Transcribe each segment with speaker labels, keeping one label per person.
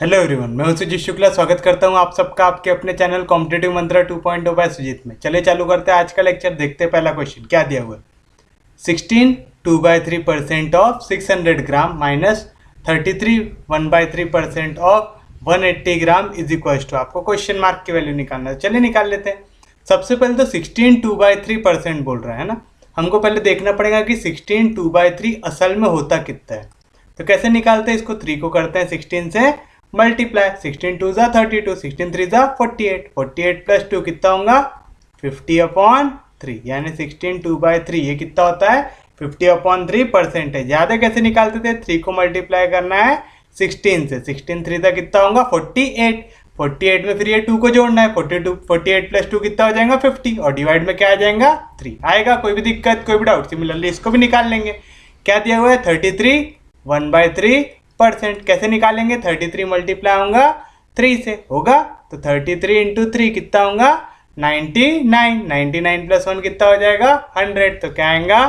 Speaker 1: Hello everyone, मैं हूं सुजीत शुक्ला। स्वागत करता हूं आप सबका आपके अपने चैनल कॉम्पिटिटिव मंत्रा 2.0 बाय सुजीत में। चलिए चालू करते हैं आज का लेक्चर। देखते हैं पहला क्वेश्चन क्या दिया हुआ है। 16 2/3% of 600 gram minus 33 1/3% of 180 gram is equal to. आपको क्वेश्चन मार्क की वैल्यू निकालना है। चलिए निकाल लेते हैं। सबसे पहले तो 16 2/3% बोल रहा है ना, हमको पहले देखना पड़ेगा कि 16 2/3 असल में होता कितना है। तो कैसे निकालते हैं इसको, 3 को करते हैं 16 से मल्टीप्लाई। 16 2 जा 32, 16 3 जा 48, 48 प्लस 2 कितना होगा 50/3, यानी 16 2/3 ये कितना होता है 50/3% है। ज़्यादा कैसे निकालते थे, 3 को मल्टीप्लाई करना है 16 से, 16 3 जा कितना होगा 48, 48 में फिर ये 2 को जोड़ना है, 48 प्लस 2 कितना हो जाएगा 50, और डिवाइड में क्या आ जाएगा 3 आएगा। कोई भी दिक्कत कोई भी डाउट, सिमिलरली इसको भी निकाल लेंगे। क्या दिया हुआ है 33 1/3%। कैसे निकालेंगे, 33 मल्टीप्लाई होगा 3 से, होगा तो 33 इंटू 3 कितना होगा 99, 99 प्लस 1 कितना हो जाएगा 100, तो क्या आएगा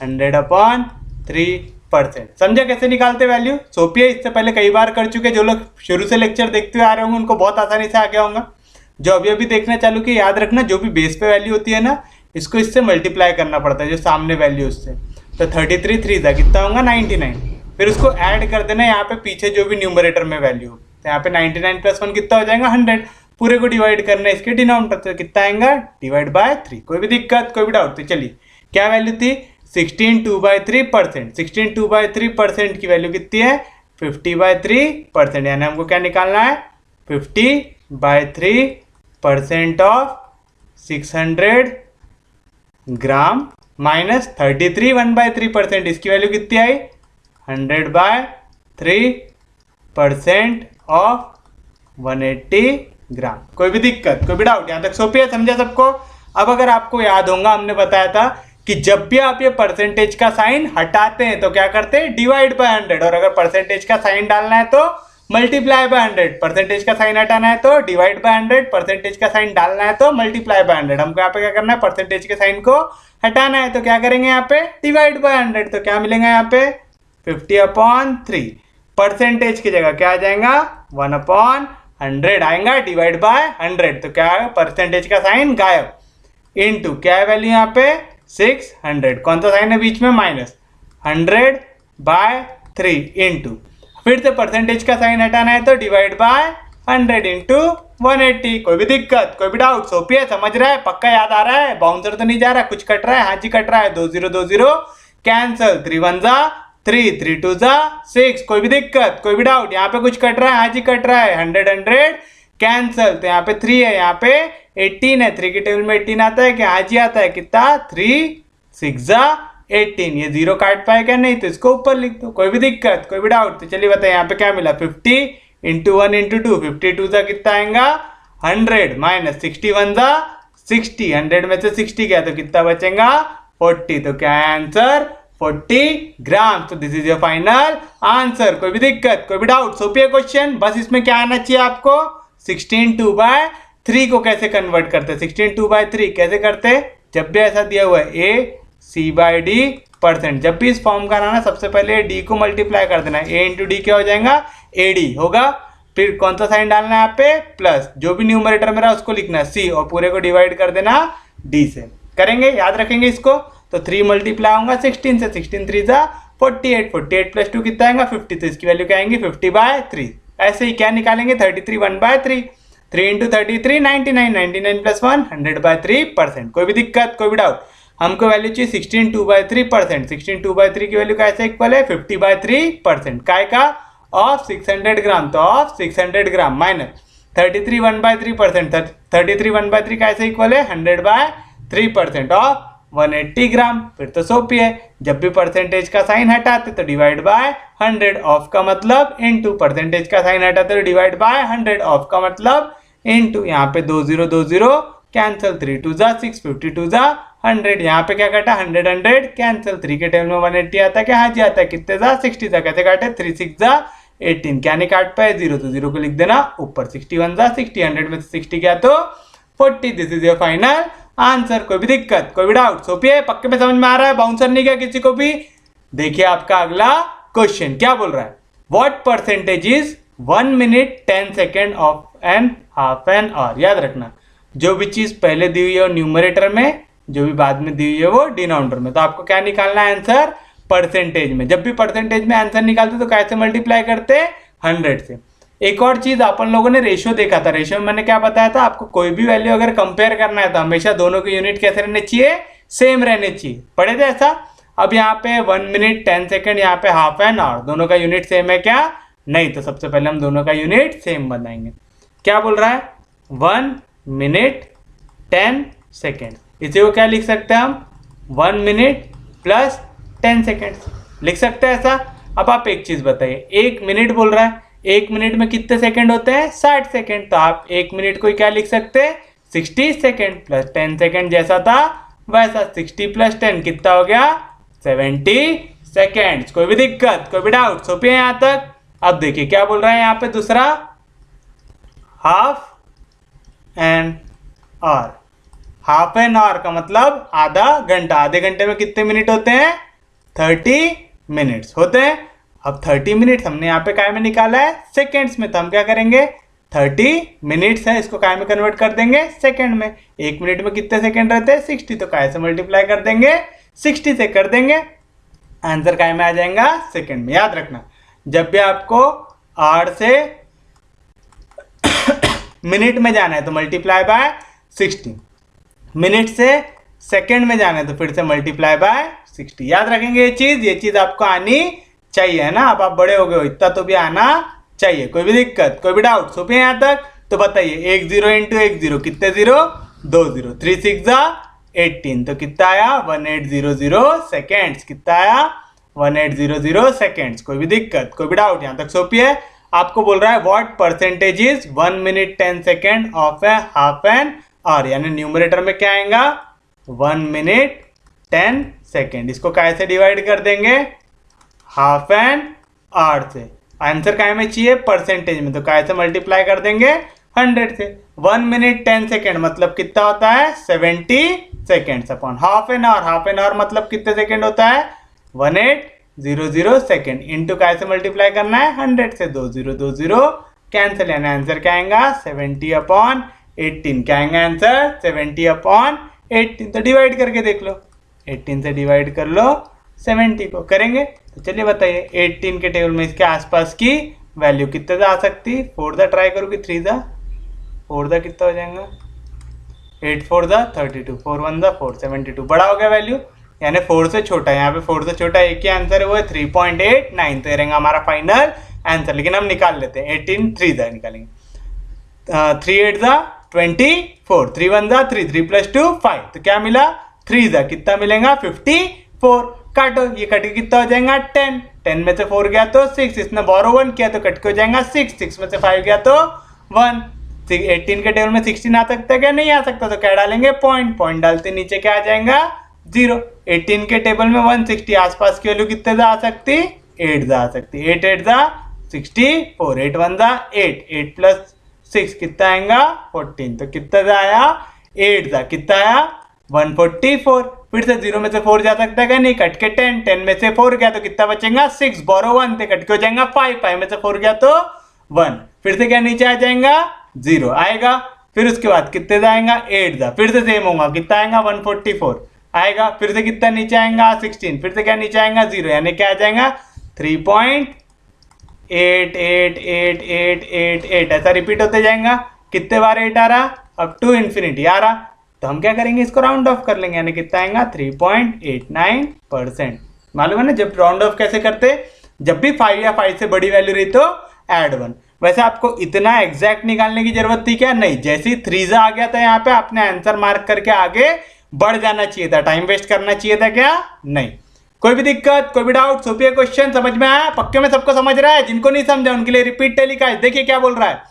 Speaker 1: 100/3%। समझे कैसे निकालते वैल्यू, सोपी है। इससे पहले कई बार कर चुके, जो लोग शुरू से लेक्चर देखते हुए आ रहे होंगे उनको बहुत आसानी से आ गया होगा। जो अभी अभी देखना चालू किया, याद रखना जो भी बेस पे वैल्यू होती है ना, इसको इससे मल्टीप्लाई करना पड़ता है, जो सामने वैल्यू उससे। तो 33 3 था कितना होगा 99, फिर उसको ऐड कर देना यहाँ पे पीछे जो भी न्यूमरेटर में वैल्यू हो। तो यहाँ पे 99 प्लस 1 कितना हो जाएगा 100, पूरे को डिवाइड करना है इसके डिनोमिनेटर, तो कितना आएगा डिवाइड बाय 3। कोई भी दिक्कत कोई भी डाउट, तो चलिए क्या वैल्यू थी 16 2/3%। 16 2/3% की वैल्यू कितनी है 50/3%, यानी हमको क्या निकालना है 50/3% ऑफ 600 ग्राम माइनस 33 1/3%, इसकी वैल्यू कितनी आई 100/3% ऑफ 180 ग्राम। कोई भी दिक्कत कोई भी डाउट, यहाँ तक सोपी है, समझा सबको। अब अगर आपको याद होगा, हमने बताया था कि जब भी आप ये परसेंटेज का साइन हटाते हैं तो क्या करते हैं डिवाइड बाय 100, और अगर परसेंटेज का साइन डालना है तो मल्टीप्लाई बाय 100। परसेंटेज का साइन हटाना है तो डिवाइड बाय 100, परसेंटेज का साइन डालना है तो मल्टीप्लाई बाय 100। हमको यहाँ पे क्या करना है, परसेंटेज के साइन को हटाना है, तो क्या करेंगे यहाँ पे डिवाइड बाय 100, तो क्या मिलेगा यहाँ पे 50/3। परसेंटेज की जगह क्या आ जाएगा 1/100 आएगा, डिवाइड बाय 100, तो क्या है परसेंटेज का साइन गायब, इनटू क्या है वैल्यू यहाँ पे 600, कौन सा साइन है बीच में माइनस, 100/3 इनटू फिर से परसेंटेज का साइन हटाना है तो डिवाइड बाय 100 इंटू 180। कोई भी दिक्कत कोई भी डाउट, सोपी है, समझ रहा है, पक्का याद आ रहा है, बाउंसर तो नहीं जा रहा, कुछ कट रहा है, हाँ जी कट रहा है, 2 0 2 0 कैंसल, 3 1 जा 3 3 2 जा 6। कोई भी दिक्कत कोई भी डाउट, यहाँ पे कुछ कट रहा है, हाँ जी कट रहा है, 100 100 कैंसल, तो यहाँ पे 3 है, यहाँ पे 18 है, 3 की टेबल में 18 आता है क्या, हाँ जी आता है, कितना 3 6 जा 18। ये 0 काट पाए क्या, नहीं, तो इसको ऊपर लिख दो। कोई भी दिक्कत कोई भी डाउट, तो चलिए बताइए यहाँ पे क्या मिला 50 इंटू 1 इंटू 2, 52 जा कितना आएगा 100 माइनस 61 जा 60, 100 में से 60 गया तो कितना बचेगा 40, तो क्या है आंसर 40 ग्राम। तो this is your final answer. कोई भी दिक्कत कोई भी डाउट, सोपिए क्वेश्चन, बस इसमें क्या आना चाहिए आपको 16 2/3 को कैसे कन्वर्ट करते हैं। 16 2/3 कैसे करते, जब भी ऐसा दिया हुआ है A/C/D%, जब भी इस फॉर्म का आना, सबसे पहले D को मल्टीप्लाई कर देना है, A इंटू डी क्या हो जाएगा AD होगा, फिर कौन सा साइन डालना है यहाँ पे प्लस, जो भी न्यूमरेटर मेरा उसको लिखना है C, और पूरे को डिवाइड कर देना D से। करेंगे, याद रखेंगे इसको, तो 3 मल्टीप्लाई होगा 16 से, 16 3 जा 48, 48 प्लस 2 कितना आएगा 50, तो इसकी वैल्यू क्या आएंगी 50/3। ऐसे ही क्या निकालेंगे 33 1/3, 3 इंटू 33 99, 99 प्लस 1 100/3%। कोई भी दिक्कत कोई भी डाउट, हमको वैल्यू चाहिए 16 2/3%। 16 2/3 की वैल्यू कैसे इक्वल है 50/3%, काय का ऑफ 600 ग्राम, तो ऑफ 600 ग्राम माइनस 33 1/3%, 33 1/3 कैसे इक्वल है 100/3% ऑफ 180 ग्राम। फिर तो सोपी है, जब भी परसेंटेज का साइन हटाते तो डिवाइड बाय 100, ऑफ का मतलब इनटू, परसेंटेज का साइन हटाते तो डिवाइड बाय 100, ऑफ का मतलब इनटू, यहाँ पे 2 0 2 0 कैंसल, 3 2 जा 6, 52 जा 100, यहाँ पे क्या काटा 100 100 कैंसल, 3 के टेबल में 180 आता है क्या, हाँ जी आता है, कितने जा 60 जा, कैसे काटे 3 6 जा 18, क्या नहीं काट पाए 0, तो 0 को लिख देना ऊपर, 61 जा 60, 100 में से 60 गया तो 40। This is your final answer. कोई भी दिक्कत कोई भी डाउट, सोपी है, पक्के में समझ में आ रहा है, बाउंसर नहीं गया किसी को भी। देखिए आपका अगला क्वेश्चन क्या बोल रहा है, what percentage is 1 minute 10 second of an half an hour. याद रखना, जो भी चीज़ पहले दी हुई है वो न्यूमरेटर में, जो भी बाद में दी हुई है वो डिनोमिनेटर में। तो आपको क्या निकालना है आंसर? परसेंटेज में। जब भी परसेंटेज में आंसर निकालते तो कैसे मल्टीप्लाई करते? 100 से। एक और चीज अपन लोगों ने रेशियो देखा था। रेशियो में मैंने क्या बताया था आपको, कोई भी वैल्यू अगर कंपेयर करना है तो हमेशा दोनों के यूनिट कैसे रहने चाहिए? सेम रहने चाहिए। पढ़े थे ऐसा? अब यहाँ पे 1 मिनट 10 सेकेंड, यहाँ पे हाफ एन आवर, दोनों का यूनिट सेम है क्या? नहीं। तो सबसे पहले हम दोनों का यूनिट सेम बनाएंगे। क्या बोल रहा है? 1 मिनट 10 सेकेंड। इसी को क्या लिख सकते हैं हम? 1 मिनट प्लस 10 सेकेंड लिख सकते हैं ऐसा। अब आप एक चीज बताइए, 1 मिनट बोल रहा है, 1 मिनट में कितने सेकंड होते हैं? 60 सेकंड। तो आप 1 मिनट को क्या लिख सकते हैं? 60 सेकंड प्लस 10 सेकंड जैसा था वैसा। 60 प्लस 10 कितना हो गया? 70 सेकेंड। कोई भी दिक्कत, कोई भी डाउट? सोपी है यहां तक? अब देखिए क्या बोल रहा है यहाँ पे दूसरा, half an our. Half an our का मतलब आधा घंटा। आधे घंटे में कितने मिनट होते हैं? 30 मिनट्स होते हैं। अब 30 मिनट्स हमने यहाँ पे काय में निकाला है? सेकेंड्स में। तो हम क्या करेंगे? 30 मिनट्स है, इसको काय में कन्वर्ट कर देंगे? सेकेंड में। 1 मिनट में कितने सेकेंड रहते हैं? 60। तो काय से मल्टीप्लाई कर देंगे? 60 से कर देंगे। आंसर काय में आ जाएगा? सेकेंड में। याद रखना, जब भी आपको आवर से मिनट में जाना है तो मल्टीप्लाई बाय 60, मिनट से सेकेंड में जाना है तो फिर से मल्टीप्लाई बाय 60। याद रखेंगे ये चीज आपको आनी चाहिए, है ना? अब आप बड़े हो गए हो, इतना तो भी आना चाहिए। कोई भी दिक्कत, कोई भी डाउट? सोपी है यहाँ तक? तो बताइए, 1 0 इंटू 1 0 कितने 0? 2 0। 3 6 18। तो कितना आया? 1800 सेकेंड्स। कितना आया? 1800 सेकेंड्स। कोई भी दिक्कत, कोई भी डाउट? यहाँ तक सोपी है। आपको बोल रहा है what percentage is 1 minute 10 second of A half an our, यानी न्यूमरेटर में क्या आएगा? 1 मिनट 10 सेकेंड। इसको कैसे डिवाइड कर देंगे? हाफ एन आवर से। आंसर काय में चाहिए? परसेंटेज में। तो कैसे मल्टीप्लाई कर देंगे? 100 से। 1 मिनट 10 सेकेंड मतलब कितना होता है? 70 seconds upon half an our. Half an our मतलब कितने सेकेंड होता है? 1800 सेकेंड इंटू कैसे मल्टीप्लाई करना है? 100 से। 2 0 2 0 कैंसिल, यानी आंसर क्या आएगा? 70 अपॉन 18। क्या आएगा आंसर? 70 अपॉन 18। तो डिवाइड करके देख लो, 18 से डिवाइड कर लो 70 को। करेंगे तो चलिए बताइए, 18 के टेबल में इसके आसपास की वैल्यू कितने से आ सकती? 4 दा ट्राई करो कि 3 दा? 4 दा कितना हो जाएगा? 8 4 दा 32, 4 1 दा 4, 72। बड़ा हो गया वैल्यू, यानी 4 से छोटा। यहाँ पे 4 से छोटा एक ही आंसर है, वो है 3.89। तो ये रहेगा हमारा फाइनल आंसर। लेकिन हम निकाल लेते हैं, 18 3 दा निकालेंगे। 3 8 दा 24, 3 1 दा 3, 3 + 2 5। तो क्या मिला? 3 दा कितना मिलेगा? 54। काटो, ये कट के कितना हो जाएगा? 10। 10 में से 4 गया तो 6, इसने बोरो 1 किया तो कट के हो जाएगा 6। 6 में से 5 गया तो 1। 18 के टेबल में 16 आ सकता है क्या? नहीं आ सकता। तो क्या डालेंगे? पॉइंट। पॉइंट डालते नीचे क्या आ जाएगा? 0। 18 के टेबल में 160 आसपास की वैल्यू कितने दा आ सकती? 8 दा आ सकती। 8 8 दा 64, 8 1 दा 8, 8 + 6 कितना आएगा? 14। तो कितना दा आया? 8 दा कितना आया? 144। फिर से 0 में से 4 जा सकता है क्या? नहीं। कट के 10, 10 में से 4 गया तो कितना बचेगा? 6। बोरो 1 थे, कट के हो जाएगा 5, 5 में से 4 गया तो 1। फिर से क्या नीचे आ जाएगा? 0 आएगा। फिर उसके बाद कितने दा आएगा? 8 दा। फिर से सेम होगा, कितना आएगा? 144 आएगा। फिर से कितना नीचे आएगा? 16। फिर से क्या नीचे आएगा? 0, यानी क्या आ जाएगा? 3.888888। ऐसा रिपीट होते जाएगा। कितने बार 8 आ रहा? अप टू इन्फिनिटी आ रहा। तो हम क्या करेंगे? इसको राउंड ऑफ कर लेंगे, यानी कितना आएगा? 3.89%। मालूम है ना जब राउंड ऑफ कैसे करते? जब भी 5 या 5 से बड़ी वैल्यू रही तो ऐड 1। वैसे आपको इतना एग्जैक्ट निकालने की जरूरत थी क्या? नहीं। जैसे ही 3 आ गया था यहाँ पे, आपने आंसर मार्क करके आगे बढ़ जाना चाहिए था। टाइम वेस्ट करना चाहिए था क्या? नहीं। कोई भी दिक्कत, कोई भी डाउट? सोफिया क्वेश्चन समझ में आया? पक्के में सबको समझ रहा है? जिनको नहीं समझा उनके लिए रिपीट टेलीकास्ट। देखिए क्या बोल रहा है,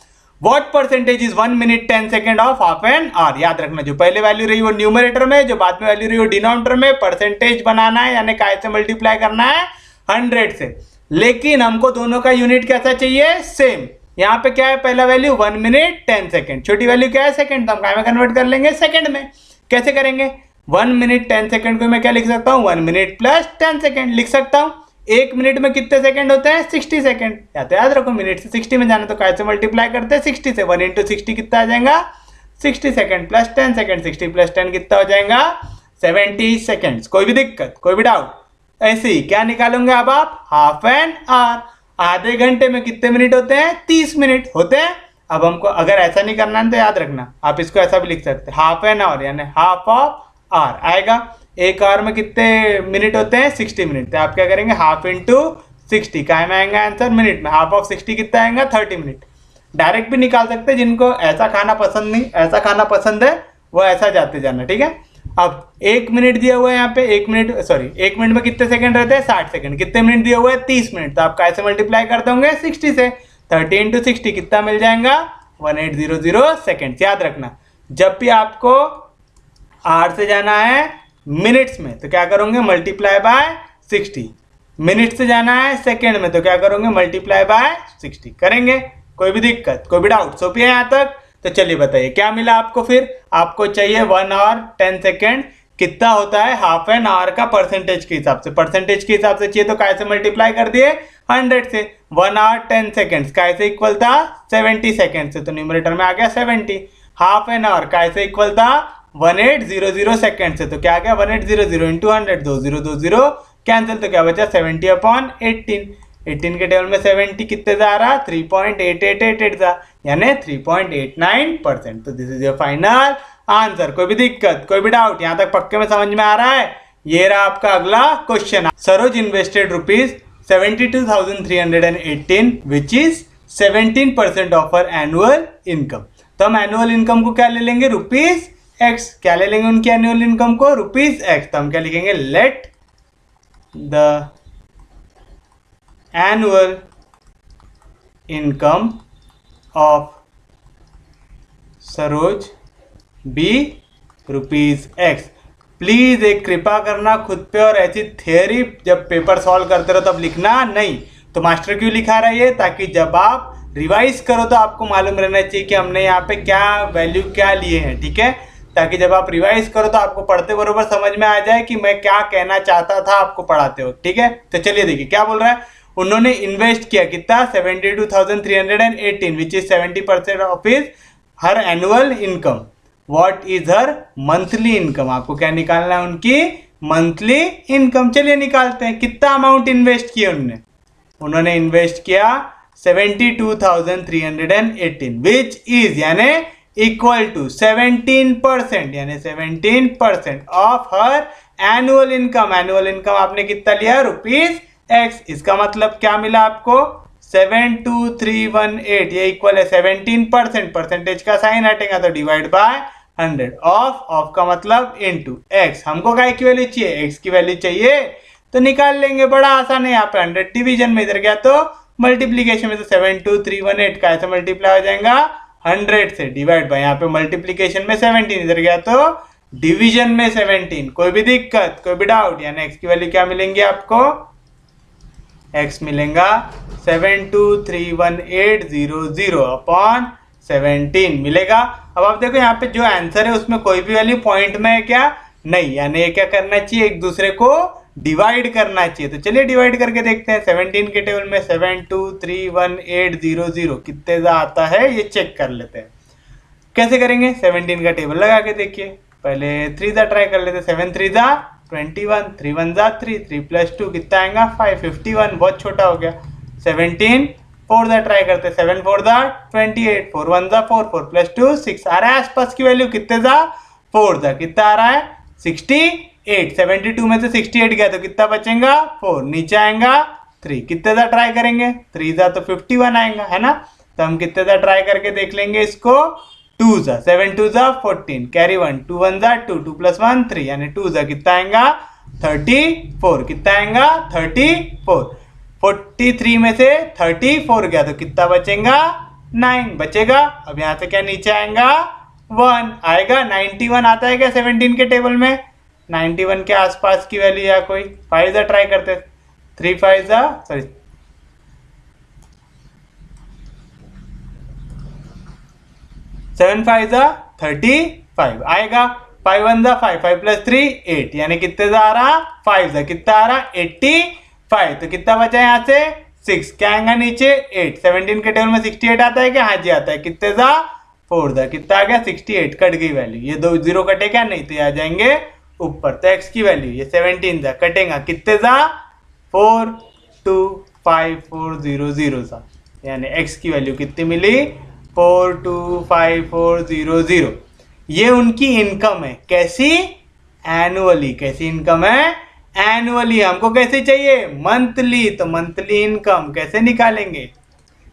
Speaker 1: what percentage is 1 minute 10 second of half an hour. याद रखना, जो पहले वैल्यू रही वो न्यूमरेटर में, जो बाद में वैल्यू रही वो डिनोमिनेटर में। परसेंटेज बनाना है, यानी काय से मल्टीप्लाई करना है? 100 से। लेकिन हमको दोनों का यूनिट कैसा चाहिए? सेम। यहाँ पे क्या है? पहला वैल्यू 1 मिनट 10 सेकेंड, छोटी वैल्यू क्या है? सेकेंड। तो हम काय में कन्वर्ट कर लेंगे? सेकेंड में। कैसे करेंगे? 1 मिनट 10 सेकेंड को मैं क्या लिख सकता हूँ? 1 मिनट प्लस 10 सेकेंड लिख सकता हूँ। 1 मिनट में कितने सेकंड होते हैं? 60 सेकंड। या तो याद रखो मिनट से 60 में जाना तो कैसे मल्टीप्लाई करते हैं? 60 से। 1 इंटू 60 कितना आ जाएगा? 60 सेकंड प्लस 10 सेकंड। 60 प्लस 10 कितना हो जाएगा? 70 सेकंड्स। कोई भी दिक्कत, कोई भी डाउट? ऐसे ही क्या निकालोगे अब आप? Half an our. आधे घंटे में कितने मिनट होते हैं? 30 मिनट होते हैं। अब हमको अगर ऐसा नहीं करना है तो याद रखना, आप इसको ऐसा भी लिख सकते हैं, हाफ एन आवर यानी हाफ ऑफ आवर आएगा। 1 आवर में कितने मिनट होते हैं? 60 मिनट। तो आप क्या करेंगे? Half into 60। काय में आएगा आंसर? मिनट में। हाफ ऑफ 60 कितना आएगा? 30 मिनट। डायरेक्ट भी निकाल सकते हैं, जिनको ऐसा खाना पसंद नहीं, ऐसा खाना पसंद है वो ऐसा जाते जाना, ठीक है। अब 1 मिनट दिया हुआ है यहाँ पे, 1 मिनट में कितने सेकंड रहते हैं? 60 सेकंड। कितने मिनट दिया हुआ है? 30 मिनट। तो आप कैसे मल्टीप्लाई कर दोगे? 60 से। 30 इंटू 60 कितना मिल जाएगा? 1800 सेकेंड। याद रखना, जब भी आपको आवर से जाना है मिनट्स में तो क्या करोगे? Multiply by 60। मिनट से जाना है सेकेंड में तो क्या करोगे? मल्टीप्लाई बाय 60 करेंगे। कोई भी दिक्कत, कोई भी डाउट? सोफी है यहाँ तक? तो चलिए बताइए क्या मिला आपको। फिर आपको चाहिए 1 आवर 10 सेकेंड। कितना होता है हाफ एन आवर का परसेंटेज के हिसाब से? परसेंटेज के हिसाब से चाहिए तो कैसे मल्टीप्लाई कर दिए? 100 से। 1 आवर 10 सेकेंड्स कैसे इक्वल था? 70 सेकेंड से, तो न्यूमरेटर में आ गया 70। हाफ एन आवर कैसे इक्वल था? 1800 सेकेंड से, तो क्या आ गया? 1800 इंटू 100, 2020 कैंसिल, तो क्या बचा? 70/18। 18 के टेबल में 70 कितने जा रहा? 3.8888 जा, यानी 3.89%। तो this is your final answer. कोई भी दिक्कत, कोई भी डाउट? यहाँ तक पक्के में समझ में आ रहा है? ये रहा आपका अगला question. Saroj invested ₹72,318 which is 17% of her annual income. तो हम एनुअल इनकम को क्या ले लेंगे? ₹X। क्या ले लेंगे उनकी एनुअल इनकम को? ₹X। तो हम क्या लिखेंगे? Let the annual income of Saroj be ₹X। Please एक कृपा करना खुद पे, और ऐसी थियरी जब पेपर सॉल्व करते रहो तब लिखना नहीं। तो मास्टर क्यों लिखा रहा है ये? ताकि जब आप रिवाइज करो तो आपको मालूम रहना चाहिए कि हमने यहाँ पे क्या वैल्यू क्या लिए हैं, ठीक है। ताकि जब आप रिवाइज करो तो आपको पढ़ते बरोबर समझ में आ जाए कि मैं क्या कहना चाहता था आपको पढ़ाते हो, ठीक है। तो चलिए देखिए क्या बोल रहा है। उन्होंने इन्वेस्ट किया कितना? 72,318 which is 70% of his her annual income. What is her monthly income? आपको क्या निकालना है? उनकी मंथली इनकम। चलिए निकालते हैं। कितना अमाउंट इन्वेस्ट किया उन्होंने इन्वेस्ट किया 72,318 विच इज यानी इक्वल टू 17%, यानी 17% of her annual income. Annual income आपने कितना लिया? ₹X। इसका मतलब क्या मिला आपको? 72318। ये इक्वल है 17%। परसेंटेज का साइन हटेगा तो डिवाइड बाय 100। ऑफ का मतलब इनटू x। हमको क्या की वैल्यू चाहिए? x की वैल्यू चाहिए तो निकाल लेंगे। बड़ा आसान है। यहाँ पे 100 डिवीजन में, इधर गया तो मल्टीप्लीकेशन में, तो 72318 का ऐसे मल्टीप्लाई हो जाएगा 100 से, डिवाइड बाय यहाँ पे मल्टीप्लीकेशन में 17, इधर गया तो डिवीजन में 17। कोई भी दिक्कत, कोई भी डाउट? यानी x की वैल्यू क्या मिलेंगी आपको? x मिलेगा 7231,800 अपॉन 17 मिलेगा। अब आप देखो यहाँ पे जो आंसर है उसमें कोई भी वैल्यू पॉइंट में है क्या? नहीं, यानी क्या करना चाहिए? एक दूसरे को डिवाइड करना चाहिए। तो चलिए डिवाइड करके देखते हैं। 17 के टेबल में 7231,800 कितने जा आता है ये चेक कर लेते हैं। कैसे करेंगे? 17 का टेबल लगा के देखिए। पहले 3 जा ट्राई कर लेते हैं। 7 3 जा 21, 3 1 जा 3, 3 + 2 कितना आएगा? 5, 51। बहुत छोटा हो गया। 17 4 जा ट्राई करते हैं। 7 4 जा 28, 4 1 जा 4, 4 + 2 6 आ रहा है। आसपास की वैल्यू कितने जा? 4 जा कितना आ रहा है? 68। 72 में से 68 गया तो कितना बचेगा? 4। नीचे आएगा 3। कितने जा ट्राई करेंगे? 3 जा तो 51 आएगा, है ना। तो हम कितने जा ट्राई करके देख लेंगे इसको। 2 जा 7 2 जा 14, कैरी 1, 2 1 जा 2, 2 + 1 3, यानी 2 जा कितना आएगा? 34। कितना आएगा? 34। 43 में से 34 गया तो कितना बचेगा? 9 बचेगा। अब यहाँ से क्या नीचे आएगा? 1 आएगा। 91 आता है क्या 17 के टेबल में? 91 के आसपास की वैल्यू या कोई? 5 जा ट्राई करते। 3 5 जा 7 5 जा 35 आएगा। 5 1 जा 5, 5 + 3 8, यानी कितने जा आ रहा? 5 जा कितना आ रहा? 84। 5, तो कितना बचा यहाँ से 6, क्या आएगा नीचे 8। 17 के टेबल में 68 आता है क्या? हाँ जी आता है। कितने सा 4 दा कितना आ गया 68, कट गई वैल्यू। ये 2 0 कटे क्या? नहीं, तो ये आ जाएंगे ऊपर। तो x की वैल्यू ये 17 सा कटेगा कितने सा 425400 सा, यानी x की वैल्यू कितनी मिली 425400। ये उनकी इनकम है, कैसी? एनुअली। कैसी इनकम है? एनुअली। हमको कैसे चाहिए? मंथली। तो मंथली इनकम कैसे निकालेंगे?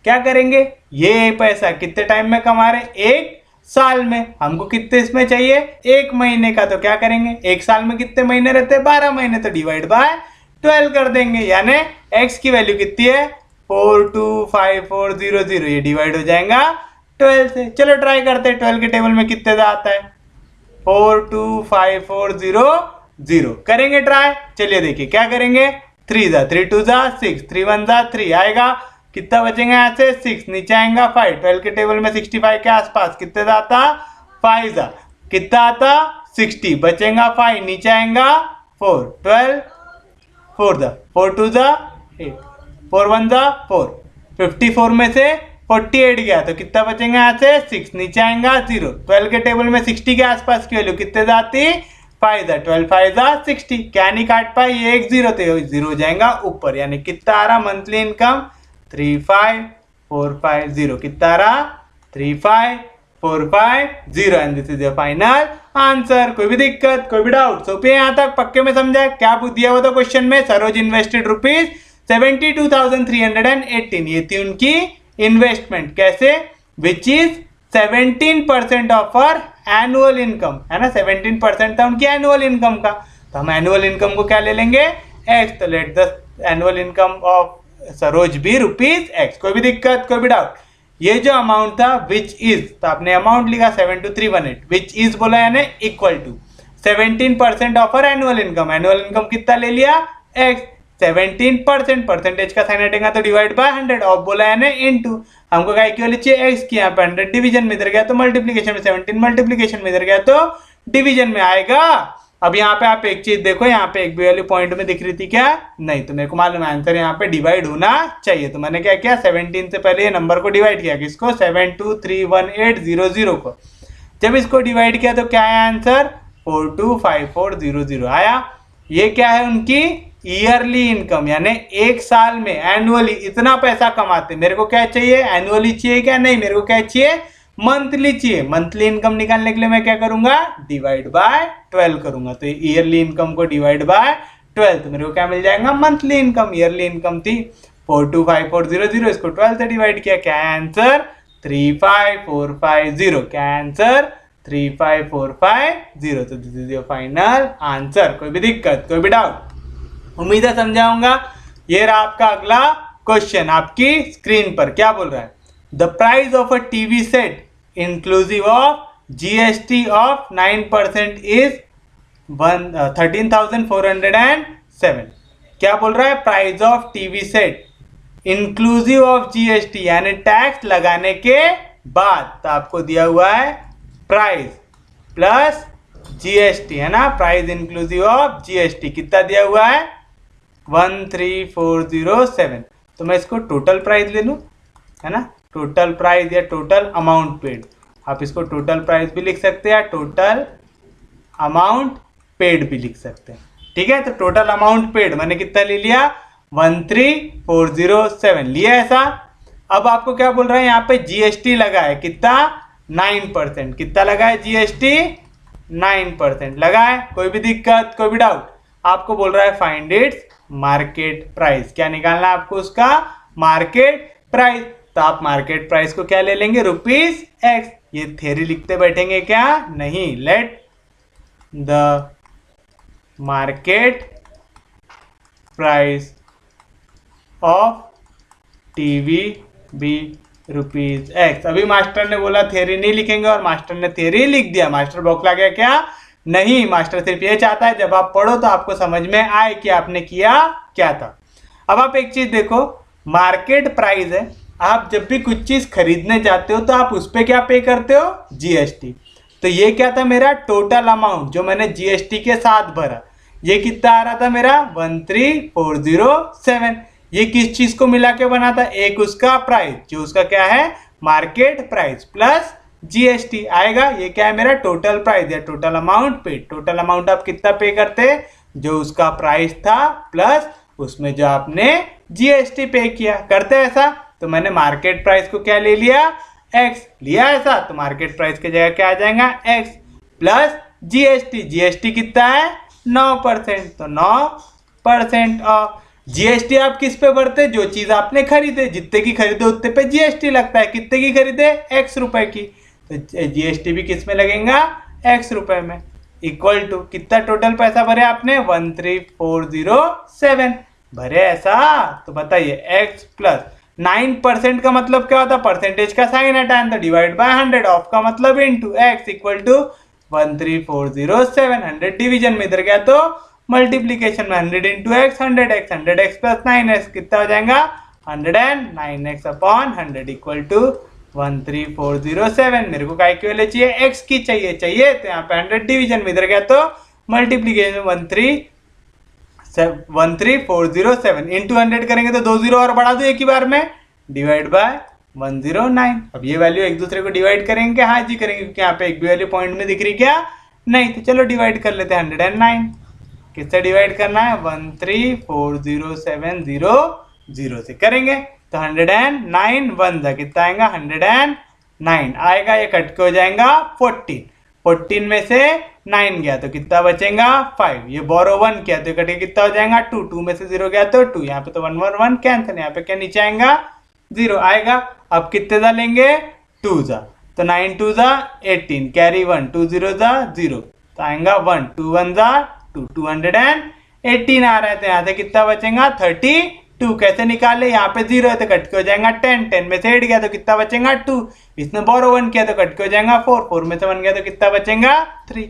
Speaker 1: क्या करेंगे? ये पैसा कितने टाइम में कमा रहे? 1 साल में। हमको कितने इसमें चाहिए? 1 महीने का। तो क्या करेंगे? 1 साल में कितने महीने रहते हैं? 12 महीने। तो डिवाइड बाय 12 कर देंगे, यानी x की वैल्यू कितनी है 425400। ये डिवाइड हो जाएगा 12 से। चलो ट्राई करते हैं 12 के टेबल में कितने सा आता है 425400। करेंगे ट्राई। चलिए देखिए क्या करेंगे। 3 सा 3 2 सा 6, 3 1 सा 3 आएगा। कितना बचेगा यहाँ से 6, नीचे आएगा 5। 12 के टेबल में 65 के आसपास कितने सा आता 5 सा, कितना आता 60, बचेगा 5, नीचे आएगा 4। 12 4 सा 4 2 सा 8, 4 1 सा 4। 54 में से 48 गया तो कितना बचेगा यहाँ से 6, नीचे आएगा 0। 12 के टेबल में 60 के आसपास की वैल्यू कितने सा आती 5 सा। 12 5 सा 60, क्या नहीं काट पाए? ये एक 0 तो 0 हो जाएगा ऊपर, यानी कितना आ रहा मंथली इनकम 35450। कितना आ रहा 35450, and this is the final answer. कोई भी दिक्कत, कोई भी डाउट? सोपिए यहाँ तक पक्के में समझा? क्या दिया हुआ था क्वेश्चन में? सरोज इन्वेस्टेड ₹72,318। ये थी उनकी इन्वेस्टमेंट। कैसे? Which is 17% of our annual income, है ना। 17% था उनकी एनुअल इनकम का। तो हम एनुअल इनकम को क्या ले लेंगे? x। तो let the annual income of Saroj भी ₹x। कोई भी दिक्कत, कोई भी डाउट? ये जो अमाउंट था विच इज, तो आपने अमाउंट लिखा 72318, विच इज बोला यानी equal to 17% of our annual income. Annual income कितना ले लिया x, 17%, परसेंटेज का साइन हटेगा तो डिवाइड बाय 100, ऑफ बोला यानी इनटू। हमको क्या इक्वल चाहिए x की, यहाँ पे 100 डिवीजन में इधर गया तो मल्टीप्लीकेशन में, 17 मल्टीप्लीकेशन में इधर गया तो डिवीजन में आएगा। अब यहाँ पे आप एक चीज देखो, यहाँ पे एक भी वैल्यू पॉइंट में दिख रही थी क्या? नहीं। तो मेरे को मालूम है आंसर यहाँ पे डिवाइड होना चाहिए। तो मैंने क्या किया 17 से पहले ये नंबर को डिवाइड किया, किसको? 7231800 को। जब इसको डिवाइड किया तो क्या आया आंसर 425400 आया। ये क्या है उनकी ईयरली इनकम, यानी 1 साल में एनुअली इतना पैसा कमाते। मेरे को क्या चाहिए? एनुअली चाहिए क्या? नहीं, मेरे को क्या चाहिए? मंथली चाहिए। मंथली इनकम निकालने के लिए मैं क्या करूंगा? डिवाइड बाय 12 करूंगा। तो ईयरली इनकम को डिवाइड बाय 12, तो मेरे को क्या मिल जाएगा? Monthly income. ईयरली इनकम थी 425400, इसको 12 से डिवाइड किया, क्या है आंसर 35450। क्या आंसर 35450। तो this is your final answer. कोई भी दिक्कत, कोई भी डाउट? उम्मीद है समझाऊंगा। ये रहा आपका अगला क्वेश्चन आपकी स्क्रीन पर। क्या बोल रहा है? The price of a TV set inclusive of GST of 9% is 13,407। क्या बोल रहा है? Price of TV set inclusive of GST, यानी टैक्स लगाने के बाद। तो आपको दिया हुआ है प्राइस प्लस GST, है ना। प्राइस इंक्लूसिव ऑफ GST कितना दिया हुआ है 13407। तो मैं इसको टोटल प्राइस ले लूं, है ना। टोटल प्राइस या टोटल अमाउंट पेड, आप इसको टोटल प्राइस भी लिख सकते हैं, टोटल अमाउंट पेड भी लिख सकते हैं। ठीक है, तो टोटल अमाउंट पेड मैंने कितना ले लिया 13407 लिया ऐसा। अब आपको क्या बोल रहा है? यहाँ पे GST लगा है कितना 9%। कितना लगा है GST 9% लगा है। कोई भी दिक्कत, कोई भी डाउट? आपको बोल रहा है फाइंड इट्स मार्केट प्राइस। क्या निकालना है आपको? उसका मार्केट प्राइस। तो आप मार्केट प्राइस को क्या ले लेंगे ₹x। ये थ्योरी लिखते बैठेंगे क्या? नहीं। Let the market price of TV be ₹x। अभी मास्टर ने बोला थ्योरी नहीं लिखेंगे और मास्टर ने थ्योरी लिख दिया। मास्टर बौखला गया क्या? नहीं, मास्टर सिर्फ ये चाहता है जब आप पढ़ो तो आपको समझ में आए कि आपने किया क्या था। अब आप एक चीज देखो, मार्केट प्राइस है। आप जब भी कुछ चीज खरीदने जाते हो तो आप उस पर क्या पे करते हो? GST। तो ये क्या था मेरा टोटल अमाउंट जो मैंने GST के साथ भरा। ये कितना आ रहा था मेरा 13407। ये किस चीज को मिला के बना था, एक उसका प्राइस जो उसका क्या है मार्केट प्राइस प्लस जीएसटी आएगा। ये क्या है मेरा टोटल प्राइस या total amount paid. Total amount आप कितना पे करते, जो उसका प्राइस था प्लस उसमें जो आपने जीएसटी पे किया। करते ऐसा, तो मैंने मार्केट प्राइस को क्या ले लिया एक्स लिया ऐसा, तो मार्केट प्राइस की जगह क्या आ जाएगा एक्स प्लस जीएसटी। जीएसटी कितना है 9%, तो 9% ऑफ। जीएसटी आप किस पे भरते, जो चीज आपने खरीदे, जितने की खरीदे उतने पे जीएसटी लगता है। कितने की खरीदे x रुपए की, तो जीएसटी भी किस में लगेगा x रुपए में। इक्वल टू कितना टोटल पैसा भरे आपने 13407 भरे ऐसा। तो बताइए x प्लस 9% का मतलब क्या होता, परसेंटेज का साइन हटाना, तो डिवाइड बाय 100 ऑफ का मतलब into x equal to 13407। 100 division में इधर गया तो मल्टीप्लीकेशन में 100 into x 100x 100x plus 9x कितना हो जाएगा 109x अपॉन 100 इक्वल टू 13407। मेरे को काय की वैल्यू चाहिए x की चाहिए तो यहाँ पे 100 डिवीजन में इधर गया तो मल्टीप्लीकेशन 13407 इंटू 100 करेंगे तो 2 0 और बढ़ा दो एक ही बार में डिवाइड बाय 109। अब ये वैल्यू एक दूसरे को डिवाइड करेंगे, हाँ जी करेंगे, क्योंकि यहाँ पे एक भी वैल्यू पॉइंट में दिख रही क्या नहीं, तो चलो डिवाइड कर लेते हैं 109। किससे डिवाइड करना है 1340700 से करेंगे, तो 109 1 जा कितना आएगा 109 आएगा। ये कट के हो जाएगा 14 में से 9 गया तो कितना बचेगा 5। ये बोरो 1 किया तो कट के कितना हो जाएगा 2 में से 0 गया तो 2। यहाँ पे तो 1 1 1 कैंसिल, यहाँ पे क्या नीचे आएगा 0 आएगा। अब कितने जा लेंगे 2 जा, तो 9 2 जा 18 कैरी 1 2 0 जा 0 तो आएगा 1 2 1 जा 2 218 आ रहे थे। यहाँ से कितना बचेगा 32। कैसे निकाले, यहाँ पे 0 है तो कट के हो जाएगा 10 में से 8 गया तो कितना बचेगा 2। इसने बोरो 1 किया तो कट के हो जाएगा 4 में से 1 गया तो कितना बचेगा 3।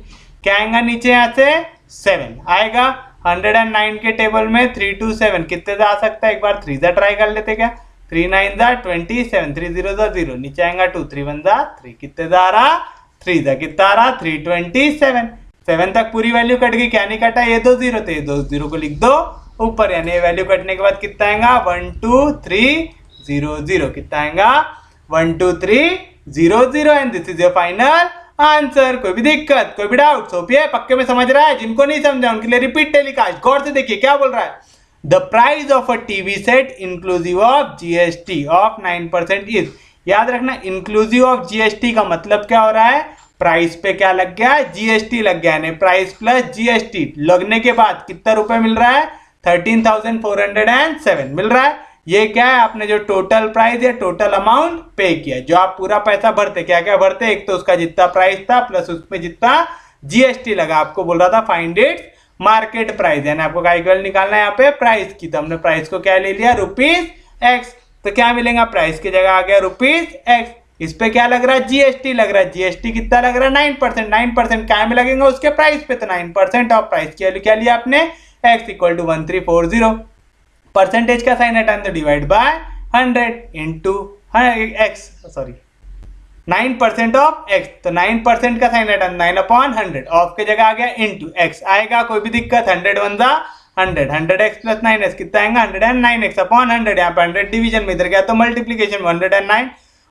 Speaker 1: क्या आएगा नीचे यहाँ से 7 आएगा। 109 के टेबल में 3 2 7 कितने जा सकता है, एक बार 3 जा ट्राई कर लेते क्या, 3 9 जा 27 3 0 जा 0 नीचे आएगा 2 3 1 जा 3 कितने जा रहा 3 जा कितना आ रहा 327। 7 तक पूरी वैल्यू कट गई, क्या नहीं कटा ये 2 0, तो ये 2 0 को लिख दो ऊपर, यानी ये वैल्यू कटने के बाद कितना आएगा 1 2 3 0 0 कितना आएगा 1 2 3 0 0 and this is your final answer. कोई भी दिक्कत कोई भी डाउट सोफिया पक्के में समझ रहा है, जिनको नहीं समझा उनके लिए रिपीट टेलीकास्ट गौर से देखिए क्या बोल रहा है। The price of a TV set inclusive of GST of 9% is. याद रखना इंक्लूसिव ऑफ जीएसटी का मतलब क्या हो रहा है, प्राइस पे क्या लग गया जीएसटी लग गया, यानी प्राइस प्लस जीएसटी लगने के बाद कितना रुपए मिल रहा है 13,407 मिल रहा है। ये क्या है, आपने जो टोटल प्राइस या टोटल अमाउंट पे किया, जो आप पूरा पैसा भरते क्या क्या भरते, एक तो उसका जितना प्राइस था प्लस उसमें जितना जीएसटी लगा। आपको बोल रहा था फाइंड इट्स मार्केट प्राइस, यानी आपको क्या इक्वल निकालना है यहाँ पे प्राइस की, तो हमने प्राइस को क्या ले लिया ₹x, तो क्या मिलेगा प्राइस की जगह आ गया ₹x। इस पे क्या लग रहा है जीएसटी लग रहा है, जीएसटी कितना लग रहा है 9%। 9% क्या में लगेगा उसके प्राइस पे, तो 9% ऑफ प्राइस की वैल्यू क्या लिया आपने x इक्वल टू 1340। परसेंटेज का साइन हटाना तो divide by 100 into x, sorry 9% of x, तो 9% का साइन हटाना 9 अपॉन 100 ऑफ के जगह आ गया इंटू x आएगा। कोई भी दिक्कत 100 1 जा 100x प्लस 9x कितना आएगा 109x अपॉन 100। यहाँ पे 100 डिवीजन में इधर गया तो मल्टीप्लीकेशन में 109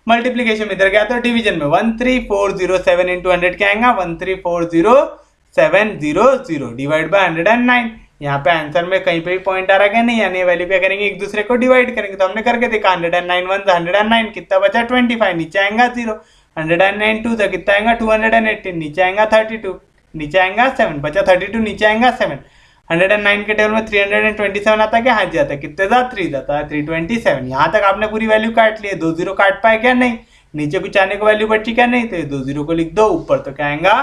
Speaker 1: मल्टीप्लीकेशन में इधर गया तो डिवीजन में 13407 इंटू 100 क्या आएगा 1340700 डिवाइड बाय 109। यहाँ पे आंसर में कहीं पे भी पॉइंट आ रहा है नहीं, यानी वैल्यू क्या करेंगे एक दूसरे को डिवाइड करेंगे, तो हमने करके देखा 109 1 109 कितना बचा 25 नीचे आएगा 0, 109 2 तो कितना आएगा 218 नीचे आएगा 32 नीचे आएगा 7 बचा 32 नीचे आएगा 7। 109 के टेबल में 327 आता है क्या, हाँ जी आता है, कितने जा 3 जाता है 327। यहाँ तक आपने पूरी वैल्यू काट ली है, 2 0 काट पाए क्या नहीं, नीचे कुछ आने को वैल्यू बची क्या नहीं, तो 2 0 को लिख दो ऊपर, तो क्या आएगा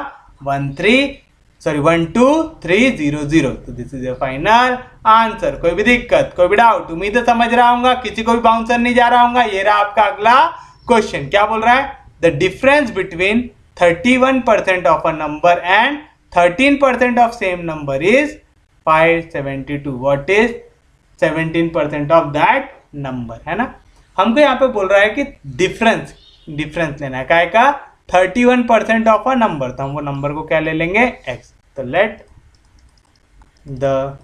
Speaker 1: 12300। तो this is your final answer. कोई भी दिक्कत कोई भी डाउट उम्मीद है समझ रहा हूँ, किसी को भी बाउंसर नहीं जा रहा हूँ। ये रहा आपका अगला क्वेश्चन, क्या बोल रहा है, the difference between 31% of a number and 13% of same number is 572। What is 17% of that number, है ना। हमको यहाँ पे बोल रहा है कि डिफरेंस लेना है काय का 31% ऑफ अ नंबर, तो हम वो नंबर को क्या ले लेंगे x। तो let the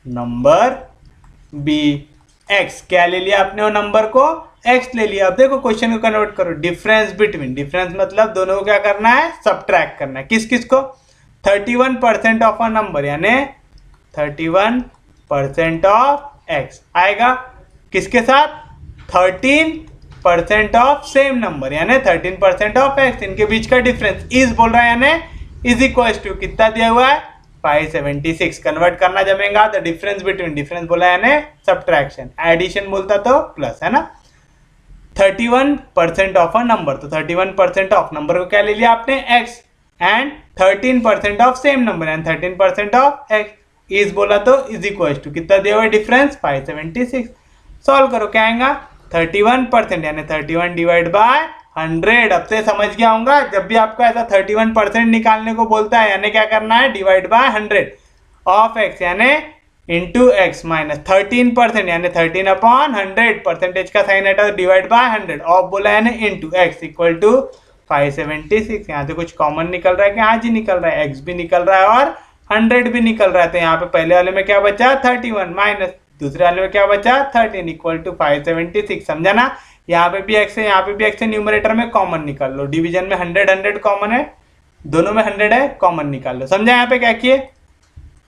Speaker 1: number be x. क्या ले लिया आपने वो नंबर को, एक्स ले लिया। अब देखो क्वेश्चन को कन्वर्ट करो, डिफरेंस बिटवीन, डिफरेंस मतलब दोनों को क्या करना है, सब्ट्रैक्ट करना है। किस किस को, 31% ऑफ अ नंबर यानी 31% ऑफ एक्स आएगा किसके साथ, 13% ऑफ सेम नंबर यानी 13% ऑफ एक्स। इनके बीच का डिफरेंस इज बोल रहा है यानी इज इक्वल टू कितना दिया हुआ है, 576। कन्वर्ट करना जमेगा तो डिफरेंस बिटवीन, डिफरेंस बोला यानी सब्ट्रैक्शन, एडिशन बोलता तो प्लस, है ना। 31% ऑफ अ नंबर, तो 31% ऑफ नंबर को क्या ले लिया आपने, x, and 13% of same number and 13% of x is बोला तो इज इक्वल टू कितना दिया हुआ डिफरेंस, 576। सॉल्व करो, क्या आएगा, 31% यानी 31 डिवाइड बाय 100। अब से समझ गया होगा, जब भी आपको ऐसा 31% निकालने को बोलता है यानी क्या करना है, डिवाइड बाय 100 ऑफ एक्स यानी इंटू एक्स माइनस 13% यानी 13/100, परसेंटेज का साइन हटा तो डिवाइड बाय 100, ऑफ बोला यानी इंटू एक्स इक्वल टू 576। यहाँ से कुछ कॉमन निकल रहा है कि, हाँ जी निकल रहा है, एक्स भी निकल रहा है और 100 भी निकल रहा है। तो यहाँ पे पहले वाले में क्या बचा, 31 माइनस दूसरे वाले में क्या बचा, 13 इक्वल टू 576। समझा ना, यहाँ पे भी एक्स है, यहाँ पे भी एक्स है, न्यूमरेटर में कॉमन निकाल लो, डिवीजन में 100 कॉमन है, दोनों में 100 है, कॉमन निकाल लो। समझा यहाँ पे क्या किए,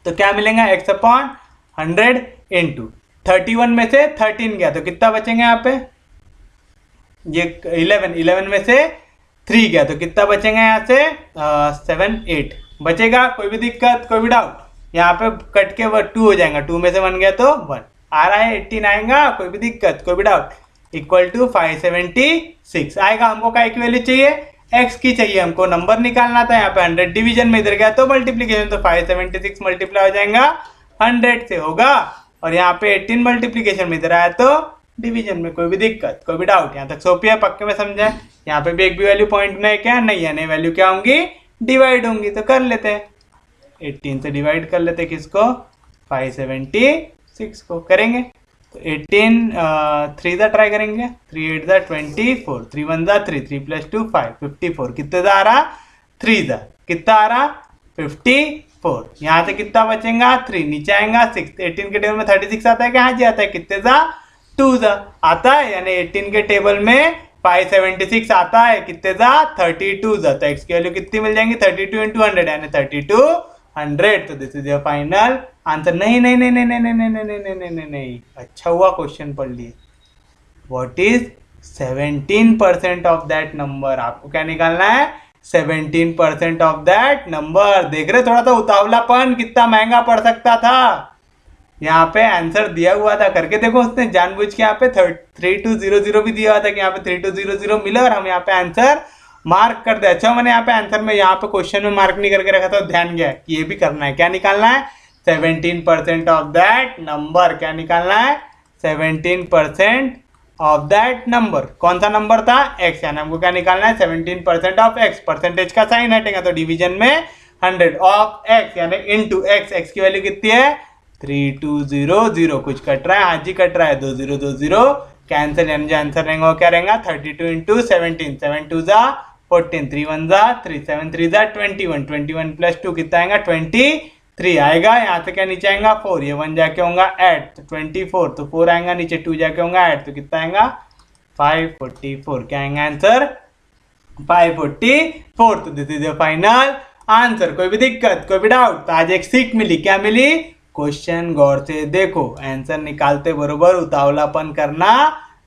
Speaker 1: तो क्या मिलेगा, x/100 इंटू 31 में से 13 गया तो कितना बचेंगे यहाँ पे, ये 11 में से 3 गया तो कितना बचेंगे यहाँ से, 7 8 बचेगा। कोई भी दिक्कत, कोई भी डाउट, यहाँ पे कट के 2 हो जाएगा, 2 में से 1 गया तो 1 आ रहा है, 18 आएगा। कोई भी दिक्कत, कोई भी डाउट, इक्वल टू 576 आएगा। हमको क्या की वैल्यू चाहिए, x की चाहिए, हमको नंबर निकालना था। यहाँ पे 100 डिवीजन में इधर गया तो मल्टीप्लीकेशन, तो 576 मल्टीप्लाई हो जाएगा 100 से होगा, और यहाँ पे 18 मल्टीप्लीकेशन में इधर आया तो डिवीजन में। कोई भी दिक्कत, कोई भी डाउट, यहाँ तक सोपी है, पक्के में समझे। यहाँ पे भी एक भी वैल्यू पॉइंट में क्या नहीं है, नहीं वैल्यू क्या होंगी, डिवाइड होंगी, तो कर लेते हैं 18 से डिवाइड कर लेते हैं किसको, 576 को करेंगे तो 18 3 ज़ा ट्राई करेंगे, 3 8 ज़ा 24, 3 1 ज़ा 3, 3 + 2 5, 54 कितने ज़ा आ रहा, 3 ज़ा कितना आ रहा, 54। यहाँ से कितना बचेगा, 3 नीचे आएगा 6, 18 के टेबल में 36 आता है क्या, हाँ जी आता है, कितने ज़ा, 2 ज़ा आता है, यानी 18 के टेबल में 576 आता है, कितने ज़ा, 32 ज़ा। तो x की वैल्यू कितनी मिल जाएंगी, 32 × 100 यानी 3200। तो this is your final answer. नहीं नहीं नहीं नहीं नहीं नहीं नहीं नहीं नहीं नहीं नहीं नहीं, अच्छा हुआ क्वेश्चन पढ़ लिए। What is 17% of that number, आपको क्या निकालना है, 17% ऑफ दैट नंबर। देख रहे थोड़ा सा उतावलापन, कितना महंगा पड़ सकता था। यहाँ पे आंसर दिया हुआ था, करके देखो उसने जानबूझ के यहाँ पे 3200 भी दिया हुआ था कि यहाँ पे 3200 मिले और हम यहाँ पे आंसर मार्क कर दे। अच्छा मैंने यहाँ पे आंसर में यहाँ पे क्वेश्चन में मार्क नहीं करके रखा था, ध्यान गया कि ये भी करना है। क्या निकालना है, 17% ऑफ दैट नंबर। क्या निकालना है, 17% ऑफ दैट नंबर। कौन सा नंबर था, एक्स, यानी हमको क्या निकालना है, 17% ऑफ एक्स। परसेंटेज का साइन हटेगा तो डिवीजन में 100 ऑफ एक्स यानी इनटू एक्स। एक्स की वैल्यू कितनी है, 3200। कुछ कट रहा है, हाँ जी कट रहा है, 2020 कैंसिल, यानी जो आंसर रहेगा वो क्या रहेगा, 32 × 17, 7 2 ज़ा 14, 3 1 ज़ा 3, 7 3 ज़ा 21, 21 + 2 कितना आएगा, 23 आएगा। यहाँ से क्या नीचे आएगा 4, ये 1 जाके होगा ऐड तो 24, तो 4 आएगा नीचे, 2 जाके होगा ऐड तो कितना आएगा 544। क्या आएगा आंसर, 544। तो this is your final answer. कोई भी दिक्कत, कोई भी डाउट, तो आज एक सीख मिली। क्या मिली, क्वेश्चन गौर से देखो, आंसर निकालते बरोबर उतावलापन करना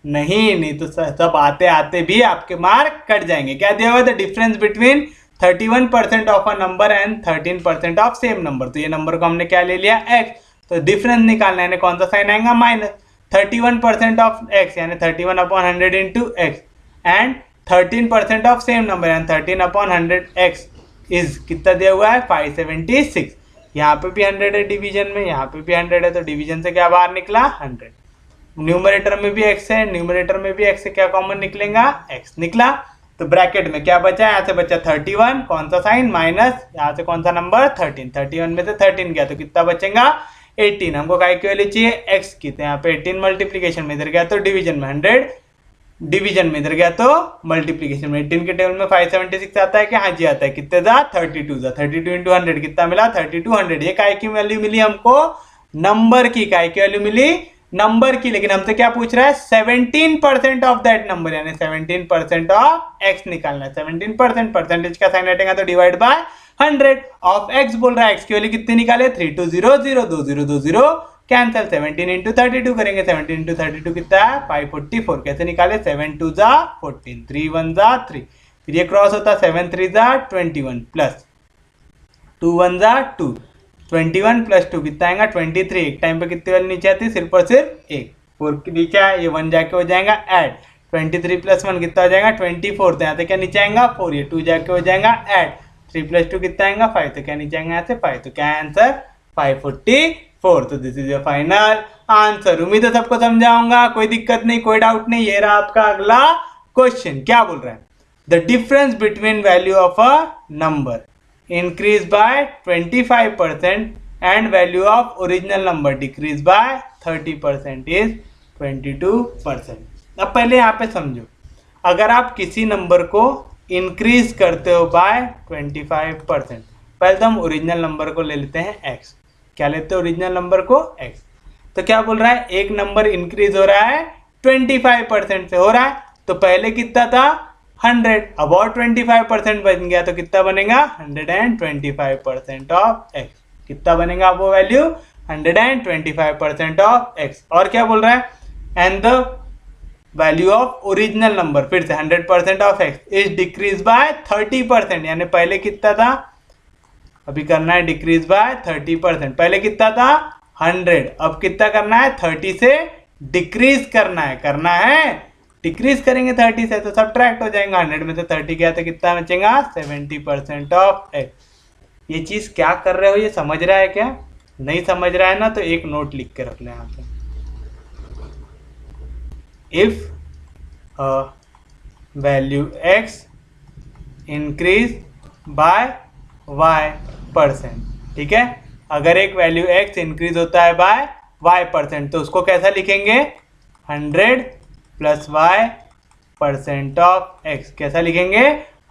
Speaker 1: नहीं तो सब आते आते भी आपके मार्क कट जाएंगे। क्या दिया हुआ था, difference between 31% of a number and 13% of same number. तो ये नंबर को हमने क्या ले लिया, x, तो डिफरेंस निकालना है, कौन सा साइन आएगा, माइनस 31% ऑफ x यानी 31/100 into x and 13% of same number and 13/100 x is कितना दिया हुआ है, 576। यहाँ पे भी 100 है डिवीजन में, यहाँ पे भी 100 है, तो डिवीजन से क्या बाहर निकला 100। न्यूमरेटर में भी x है, न्यूमरेटर में भी x से क्या कॉमन निकलेगा, x निकला। तो ब्रैकेट में क्या बचा, यहाँ से बचा 31, कौन सा साइन, माइनस, यहाँ से कौन सा नंबर 13, 31 में से 13 गया तो कितना बचेगा 18। हमको काय की वैल्यू चाहिए, x की, तो यहाँ पे 18 मल्टीप्लीकेशन में इधर गया तो डिवीजन में 100 डिवीजन में, इधर गया तो मल्टीप्लीकेशन में। 18 के टेबल में 576 आता है क्या? हाँ जी आता है। कितने जा? 32 जा। 32 इंटू 100 कितना मिला? 3200। ये काय की वैल्यू मिली हमको? नंबर की। काय की वैल्यू मिली? नंबर की। लेकिन हमसे क्या पूछ रहा है? 17% ऑफ दैट नंबर, यानी 17% ऑफ एक्स निकालना है। 17% परसेंटेज का साइन हटेगा तो डिवाइड बाय 100 ऑफ एक्स बोल रहा है। एक्स की वैल्यू कितनी निकाले? 3200, 2020 कैंसिल। 17 इंटू 32 करेंगे। 17 इंटू 32 कितना है? 544। कैसे निकाले? 7 2 जा 14, 3 1 जा 3, फिर ये क्रॉस होता है 7 3 जा 21 प्लस 2 1 जा 2, 21 प्लस 2 कितना आएगा? 23। एक टाइम पे कितनी वैल्यू नीचे आती है? सिर्फ और सिर्फ एक। 4 के नीचे है, ये 1 जाके हो जाएगा ऐड। 23 प्लस 1 कितना हो जाएगा? 24। तो यहाँ से क्या नीचे आएगा? 4। ये 2 जाके हो जाएगा ऐड। 3 प्लस 2 कितना आएगा? 5। तो क्या नीचे आएगा यहाँ से? 5। तो क्या है आंसर? 544। तो this is your final answer. उम्मीद है सबको समझा होगा, कोई दिक्कत नहीं, कोई डाउट नहीं। ये रहा आपका अगला क्वेश्चन। क्या बोल रहा है? The difference between value of a number increase by 25% and value of original number decrease by 30% is 22%। अब पहले यहाँ पे समझो, अगर आप किसी नंबर को इंक्रीज करते हो बाय 25%, पहले तो हम ओरिजिनल नंबर को ले लेते हैं x। क्या लेते हैं ओरिजिनल नंबर को? x। तो क्या बोल रहा है? एक नंबर इंक्रीज हो रहा है 25% से, हो रहा है। तो पहले कितना था? 100। अब और 25% बन गया तो कितना बनेगा? 125% ऑफ x। कितना बनेगा वो वैल्यू? 125% of x। और क्या बोल रहा है? And the value of original number, फिर से 100% of x is decrease by 30%, यानी पहले कितना था? अभी करना है डिक्रीज बाय 30%। पहले कितना था? 100। अब कितना करना है? 30 से डिक्रीज करना है। डिक्रीज करेंगे 30 से तो सब्ट्रैक्ट हो जाएगा। 100 में से 30 गया तो कितना बचेगा? 70% ऑफ x। ये चीज क्या कर रहे हो? ये समझ रहा है क्या? नहीं समझ रहा है ना, तो एक नोट लिख के रख ले यहाँ पे। If value x increase by y%, ठीक है। अगर एक वैल्यू x इंक्रीज होता है बाय y%, तो उसको कैसा लिखेंगे? 100 प्लस y% ऑफ x। कैसा लिखेंगे?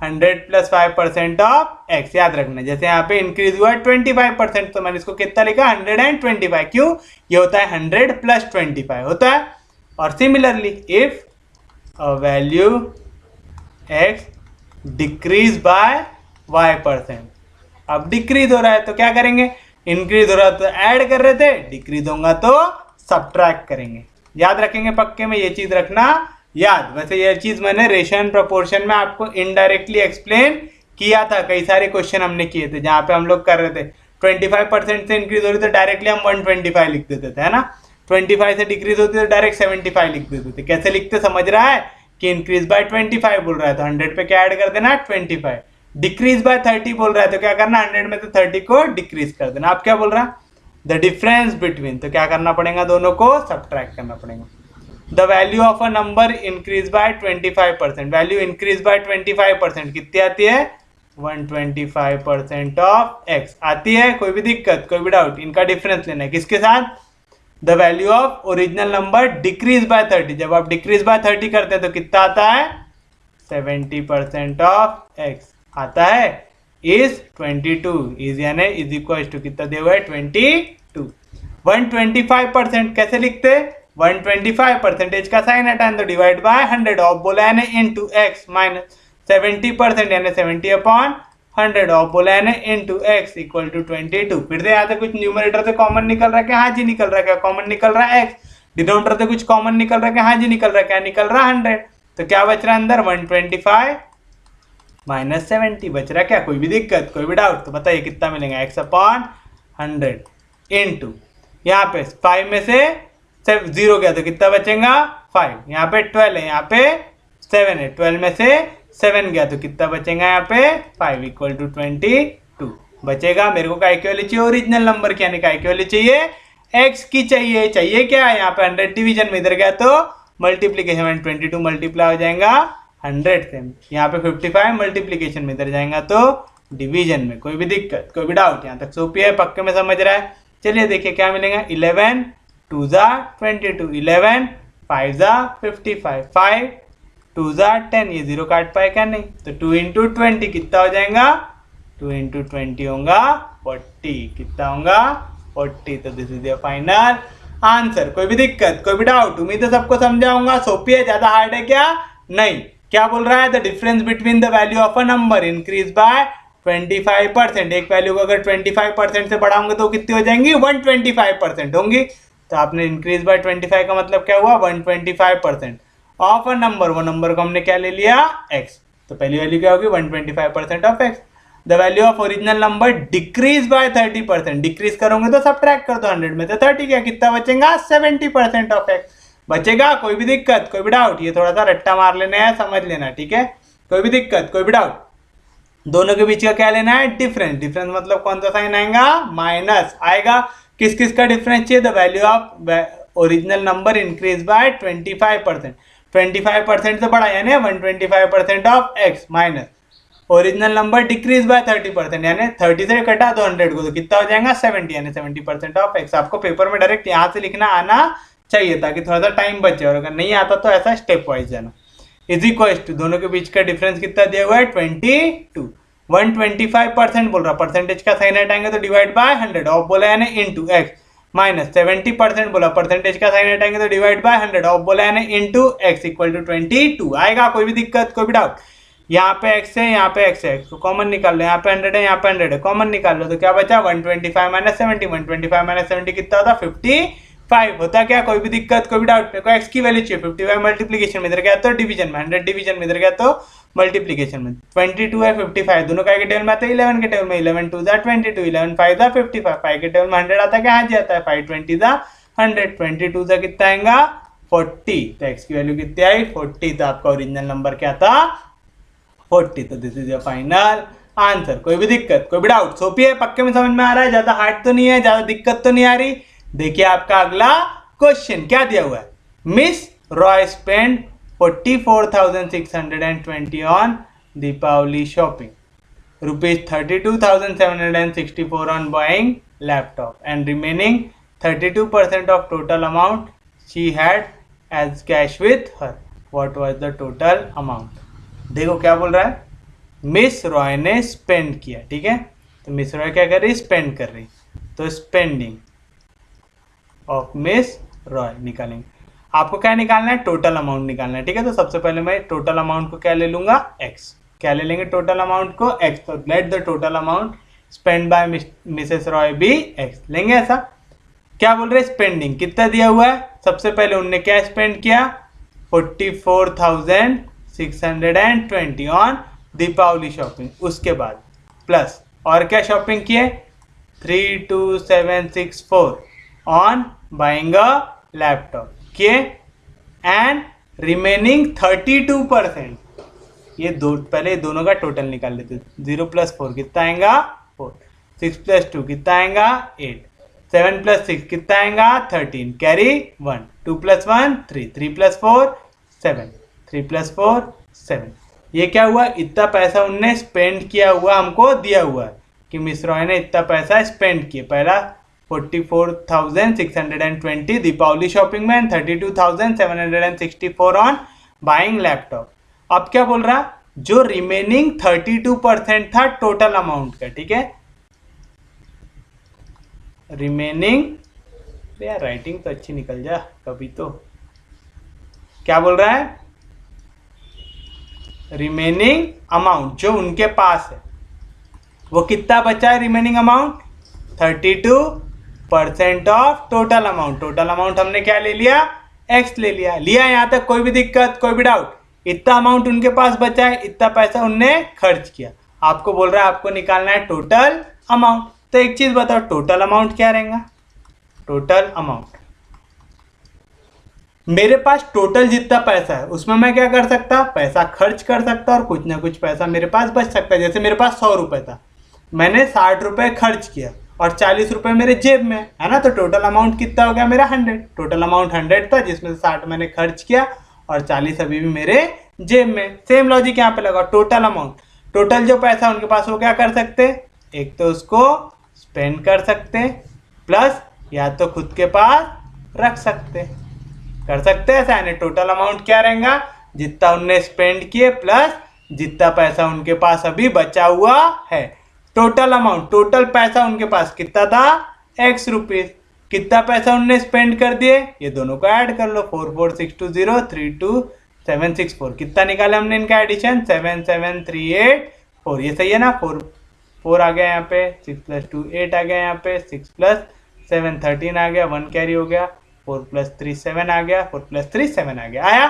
Speaker 1: 100 प्लस y% ऑफ x। याद रखना, जैसे यहाँ पे इंक्रीज हुआ है 25%, तो मैंने इसको कितना लिखा? 125। क्यों? ये होता है 100 प्लस 25 होता है। और similarly if a value x decrease by y%, अब डिक्रीज हो रहा है तो क्या करेंगे? इंक्रीज हो रहा है तो ऐड कर रहे थे, डिक्रीज होगा तो सब्ट्रैक्ट करेंगे। याद रखेंगे पक्के में, ये चीज रखना याद। वैसे ये चीज मैंने रेशियो प्रोपोर्शन में आपको इनडायरेक्टली एक्सप्लेन किया था। कई सारे क्वेश्चन हमने किए थे जहां पे हम लोग कर रहे थे 25% से इंक्रीज हो रही तो डायरेक्टली हम 125 लिख देते थे, है ना। 25 से डिक्रीज होती तो डायरेक्ट 75 लिख देते थे। कैसे लिखते समझ रहा है? कि इंक्रीज बाय 25 बोल रहा है तो 100 पे क्या ऐड कर देना? 25। डिक्रीज बाय 30 बोल रहा है तो क्या करना? 100 में से 30 को डिक्रीज कर देना। आप क्या बोल रहा है? द डिफरेंस बिटवीन, तो क्या करना पड़ेगा? दोनों को सब्ट्रैक्ट करना पड़ेगा। The value of a number increase by 25%, value increase by 25% कितनी आती है? 125% ऑफ x आती है। कोई भी दिक्कत, कोई भी डाउट? इनका डिफरेंस लेना है किसके साथ? The value of original number decrease by 30, जब आप डिक्रीज बाय 30 करते हैं तो कितना आता है? 70% ऑफ x आता है इज 22, इज यानी इज इक्वल टू कितना दिया हुआ है? 22। 125% कैसे लिखते? 125% का साइन हटाएं तो डिवाइड बाय 100 ऑफ बोला है ना इनटू x माइनस 70% यानी 70/100 ऑफ बोला है ना इनटू x इक्वल टू 22। फिर से यहाँ से कुछ न्यूमरेटर से कॉमन निकल रहा है क्या? हाँ जी निकल रहा है। क्या कॉमन निकल रहा है? x। डिनोमिनेटर से कुछ कॉमन निकल रहा है क्या? हाँ जी निकल रहा है। क्या निकल रहा है? 100। तो क्या बच रहा है अंदर? 125 माइनस 70 बच रहा है क्या? कोई भी दिक्कत, कोई भी डाउट? तो बताइए कितना मिलेगा? x/100 इंटू यहाँ पे 5 में से 0 गया तो कितना बचेगा? 5। यहाँ पे 12 है, यहाँ पे 7 है, 12 में से 7 गया तो कितना बचेगा? यहाँ पे 5 इक्वल टू 22 बचेगा। मेरे को काय की वैल्यू चाहिए? ओरिजिनल नंबर की, यानी काय की वैल्यू चाहिए? x की चाहिए। चाहिए क्या? यहाँ पे 100 डिवीजन में, इधर गया तो मल्टीप्लीकेशन में 22 मल्टीप्लाई हो जाएगा 100 से। यहाँ पे 55 मल्टीप्लीकेशन में, इधर जाएगा तो डिवीजन में। कोई भी दिक्कत, कोई भी डाउट? यहाँ तक सोपी है, पक्के में समझ रहा है? चलिए देखिए क्या मिलेगा। 11 2 जा 22, 11 5 जा 55, 5 2 ज़ा 10, ये 0 काट पाए क्या? नहीं। तो 2 इंटू 20 कितना हो जाएगा? 2 इंटू 20 होगा 40। कितना होगा? 40। तो this is your final answer. कोई भी दिक्कत, कोई भी डाउट? उम्मीद है सबको समझाऊंगा। सोपी है, ज्यादा हार्ड है क्या? नहीं। क्या बोल रहा है? The difference between the value of a number increase by 25%। एक वैल्यू को अगर 25% से बढ़ाऊंगे तो कितनी हो जाएंगी? 125% होंगी। तो आपने इंक्रीज बाय 25 का मतलब क्या हुआ? 125% ऑफ अ नंबर। वो नंबर को हमने क्या ले लिया? x। तो पहली वैल्यू क्या होगी? 125% of x। The value of original number decrease by 30%। Decrease करोगे तो सब्ट्रैक्ट कर दो 100 में से 30 क्या? कितना बचेगा? 70% ऑफ x बचेगा। कोई भी दिक्कत, कोई भी डाउट? ये थोड़ा सा रट्टा मार लेना है, समझ लेना, ठीक है? कोई भी दिक्कत, कोई भी डाउट? दोनों के बीच का क्या लेना है? डिफरेंस। डिफरेंस मतलब कौन सा साइन आएगा? माइनस आएगा। किस किस का डिफरेंस चाहिए? The value of original number increase by 25%। 25% से बड़ा यानी 125% of x minus original number decrease by 30%, यानी 30 से कटा दो 100 को, तो कितना हो जाएगा? 70, यानी 70% ऑफ x। आपको पेपर में डायरेक्ट यहाँ से लिखना आना चाहिए ताकि थोड़ा सा टाइम बचे, और अगर नहीं आता तो ऐसा स्टेप वाइज जाना। इज इक्वल टू, दोनों के बीच का डिफरेंस कितना दिया हुआ है? 22। 125% बोल रहा, परसेंटेज का साइन हटाएंगे तो डिवाइड बाय 100, ऑफ बोला यानी इंटू x माइनस 70% बोला, परसेंटेज का साइन हटाएंगे तो डिवाइड बाय 100, ऑफ बोला यानी इंटू x इक्वल टू 22 आएगा। कोई भी दिक्कत, कोई भी डाउट? यहाँ पे x है, यहाँ पे x है, तो कॉमन निकाल लो। यहाँ पे 100 है, यहाँ पे 100 है, कॉमन निकाल लो, तो क्या बचा? 125 माइनस 70। 125 माइनस 70 कितना होता? 55 होता क्या? कोई भी दिक्कत, कोई भी डाउट? मेरे को x की वैल्यू चाहिए। 55 मल्टीप्लीकेशन में, इधर गया तो डिवीजन में, 100 डिवीजन में, इधर गया तो मल्टीप्लीकेशन में। 22 है, 55 दोनों का के टेबल में आता है 11 के टेबल में। 11 2 ज़ा 22, 11 5 ज़ा 55, 5 के टेबल में 100 आता है क्या? हाँ जी आता है। 5 20 ज़ा 100, 22 ज़ा कितना आएगा? 40। तो x की वैल्यू कितनी आई? 40। तो आपका ओरिजिनल नंबर क्या था? 40। तो this is your final answer. कोई भी दिक्कत, कोई भी डाउट? सोपी है, पक्के में समझ में आ रहा है? ज्यादा हार्ड तो नहीं है, ज्यादा दिक्कत तो नहीं आ रही? देखिए आपका अगला क्वेश्चन क्या दिया हुआ है। Miss Roy spend 44,620 on Deepawali shopping, rupees 32,764 on buying laptop, and remaining 32% of total amount she had as cash with her. What was the total amount? देखो क्या बोल रहा है। मिस रॉय ने स्पेंड किया, ठीक है? तो मिस रॉय क्या कर रही? स्पेंड कर रही। तो स्पेंडिंग ऑफ मिस रॉय निकालेंगे। आपको क्या निकालना है? टोटल अमाउंट निकालना है, ठीक है? तो सबसे पहले मैं टोटल अमाउंट को क्या ले लूंगा? x। क्या ले लेंगे टोटल अमाउंट को? x। तो let the total amount spend by Mrs Roy be x लेंगे। ऐसा क्या बोल रहे? स्पेंडिंग कितना दिया हुआ है? सबसे पहले उनने क्या स्पेंड किया? 44,620 ऑन दीपावली शॉपिंग। उसके बाद प्लस और क्या शॉपिंग किए? 32764 ऑन बाइंग अ लैपटॉप किए, एंड रिमेनिंग 32%। ये दो पहले दोनों का टोटल निकाल लेते। 0 + 4 कितना आएगा? 4। 6 + 2 कितना आएगा? 8। 7 + 6 कितना आएगा? 13। कैरी 1। 2 + 1 3। 3 + 4 7। 3 + 4 7। ये क्या हुआ? इतना पैसा उनने स्पेंड किया हुआ हमको दिया हुआ है कि मिस रॉय ने इतना पैसा स्पेंड किया। पहला 44,620 दीपावली शॉपिंग में, 32,764 ऑन बाइंग लैपटॉप। अब क्या बोल रहा? जो रिमेनिंग 32% था टोटल अमाउंट का, ठीक है? रिमेनिंग, यार राइटिंग तो अच्छी निकल जा कभी तो। क्या बोल रहा है? रिमेनिंग अमाउंट जो उनके पास है वो कितना बचा है? Remaining amount 32% of total amount. Total amount हमने क्या ले लिया? x ले लिया। यहां तक कोई भी दिक्कत, कोई भी डाउट? इतना अमाउंट उनके पास बचा है, इतना पैसा उनने खर्च किया। आपको बोल रहा है आपको निकालना है टोटल अमाउंट। तो एक चीज बताओ, टोटल अमाउंट क्या रहेगा? टोटल अमाउंट, मेरे पास टोटल जितना पैसा है उसमें मैं क्या कर सकता? पैसा खर्च कर सकता और कुछ ना कुछ पैसा मेरे पास बच सकता है। जैसे मेरे पास 100 रुपए था, मैंने 60 रुपए खर्च किया और 40 रुपए मेरे जेब में है ना, तो टोटल अमाउंट कितना हो गया मेरा? 100। टोटल अमाउंट 100 था, जिसमें से 60 मैंने खर्च किया और 40 अभी भी मेरे जेब में। सेम लॉजिक यहाँ पे लगा। टोटल अमाउंट, टोटल जो पैसा उनके पास वो क्या कर सकते? एक तो उसको स्पेंड कर सकते, प्लस या तो खुद के पास रख सकते, कर सकते हैं ऐसा। यानी टोटल अमाउंट क्या रहेगा? जितना उनने स्पेंड किए प्लस जितना पैसा उनके पास अभी बचा हुआ है। टोटल अमाउंट, टोटल पैसा उनके पास कितना था, x रुपीज। कितना पैसा उनने स्पेंड कर दिए, ये दोनों को ऐड कर लो, 44620 32764। कितना निकाला हमने इनका एडिशन, 77384। ये सही है ना, 4 आ गया यहाँ पे, 6 + 2 8 आ गया यहाँ पे, 6 + 7 13 आ गया, 1 कैरी हो गया, 4 + 3 7 आ गया, 4 + 3 7 आ गया, आया।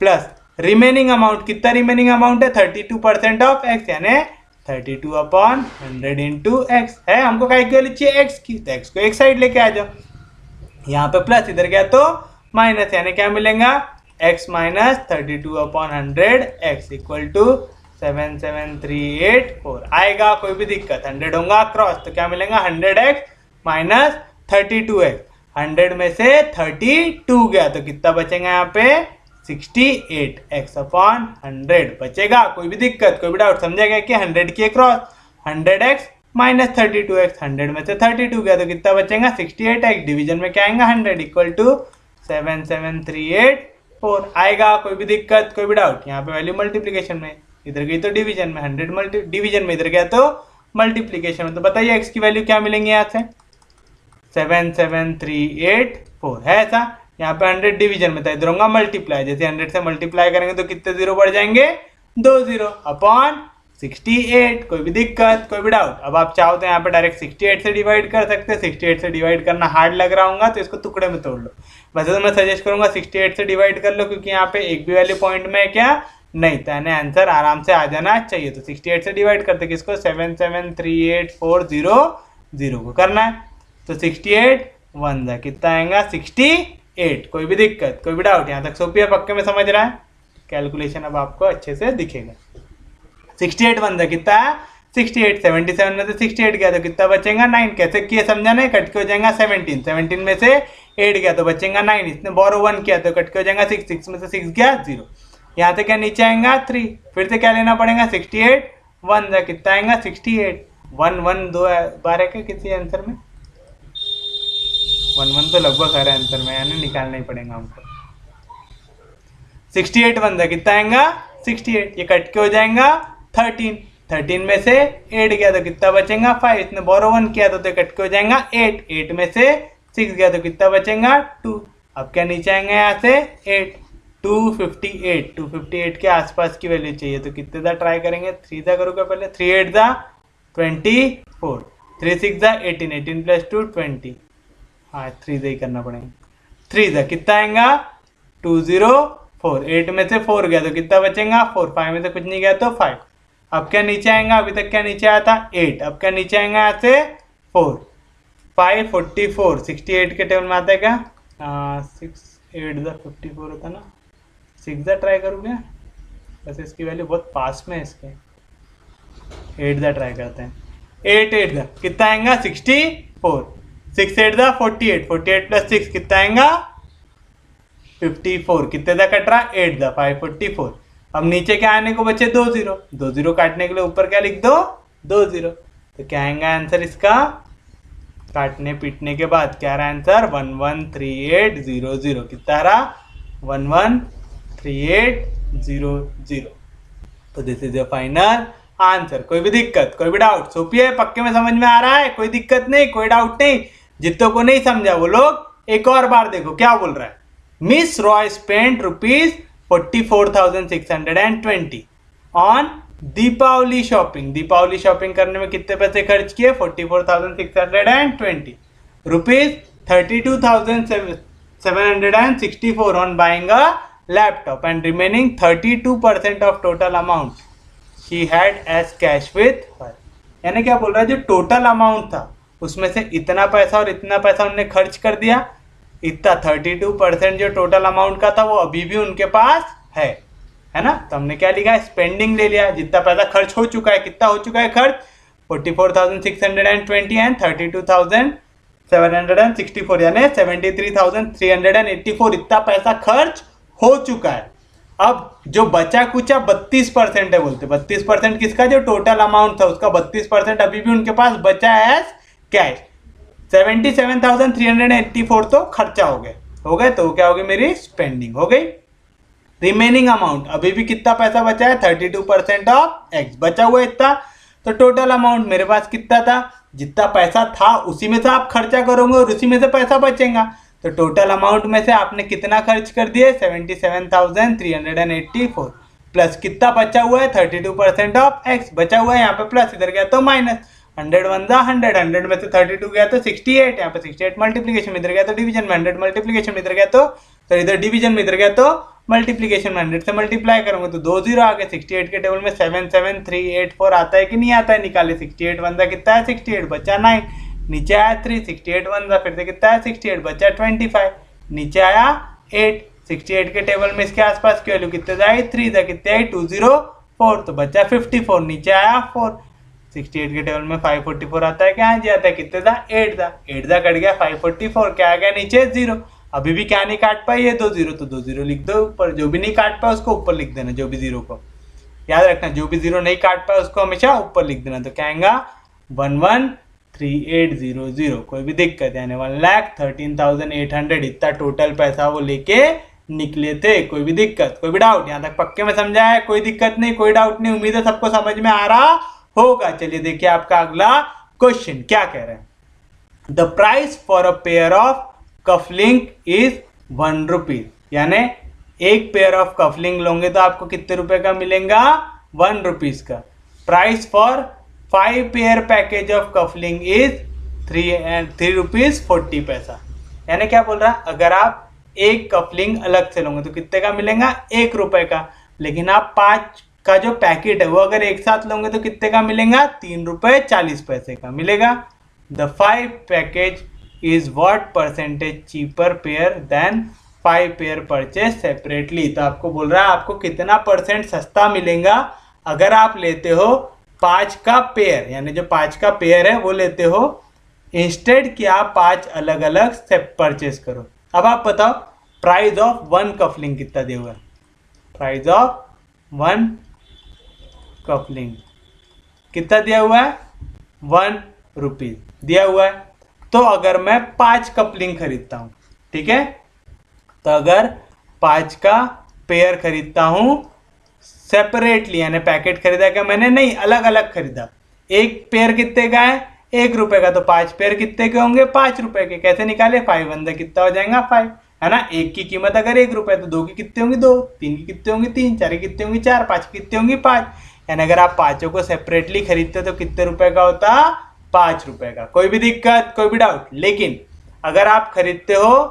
Speaker 1: प्लस रिमेनिंग अमाउंट, कितना रिमेनिंग अमाउंट है, 32% ऑफ x, यानी 32/100 इंटू x है। हमको क्या वैल्यू चाहिए, x की, तो x को एक साइड लेके आ जाओ। यहाँ पे प्लस, इधर गया तो माइनस, यानी क्या मिलेगा, x minus 32/100 x equal to 77384 आएगा। कोई भी दिक्कत, 100 होगा क्रॉस, तो क्या मिलेगा, 100x माइनस 32x। 100 में से 32 गया तो कितना बचेगा यहाँ पे, 68x/100 बचेगा। कोई भी दिक्कत, कोई भी डाउट, समझेगा कि 100 की क्रॉस, 100x माइनस 32x, 100 में से 32 गया तो कितना बचेगा, 68x। डिवीजन में क्या आएगा, 100 इक्वल टू 77384 आएगा। कोई भी दिक्कत, कोई भी डाउट, यहाँ पे वैल्यू मल्टीप्लीकेशन में, इधर गई तो डिवीजन में, 100 डिवीजन में, इधर गया तो मल्टीप्लीकेशन में। तो बताइए x की वैल्यू क्या मिलेंगी यहाँ से, 77384 है ऐसा। यहाँ पे 100 डिवीजन में था, इधर होगा मल्टीप्लाई, जैसे 100 से मल्टीप्लाई करेंगे तो कितने जीरो बढ़ जाएंगे, 2 0 अपॉन 68। कोई भी दिक्कत, कोई भी डाउट। अब आप चाहो तो यहाँ पे डायरेक्ट 68 से डिवाइड कर सकते हैं। 68 से डिवाइड करना हार्ड लग रहा होगा तो इसको टुकड़े में तोड़ लो। वैसे तो मैं सजेस्ट करूंगा 68 से डिवाइड कर लो, क्योंकि यहाँ पे एक भी वैल्यू पॉइंट में है क्या, नहीं, तो यानी आंसर आराम से आ जाना चाहिए। तो 68 से डिवाइड करते किसको, 7738400 को करना है। तो 68 1 जा कितना आएगा, 68। कोई भी दिक्कत, कोई भी डाउट, यहाँ तक सोपी है, पक्के में समझ रहा है। कैलकुलेशन अब आपको अच्छे से दिखेगा। 68 1 जा कितना है, 68। 77 में से 68 गया तो कितना बचेगा, 9। कैसे किए समझा नहीं, कट के हो जाएगा 17। 17 में से 8 गया तो बचेगा 9। इसने बोरो 1 किया तो कट के हो जाएगा 6। 6 में से 6 गया 0। यहाँ से क्या नीचे आएगा 3। फिर से क्या लेना पड़ेगा, 68 1 जा कितना आएगा, 68। 1 1 2 बार है क्या किसी आंसर में, 1 1 तो लगभग आ रहा है आंसर में, यानी निकालना ही पड़ेगा हमको। 68 1 जा कितना आएगा, 68। ये कट के हो जाएगा 13। 13 में से 8 गया तो कितना बचेगा, 5। इसने बोरो 1 किया तो कट के हो जाएगा 8। 8 में से 6 गया तो कितना बचेगा, 2। अब क्या नीचे आएंगे यहाँ से 8। 258 258 के आसपास की वैल्यू चाहिए, तो कितने दा ट्राई करेंगे, 3 दा करोगे पहले, 3 8 दा 24, 3 6 दा 18, 18 + 2 20। हाँ 3 दा ही करना पड़ेगा। 3 दा कितना आएगा, 204। 8 में से 4 गया तो कितना बचेगा, 4। 5 में से कुछ नहीं गया तो 5। अब क्या नीचे आएगा, अभी तक क्या नीचे आया था 8। अब क्या नीचे आएगा यहाँ से 4। 5 44 68 के टेबल में आता है क्या, 6 8 दा 54 होता ना। 6 दा ट्राई करोगे, वैसे इसकी वैल्यू बहुत पास में है इसके। 8 दा ट्राई करते हैं। 8 8 दा कितना आएगा, 64। 6 8 दा 48, 48 + 6 कितना आएगा, 54। कितने दा कट रहा, 8 दा 544। अब नीचे क्या आने को बचे, 2 0। 2 0 काटने के लिए ऊपर क्या लिख दो, 2 0। तो क्या आएगा आंसर इसका, काटने पीटने के बाद क्या रहा आंसर, 113800। कितना रहा, 113800। तो this is the final answer. कोई भी दिक्कत, कोई भी डाउट, सोपी है, पक्के में समझ में आ रहा है, कोई दिक्कत नहीं, कोई डाउट नहीं। जितनों को नहीं समझा वो लोग एक और बार देखो क्या बोल रहा है। Miss Roy spend ₹44,620 on Deepawali shopping. Deepawali shopping करने में कितने पैसे खर्च किए, 44,620 rupees. 32,764 on buying a laptop and remaining 32% of total amount he had as cash with her. यानी क्या बोल रहा है, जो टोटल अमाउंट था उसमें से इतना पैसा और इतना पैसा उन्होंने खर्च कर दिया। इतना 32% जो टोटल अमाउंट का था वो अभी भी उनके पास है ना। तो हमने क्या लिखा, स्पेंडिंग ले लिया, जितना पैसा खर्च हो चुका है। कितना हो चुका है खर्च, 44,620 एंड 32,764 यानी 73,384। इतना पैसा खर्च हो चुका है। अब जो बचा कुचा 32% है, बोलते 32% किसका, जो टोटल अमाउंट था उसका 32% अभी भी उनके पास बचा है एज कैश। 77,384 तो खर्चा हो गए तो क्या हो गई, मेरी स्पेंडिंग हो गई। रिमेनिंग अमाउंट, अभी भी कितना पैसा बचा है 32% ऑफ एक्स बचा हुआ है इतना। तो टोटल अमाउंट मेरे पास कितना था, जितना पैसा था उसी में से आप खर्चा करोगे और उसी में से पैसा बचेगा। तो टोटल अमाउंट में से आपने कितना खर्च कर दिए 77,384 प्लस कितना बचा हुआ है 32% ऑफ एक्स बचा हुआ है, यहाँ पे प्लस इधर गया तो माइनस, 100 1 100, 100 में से 32 गया तो 68, यहाँ पे 68 मल्टीप्लीकेशन में इधर गया तो डिवीजन में 100 मल्टीप्लीकेशन में इधर गया तो इधर डिवीजन में इधर गया तो मल्टीप्लीकेशन में 100 से मल्टीप्लाई करूंगा तो 2 जीरो आ गए। 68 के टेबल में 77384 आता है कि नहीं आता है, निकाले 68 1 कितना है 68 बचा 9, नीचे आया 3, 68 1 फिर से कितना है 68 बचा 25, नीचे आया 8, 68 के टेबल में इसके आसपास की वैल्यू कितने आई 3 था, कितने आई 204 तो बचा 54, नीचे आया 4, 68 के टेबल में 544 आता है, क्या जी आता है कितने था 8 था, 8 था कट गया 544, क्या आ गया नीचे 0। अभी भी क्या नहीं काट पाई है 2 जीरो, तो 2 जीरो लिख दो ऊपर, जो भी नहीं काट पाया उसको ऊपर लिख देना, जो भी जीरो को याद रखना, जो भी जीरो नहीं काट पाया उसको हमेशा ऊपर लिख देना। तो क्या आएगा 113800, कोई भी दिक्कत यानी 1,13,800 इतना टोटल पैसा वो लेके निकले थे। कोई भी दिक्कत, कोई भी डाउट, यहाँ तक पक्के में समझा है, कोई दिक्कत नहीं, कोई डाउट नहीं, उम्मीद है सबको समझ में आ रहा होगा। चलिए देखिए आपका अगला क्वेश्चन क्या कह रहे हैं। The price for a pair of cufflink is 1 rupees, यानी एक पेयर ऑफ कफलिंग लोगे तो आपको कितने रुपए का मिलेगा 1 रुपीज का। Price for 5 pair package of cufflink is 3 rupees 40 पैसा। यानी क्या बोल रहा है, अगर आप एक कफलिंग अलग से लोगे तो कितने का मिलेगा 1 रुपए का, लेकिन आप 5 का जो पैकेट है वो अगर एक साथ लोगे तो कितने का मिलेगा 3 रुपए 40 पैसे का मिलेगा। The 5 package is what percentage cheaper pair than 5 pair purchase separately। तो आपको बोल रहा है आपको कितना परसेंट सस्ता मिलेगा अगर आप लेते हो 5 का पेयर, यानी जो 5 का पेयर है वो लेते हो इंस्टेड कि आप 5 अलग अलग से परचेस करो। अब आप बताओ प्राइस ऑफ 1 कफलिंग कितना दिया हुआ है, प्राइस ऑफ 1 कफलिंग कितना दिया हुआ है 1 रुपीज दिया हुआ है। तो अगर मैं 5 कपलिंग खरीदता हूं, ठीक है, तो अगर 5 का पेयर खरीदता हूं सेपरेटली, यानी पैकेट खरीदा क्या मैंने, नहीं अलग अलग खरीदा, एक पेयर कितने का है 1 रुपए का, तो 5 पेयर कितने के होंगे 5 रुपए के। कैसे निकाले 5 1 कितना हो जाएगा 5, है ना। एक की कीमत अगर 1 रुपए तो 2 की कितने होंगी 2, 3 की कितने होंगी 3, 4 की कितने होंगी 4, 5 की कितने होंगी 5। यानी अगर आप पांचों को सेपरेटली खरीदते तो कितने रुपए का होता 5 रुपए का। कोई भी दिक्कत, कोई भी डाउट। लेकिन अगर आप खरीदते हो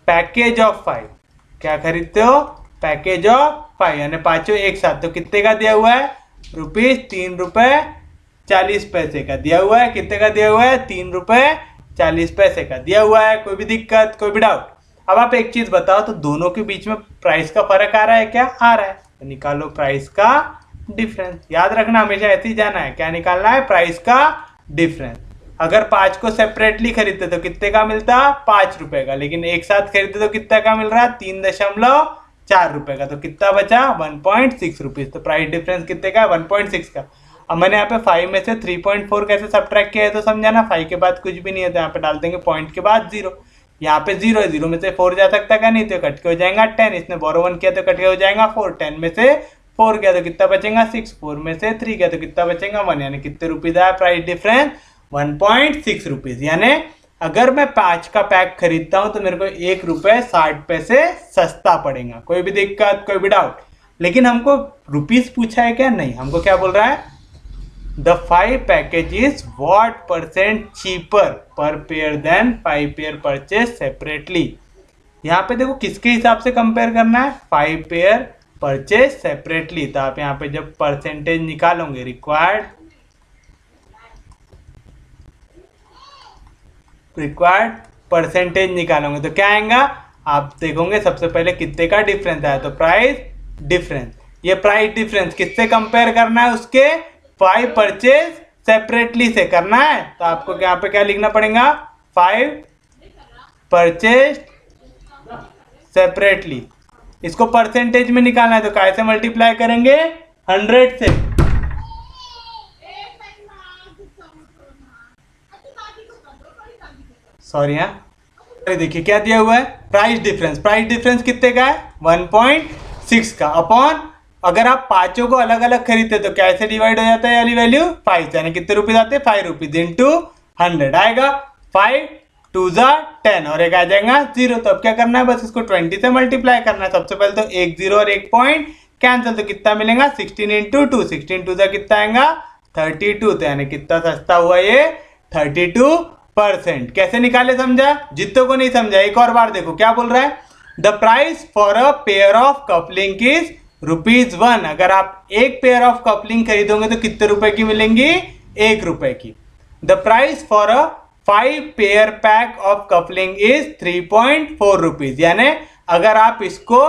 Speaker 1: पैकेज ऑफ 5, क्या खरीदते हो पैकेज ऑफ 5, यानी पांचों एक साथ, तो कितने का दिया हुआ है रुपीज 3 रुपए 40 पैसे का दिया हुआ है। कितने का दिया हुआ है 3 रुपए 40 पैसे का दिया हुआ है। कोई भी दिक्कत, कोई भी डाउट। अब आप एक चीज बताओ, तो दोनों के बीच में प्राइस का फर्क आ रहा है क्या, आ रहा है, तो निकालो प्राइस का डिफरेंस। याद रखना हमेशा ऐसे ही जाना है, क्या निकालना है प्राइस का डिफरेंस। अगर 5 को सेपरेटली खरीदते तो कितने का मिलता 5 रुपए का, लेकिन एक साथ खरीदते तो कितने का मिल रहा 3.4 रुपए का, तो कितना बचा 1.6 रुपीज। तो प्राइस डिफरेंस कितने का 1.6 का। अब मैंने यहाँ पे 5 में से 3.4 कैसे सब्ट्रैक्ट किया है तो समझाना, 5 के बाद कुछ भी नहीं है तो यहाँ पे डाल देंगे पॉइंट के बाद 0, यहाँ पे 0 है, 0 में से 4 जा सकता का नहीं, तो कट के हो जाएगा 10, इसने बोरो 1 किया तो कट के हो जाएगा 4, 10 में से 4 गया तो कितना बचेगा 6, 4 में से 3 गया तो कितना बचेगा 1, यानी कितने रुपीज आया प्राइस डिफरेंस 1.6 रुपीज। यानी अगर मैं 5 का पैक खरीदता हूं तो मेरे को 1 रुपए 60 पैसे सस्ता पड़ेगा। कोई भी दिक्कत, कोई भी डाउट। लेकिन हमको रुपीज पूछा है क्या, नहीं, हमको क्या बोल रहा है the 5 package is what percent cheaper per pair than 5 pair purchase separately. यहाँ पे देखो किसके हिसाब से कंपेयर करना है 5 पेयर परचेज सेपरेटली। तो आप यहाँ पे जब परसेंटेज निकालोगे रिक्वायर्ड परसेंटेज निकालोगे तो क्या आएगा, आप देखोगे सबसे पहले कितने का डिफरेंस आया, तो प्राइस डिफरेंस। ये प्राइस डिफरेंस किससे कंपेयर करना है, उसके 5 परचेज सेपरेटली से करना है। तो आपको यहाँ पे क्या लिखना पड़ेगा 5 परचेज सेपरेटली। इसको परसेंटेज में निकालना है तो कैसे मल्टीप्लाई करेंगे 100 से। सॉरी हाँ, देखिए क्या दिया हुआ है प्राइस डिफरेंस। प्राइस डिफरेंस कितने का है 1.6 6 का अपॉन, अगर आप पांचों को अलग अलग खरीदते तो कैसे डिवाइड हो जाता है वाली वैल्यू 5, यानी कितने रुपीज आते हैं 5 रुपीज इंटू 100 आएगा 5 2 10 और एक आ जाएगा 0। तो अब क्या करना है, बस इसको 20 से मल्टीप्लाई करना है। सबसे पहले तो एक 0 और एक पॉइंट कैंसिल, तो कितना मिलेगा 16 इंटू 2, 16 2 कितना आएगा 32। तो यानी कितना सस्ता हुआ ये 32%। कैसे निकाले समझा, जितों को नहीं समझा एक और बार देखो क्या बोल रहा है, the price for a pair of coupling is ₹1। अगर आप एक पेयर ऑफ कपलिंग खरीदोगे तो कितने रुपए की मिलेंगी, 1 रुपए की। The price for a 5 pair pack of coupling is ₹3.4, यानी अगर आप इसको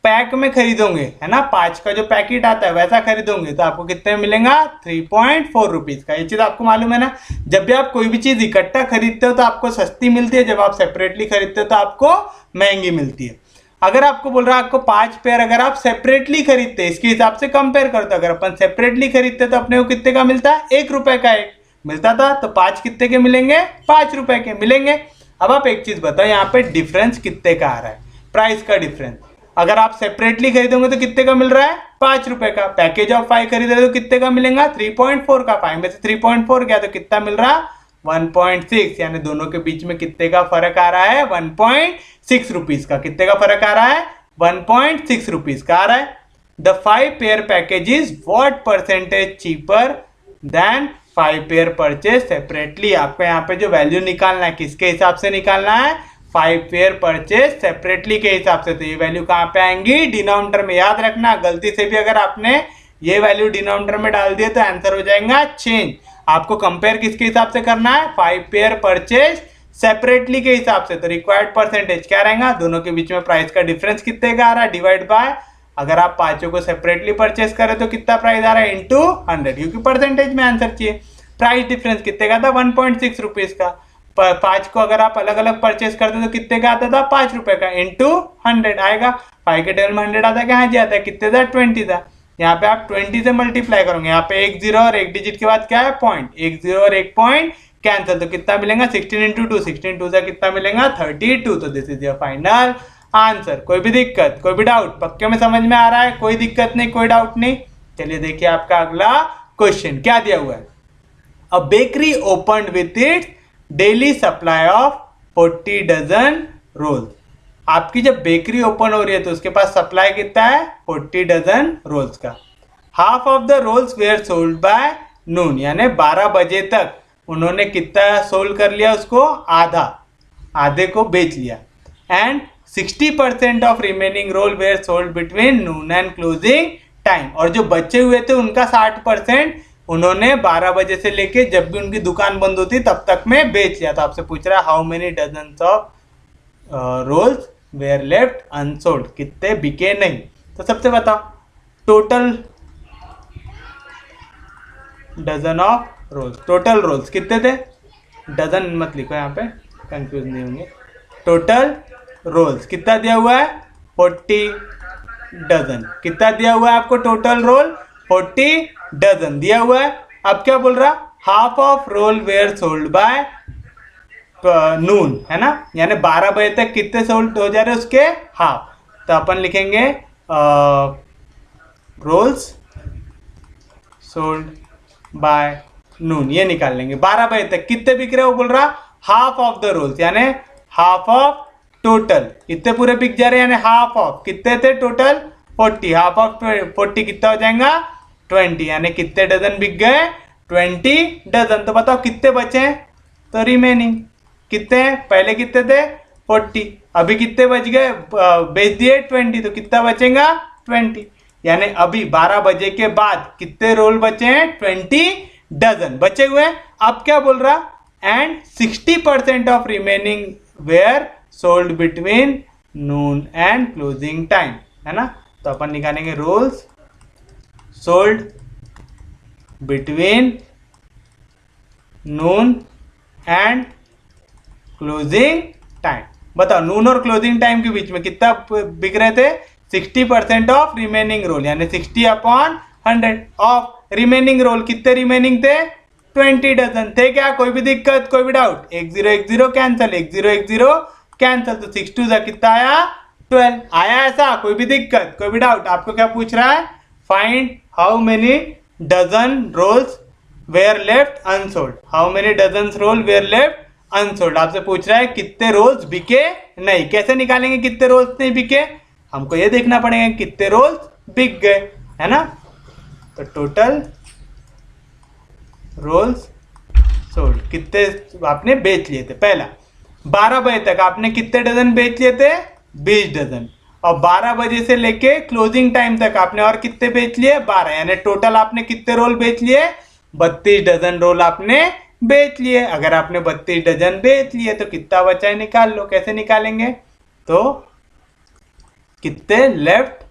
Speaker 1: पैक में खरीदोगे, है ना, 5 का जो पैकेट आता है वैसा खरीदोगे तो आपको कितने में मिलेगा 3.4 रुपीज का। ये चीज आपको मालूम है ना, जब भी आप कोई भी चीज इकट्ठा खरीदते हो तो आपको सस्ती मिलती है, जब आप सेपरेटली खरीदते हो तो आपको महंगी मिलती है। अगर आपको बोल रहा है आपको 5 पेयर अगर आप सेपरेटली खरीदते हैं, इसके हिसाब से कंपेयर करते हो, अगर अपन सेपरेटली खरीदते तो अपने को कितने का मिलता है, 1 रुपए का एक मिलता था, तो 5 कितने के मिलेंगे, 5 रुपए के मिलेंगे। अब आप एक चीज बताओ, यहाँ पे डिफरेंस कितने का आ रहा है, प्राइस का डिफरेंस। अगर आप सेपरेटली खरीदोगे तो कितने का मिल रहा है, 5 रुपए का। पैकेज ऑफ 5 खरीद रहे तो कितने का मिलेगा, 3.4 का। 5 में से 3.4 गया तो कितना मिल रहा, 1.6, यानी दोनों के बीच में कितने का फर्क आ रहा है, 1.6 रुपीज का। कितने का फर्क आ रहा है, 1.6 रुपीज का आ रहा है। The 5 pair package is what percentage cheaper than 5 pair purchase separately. आपको यहाँ पे जो वैल्यू निकालना है किसके हिसाब से निकालना है, 5 पेयर परचेज सेपरेटली के हिसाब से। तो ये वैल्यू कहाँ पे आएंगी, डिनोमिनेटर में। याद रखना, गलती से भी अगर आपने ये वैल्यू डिनोमिनेटर में डाल दिए तो आंसर हो जाएगा चेंज। आपको कंपेयर किसके हिसाब से करना है, 5 पेयर परचेज सेपरेटली के हिसाब से। तो रिक्वायर्ड परसेंटेज क्या रहेगा, दोनों के बीच में प्राइस का डिफरेंस कितने का आ रहा है, डिवाइड बाय, अगर आप पांचों को सेपरेटली परचेज करें तो कितना प्राइस आ रहा है, इंटू 100, क्योंकि परसेंटेज में आंसर चाहिए। प्राइस डिफरेंस कितने का था, 1.6 रुपीज का। 5 को अगर आप अलग अलग परचेज करते तो कितने का आता था, 5 रुपए का, इंटू 100 आएगा। 5 के टेबल में 100 आता है, कहाँ जाता है, कितने था, 20 था। यहाँ पे आप 20 से मल्टीप्लाई करोगे, यहाँ पे एक 0 और एक डिजिट के बाद क्या है, पॉइंट, एक 0 और एक पॉइंट कैंसिल, तो कितना मिलेगा 16 इंटू 2, 16 2 से कितना मिलेगा 32। तो this is your final answer. कोई भी दिक्कत, कोई भी डाउट, पक्के में समझ में आ रहा है, कोई दिक्कत नहीं, कोई डाउट नहीं। चलिए देखिए आपका अगला क्वेश्चन क्या दिया हुआ है। A bakery opened with its daily supply of 40 dozen rolls. आपकी जब बेकरी ओपन हो रही है तो उसके पास सप्लाई कितना है, 40 डजन रोल्स का। Half of the rolls were sold by noon, यानी 12 बजे तक उन्होंने कितना सोल्ड कर लिया उसको, आधे को बेच लिया। And 60% of remaining roll were sold between noon and closing time, और जो बचे हुए थे उनका 60% उन्होंने 12 बजे से लेके जब भी उनकी दुकान बंद होती तब तक में बेच लिया। तो आपसे पूछ रहा है how many dozens of rolls were left unsold, कितने बिके नहीं। तो सबसे बताओ total dozen of rolls, total rolls कितने थे, डजन मत लिखो यहाँ पे, कंफ्यूज नहीं होंगे। टोटल रोल्स कितना दिया हुआ है, 40 डजन। कितना दिया हुआ है आपको टोटल रोल, 40 डजन दिया हुआ है। अब क्या बोल रहा, half of roll were sold by noon, है ना, यानी 12 बजे तक कितने सोल्ड हो जा रहे उसके, हाफ। तो अपन लिखेंगे रोल्स सोल्ड बाय नून, ये निकाल लेंगे। 12 बजे तक कितने बिक रहे हो, बोल रहा हाफ ऑफ द रोल्स, यानी हाफ ऑफ टोटल, इतने पूरे बिक जा रहे हैं, यानी हाफ ऑफ कितने थे टोटल 40, हाफ ऑफ 40 कितना हो जाएगा 20, यानी कितने डजन बिक गए, 20 डजन। तो बताओ कितने बचे हैं, तो रिमेनिंग कितने हैं, पहले कितने थे 40, अभी कितने बच गए, बेच दिए 20, तो कितना बचेगा 20, यानी अभी 12 बजे के बाद कितने रोल बचे हैं, 20 डजन बचे हुए हैं। अब क्या बोल रहा, and 60% of remaining were sold between noon and closing time, है ना। तो अपन निकालेंगे rolls sold between noon and closing time. बताओ नून और क्लोजिंग टाइम के बीच में कितना बिक रहे थे, 60% ऑफ रिमेनिंग रोल, यानी 60/100 ऑफ रिमेनिंग रोल। कितने रिमेनिंग थे, 20 डजन थे। क्या कोई भी दिक्कत, कोई भी डाउट, 1 0 1 0 कैंसिल, 1 0 1 0 कैंसिल, तो 6 2 कितना आया 12। आया ऐसा? कोई भी दिक्कत, कोई भी डाउट? आपको क्या पूछ रहा है? Find how many dozen rolls were left unsold. How many dozen roll were left unsold. आपसे पूछ रहा है कितने रोल्स बिके नहीं। कैसे निकालेंगे कितने रोल्स नहीं बिके? हमको ये देखना पड़ेगा कितने रोल्स बिक गए, है ना। तो टोटल रोल्स सोल्ड, कितने आपने बेच लिए थे। पहला 12 बजे तक आपने कितने डजन बेच लिए थे? 20 डजन। और 12 बजे से लेके क्लोजिंग टाइम तक आपने और कितने बेच लिए? 12। यानी टोटल आपने कितने रोल बेच लिए? 32 डजन रोल आपने बेच लिए। अगर आपने 32 डजन बेच लिए तो कितना बचा है निकाल लो। कैसे निकालेंगे? तो कितने लेफ्ट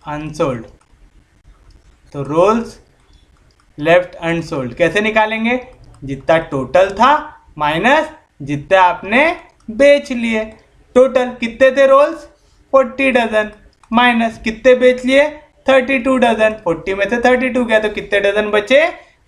Speaker 1: अनसोल्ड, तो रोल्स लेफ्ट अनसोल्ड कैसे निकालेंगे? जितना टोटल था माइनस जितना आपने बेच लिए। टोटल कितने थे रोल्स? 40 डजन माइनस कितने बेच लिए? 32 डजन। 40 में से 32 गया तो कितने डजन बचे?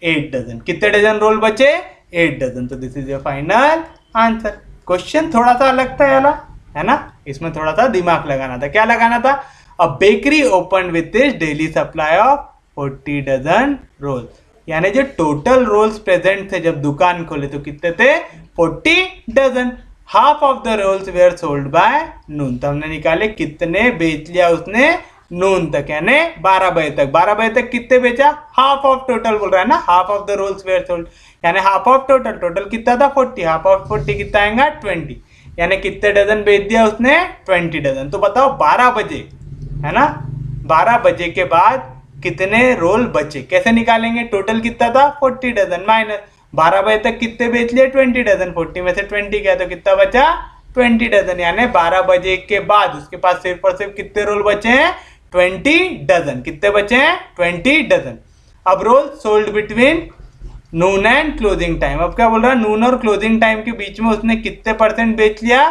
Speaker 1: 8 डजन। कितने डजन रोल बचे? 8 डजन। तो this is your final answer. Question थोड़ा सा अलग था याला, है ना। इसमें थोड़ा सा दिमाग लगाना था। क्या लगाना था? A bakery open with this daily supply of 40 dozen rolls. यानी जो टोटल रोल्स प्रेजेंट थे जब दुकान खोले तो कितने थे? 40 dozen. Half of the rolls were sold by noon. तो हमने निकाले कितने बेच लिया उसने नून तक, यानी 12 बजे तक। 12 बजे तक कितने बेचा? हाफ ऑफ टोटल बोल रहा है ना, half of the rolls were sold, यानी हाफ ऑफ टोटल। टोटल कितना था? 40। हाफ ऑफ 40 कितना आएगा? 20। यानी कितने डजन बेच दिया उसने? 20 डजन। तो बताओ 12 बजे, है ना, 12 बजे के बाद कितने रोल बचे? कैसे निकालेंगे? टोटल कितना था? 40 डजन माइनस 12 बजे तक कितने बेच लिए? 20 डजन। 40 में से 20 गया तो कितना बचा? 20 डजन। यानी 12 बजे के बाद उसके पास सिर्फ और सिर्फ कितने रोल बचे हैं? 20 डजन। कितने बचे हैं? 20 डजन। अब roll sold between noon and closing time. अब क्या बोल रहा है? नून और क्लोजिंग टाइम के बीच में उसने कितने परसेंट बेच लिया?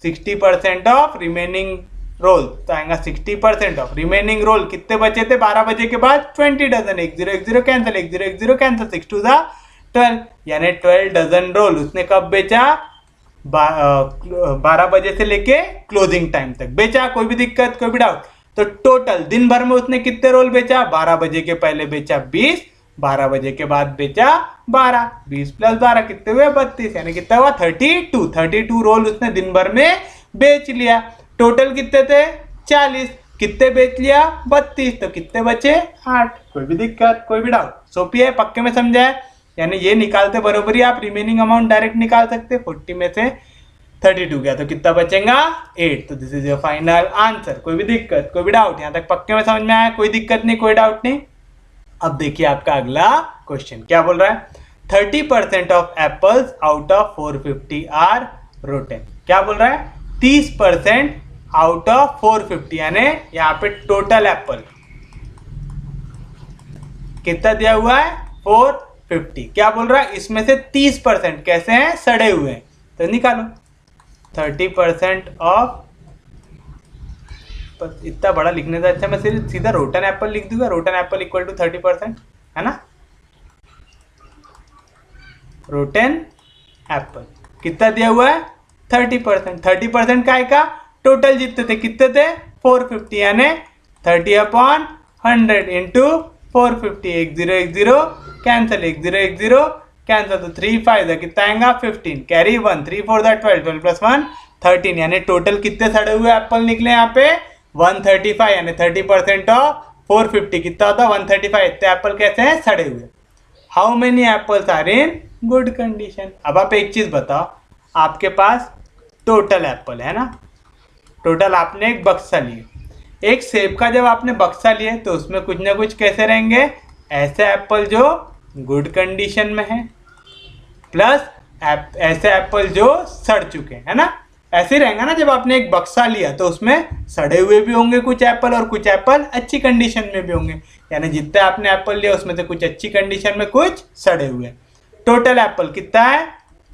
Speaker 1: 60% ऑफ रिमेनिंग रोल। तो आएगा 60% ऑफ रिमेनिंग रोल। कितने बचे थे 12 बजे के बाद? 20 डजन। 1 0 1 0 cancel, 1 0 1 0 cancel, 6 2 12। यानी 12 डजन रोल उसने कब बेचा? 12 बजे से लेके क्लोजिंग टाइम तक बेचा। कोई भी दिक्कत, कोई भी डाउट? तो टोटल दिन भर में उसने कितने रोल बेचा? 12 बजे के पहले बेचा 20, 12 बजे के बाद बेचा 12, 20 + 12 कितने हुए? 32। यानी कितना हुआ? 32 रोल उसने दिन भर में बेच लिया। टोटल कितने थे? 40। कितने बेच लिया? 32। तो कितने बचे? 8। कोई भी दिक्कत, कोई भी डाउट? सोपी है, पक्के में समझा है। यानी ये निकालते बरोबर ही आप रिमेनिंग अमाउंट डायरेक्ट निकाल सकते। 40 में से 32 गया तो कितना बचेगा? 8। तो this is your final answer. कोई भी दिक्कत, कोई भी डाउट? यहाँ तक पक्के में समझ में आया? कोई दिक्कत नहीं, कोई डाउट नहीं? अब देखिए आपका अगला क्वेश्चन क्या बोल रहा है? 30% of apples out of 450 are rotten. क्या बोल रहा है? 30% आउट ऑफ 450, यानी यहाँ पे टोटल एप्पल कितना दिया हुआ है? 450। क्या बोल रहा है? इसमें से 30% कैसे हैं? सड़े हुए हैं। तो निकालो 30% ऑफ, इतना बड़ा लिखने से अच्छा मैं सिर्फ सीधा रोटन एप्पल लिख दूंगा। रोटन एप्पल इक्वल टू 30%, है ना। रोटन एप्पल कितना दिया हुआ है? 30%। 30% काय का? टोटल जितने थे कितने थे? 450, यानी 30/100 इंटू 450। 1 0 1 0 cancel, 1 0 1 0 cancel. तो 3 5 कितना आएगा? 15। कैरी 1, 3 4 12, 12 + 1 13। यानी टोटल कितने सड़े हुए एप्पल निकले यहाँ पे? 135। यानी 30% ऑफ 450 कितना होता है? 135। इतने एप्पल कैसे हैं? सड़े हुए। How many apples are in good condition? अब आप एक चीज बताओ, आपके पास टोटल एप्पल है ना, टोटल आपने एक बक्सा लिए। एक सेब का जब आपने बक्सा लिए तो उसमें कुछ ना कुछ कैसे रहेंगे? ऐसे एप्पल जो गुड कंडीशन में है, प्लस ऐसे एप्पल जो सड़ चुके हैं, है ना। ऐसे ही रहेगा ना। जब आपने एक बक्सा लिया तो उसमें सड़े हुए भी होंगे कुछ एप्पल और कुछ एप्पल अच्छी कंडीशन में भी होंगे। यानी जितने आपने एप्पल लिया उसमें से कुछ अच्छी कंडीशन में, कुछ सड़े हुए। टोटल एप्पल कितना है?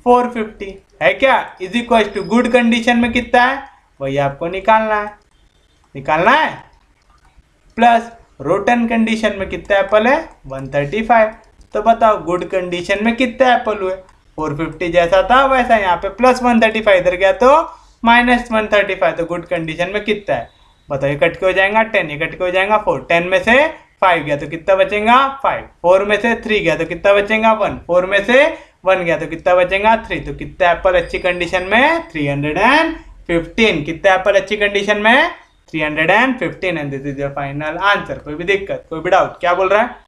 Speaker 1: 450 है क्या? Is equal to good condition में कितना है? वही आपको निकालना है, निकालना है। प्लस रोटन कंडीशन में कितना एप्पल है? 135। तो बताओ गुड कंडीशन में कितने एप्पल हुए? 450 जैसा था वैसा यहाँ पे प्लस 135, इधर गया तो -135, तो गुड कंडीशन में कितना है बताओ। ये कट के हो जाएगा 10, ये कट के हो जाएगा 4, 10 में से 5 गया तो कितना बचेगा 5, 4 में से 3 गया तो कितना बचेगा 1, 4 में से 1 गया तो कितना बचेगा 3, तो कितना एप्पल अच्छी कंडीशन में 315। कितना एप्पल अच्छी कंडीशन में 315, and this is your final answer. कोई भी दिक्कत, कोई भी डाउट, क्या बोल रहा है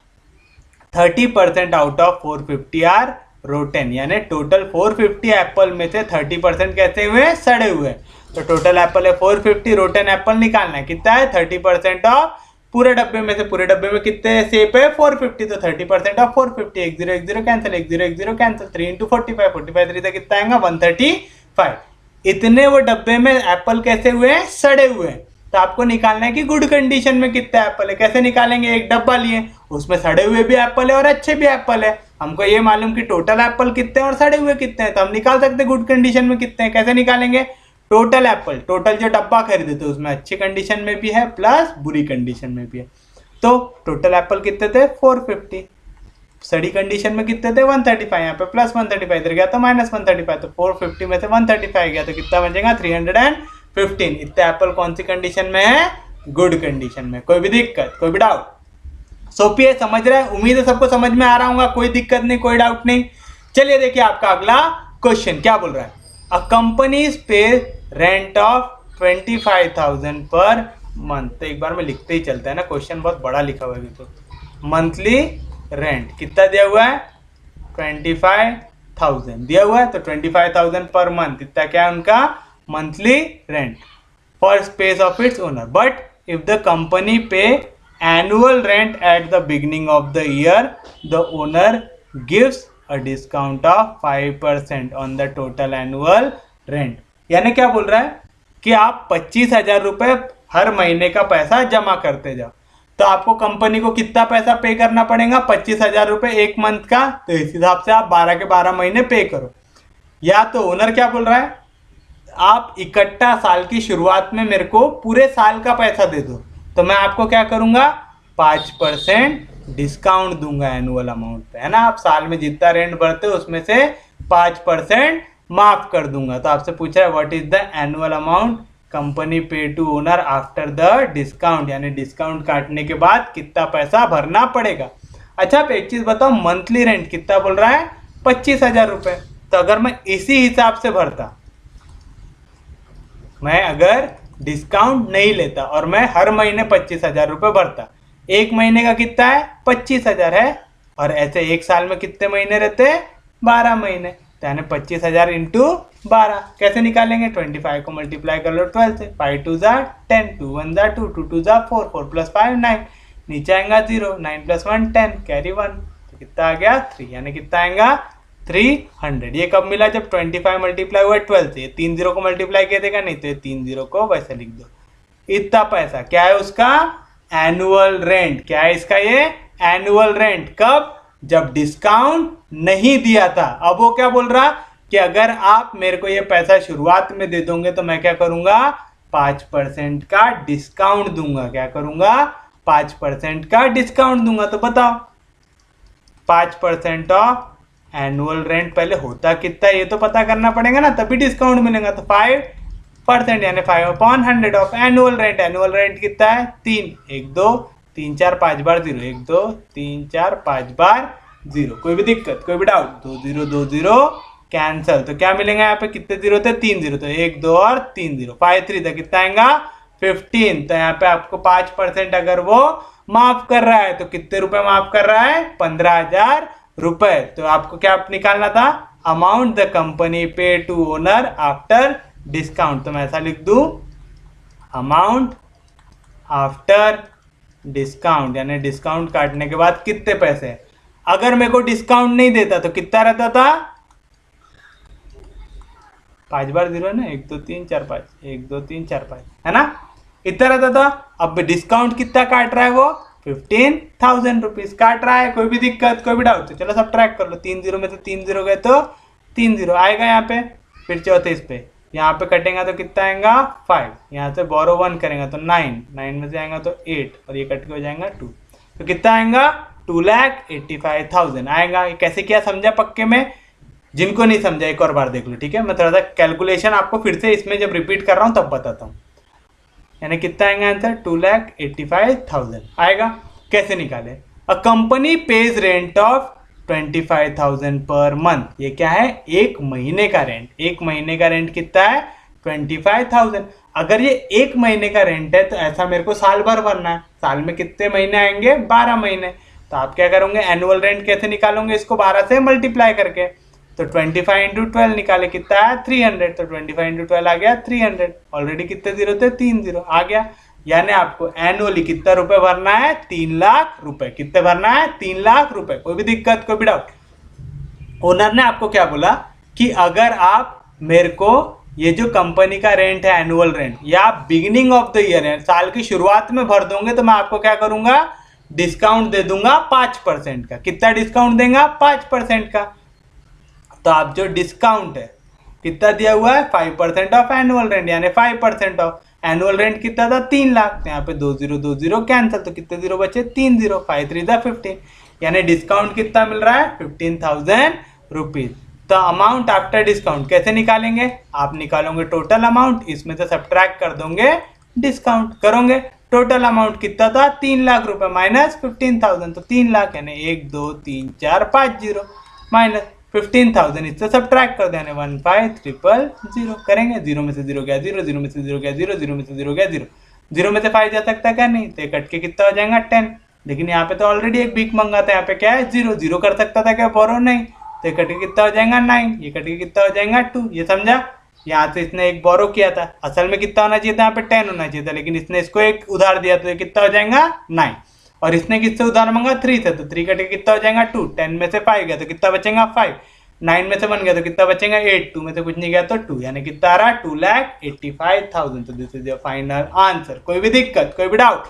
Speaker 1: 30% आउट ऑफ 450 आर रोटेन, यानी टोटल 450 एप्पल में से 30% कैसे हुए सड़े हुए। तो टोटल एप्पल है 450, रोटेन एप्पल निकालना है कितना है 30% ऑफ पूरे डब्बे में से। पूरे डब्बे में कितने सेब है 450, तो 30% ऑफ 450, 1 0 1 0 कैंसिल, 1 0 1 0 कैंसिल, 3 × 45, 45 3 से कितना आएगा 135। इतने वो डब्बे में एप्पल कैसे हुए हैं सड़े हुए हैं। तो आपको निकालना है कि गुड कंडीशन में कितना एप्पल है। कैसे निकालेंगे, एक डब्बा लिए उसमें सड़े हुए भी एप्पल है और अच्छे भी एप्पल है। हमको ये मालूम कि टोटल एप्पल कितने और सड़े हुए कितने हैं, तो हम निकाल सकते हैं गुड कंडीशन में कितने हैं। कैसे निकालेंगे, टोटल एप्पल, टोटल जो डब्बा खरीदे थे उसमें अच्छी कंडीशन में भी है प्लस बुरी कंडीशन में भी है। तो टोटल एप्पल कितने थे 450, सड़ी कंडीशन में कितने थे 135, यहाँ पे प्लस 135 इधर गया तो -135, तो 450 में से 135 गया तो कितना बचेगा 315। इतने एप्पल कौन सी कंडीशन में है गुड कंडीशन में। कोई भी दिक्कत, कोई भी डाउट, सोपी है, समझ रहे हैं, उम्मीद है सबको समझ में आ रहा होगा, कोई दिक्कत नहीं, कोई डाउट नहीं। चलिए देखिए आपका अगला क्वेश्चन क्या बोल रहा है। अ कंपनी पे रेंट ऑफ 25,000 पर मंथ। तो एक बार में लिखते ही चलता है ना, क्वेश्चन बहुत बड़ा लिखा हुआ है। तो मंथली रेंट कितना दिया हुआ है 25,000 दिया हुआ है, तो 25,000 पर मंथ इतना क्या है उनका monthly rent for space of its owner. But if the company pay annual rent at the beginning of the year, the owner gives a discount of 5% on the total annual rent. यानी क्या बोल रहा है कि आप 25,000 रुपये हर महीने का पैसा जमा करते जाओ, तो आपको कंपनी को कितना पैसा पे करना पड़ेगा 25,000 रुपये एक मंथ का। तो इस हिसाब से आप 12 के 12 महीने पे करो। या तो ओनर क्या बोल रहा है, आप इकट्ठा साल की शुरुआत में मेरे को पूरे साल का पैसा दे दो, तो मैं आपको क्या करूंगा 5% डिस्काउंट दूंगा एनुअल अमाउंट पे, है ना। आप साल में जितना रेंट भरते हो उसमें से 5% माफ कर दूंगा। तो आपसे पूछ रहा है what is the annual amount company pay to owner after the discount, यानी डिस्काउंट काटने के बाद कितना पैसा भरना पड़ेगा। अच्छा आप एक चीज बताओ, मंथली रेंट कितना बोल रहा है 25,000 रुपये। तो अगर मैं इसी हिसाब से भरता, मैं अगर डिस्काउंट नहीं लेता और मैं हर महीने 25,000 रुपये भरता, एक महीने का कितना है 25,000 है, और ऐसे एक साल में कितने महीने रहते हैं 12 महीने, तो यानी 25,000 इंटू 12 कैसे निकालेंगे 25 को मल्टीप्लाई कर लो 12 से, 5 2 ज़ा 10, 2 1 ज़ा 2, 2 2 ज़ा 4, 4 + 5 9, नीचे आएगा 0, 9 + 1 10, कैरी 1, तो कितना आ गया 3, यानी कितना आएगा 300। ये कब मिला जब 25 मल्टीप्लाई हुआ 12 से, 3 0 को मल्टीप्लाई किया देगा, नहीं तो 3 0 को वैसे लिख दो। इतना पैसा क्या है उसका एनुअल रेंट। क्या है इसका ये एनुअल रेंट। कब, जब डिस्काउंट नहीं दिया था। अब वो क्या बोल रहा कि अगर आप मेरे को ये पैसा शुरुआत में दे दोगे तो मैं क्या करूंगा 5% का डिस्काउंट दूंगा। क्या करूंगा 5% का डिस्काउंट दूंगा। तो बताओ 5% ऑफ एनुअल रेंट पहले होता कितना, ये तो पता करना पड़ेगा ना, तभी डिस्काउंट मिलेगा। तो 5% यानी 5/100 of annual rent. Annual rent कितना है 3, 1 2 3 4 5 बार 0, 1 2 3 4 5 बार 0। कोई भी दिक्कत, कोई भी डाउट, 2 0 2 0 कैंसल। तो क्या मिलेगा यहाँ पे कितने 0 थे 3 0, तो 1 2 और 3 0, 5 3 था, कितना आएगा 15। तो यहाँ पे आपको 5% अगर वो माफ कर रहा है तो कितने रुपए माफ कर रहा है 15,000 रुपए। तो आपको क्या निकालना था amount the company pay to owner after discount. तो मैं ऐसा लिख दूं अमाउंट आफ्टर डिस्काउंट, यानी डिस्काउंट काटने के बाद कितने पैसे। अगर मेरे को डिस्काउंट नहीं देता तो कितना रहता था 5 बार 0 है ना, 1 2 3 4 5, 1 2 3 4 5 है ना, इतना रहता था। अब डिस्काउंट कितना काट रहा है वो 15,000 रुपीज काट रहा है। कोई भी दिक्कत, कोई भी डाउट, तो चलो सब ट्रैक कर लो। 3 0 में से 3 0 गए तो 3 0 आएगा यहाँ पे, फिर चौथे इस पे यहाँ पे कटेगा तो कितना आएगा 5, यहाँ से बोरो 1 करेंगे तो 9, 9 में से आएगा तो 8, और ये कट के हो जाएगा 2, तो कितना आएगा 2,85,000 आएगा। कैसे किया समझा पक्के में। जिनको नहीं समझा एक और बार देख लो, ठीक है। मैं थोड़ा सा कैलकुलेशन आपको फिर से इसमें जब रिपीट कर रहा हूँ तब बताता हूँ। यानी कितना आएगा आंसर, 2,85,000 आएगा। कैसे निकाले, a company page rent of 25,000 per month. ये क्या है, एक महीने का रेंट। एक महीने का रेंट कितना है, 25,000। अगर ये एक महीने का रेंट है तो ऐसा मेरे को साल भर भरना है। साल में कितने महीने आएंगे, 12 महीने। तो आप क्या करोगे, एनुअल रेंट कैसे निकालोगे, इसको 12 से मल्टीप्लाई करके। तो 25 इंटू 12 निकाले, कितना है 300। तो 25 इंटू 12 आ गया 300। ऑलरेडी कितने जीरो थे, 3 जीरो आ गया। यानी आपको एनुअली कितना रुपए भरना है, 3 लाख रुपए। कितने भरना है, 3 लाख रुपए। कोई भी दिक्कत, कोई भी डाउट। ओनर ने आपको क्या बोला कि अगर आप मेरे को ये जो कंपनी का रेंट है, एनुअल रेंट, या आप बिगिनिंग ऑफ द ईयर है, साल की शुरुआत में भर दोगे तो मैं आपको क्या करूंगा, डिस्काउंट दे दूंगा 5% का। कितना डिस्काउंट देगा, 5% का। तो आप जो डिस्काउंट है कितना दिया हुआ है, 5% ऑफ एनुअल रेंट, यानी 5% ऑफ एनुअल रेंट कितना था, 3 लाख। तो यहाँ पे 2 जीरो 2 जीरो कैंसिल, तो कितने जीरो बचे, 3 जीरो। 5 3 15, यानी डिस्काउंट कितना मिल रहा है, 15,000 रुपीज। तो अमाउंट आफ्टर डिस्काउंट कैसे निकालेंगे, आप निकालोगे टोटल अमाउंट, इसमें से सब्ट्रैक्ट कर दोगे डिस्काउंट करोगे। टोटल अमाउंट कितना था, 3 लाख रुपए माइनस 15,000, तो 3 लाख, यानी 1 2 3 4 5 जीरो माइनस 15,000, इससे सब्ट्रैक्ट कर देने 15,000 करेंगे। जीरो में से जीरो गया जीरो, जीरो में से जीरो गया जीरो, जीरो में से जीरो गया जीरो, जीरो में से 5 जा सकता है क्या, नहीं। तो कट के कितना हो जाएगा 10। लेकिन यहाँ पे तो ऑलरेडी एक भीख मंगा था, यहाँ पे क्या है, जीरो। जीरो कर सकता था क्या, बोरो, नहीं। तो कट के कितना हो जाएगा 9, ये कट के कितना हो जाएगा 2। ये समझा, यहाँ से इसने एक बोरो किया था, असल में कितना होना चाहिए था, यहाँ पे 10 होना चाहिए था, लेकिन इसने इसको एक उधार दिया, तो ये कितना हो जाएगा 9। और इसने किससे उधार मांगा, 3 से, तो 3 कट के कितना हो जाएगा 2। 10 में से 5 गया तो कितना बचेगा 5। 9 में से 1 गया तो कितना बचेगा 8। 2 में से कुछ नहीं गया तो 2, यानी कितना आ रहा है 2,85,000। तो this is your final answer. कोई भी दिक्कत, कोई भी डाउट,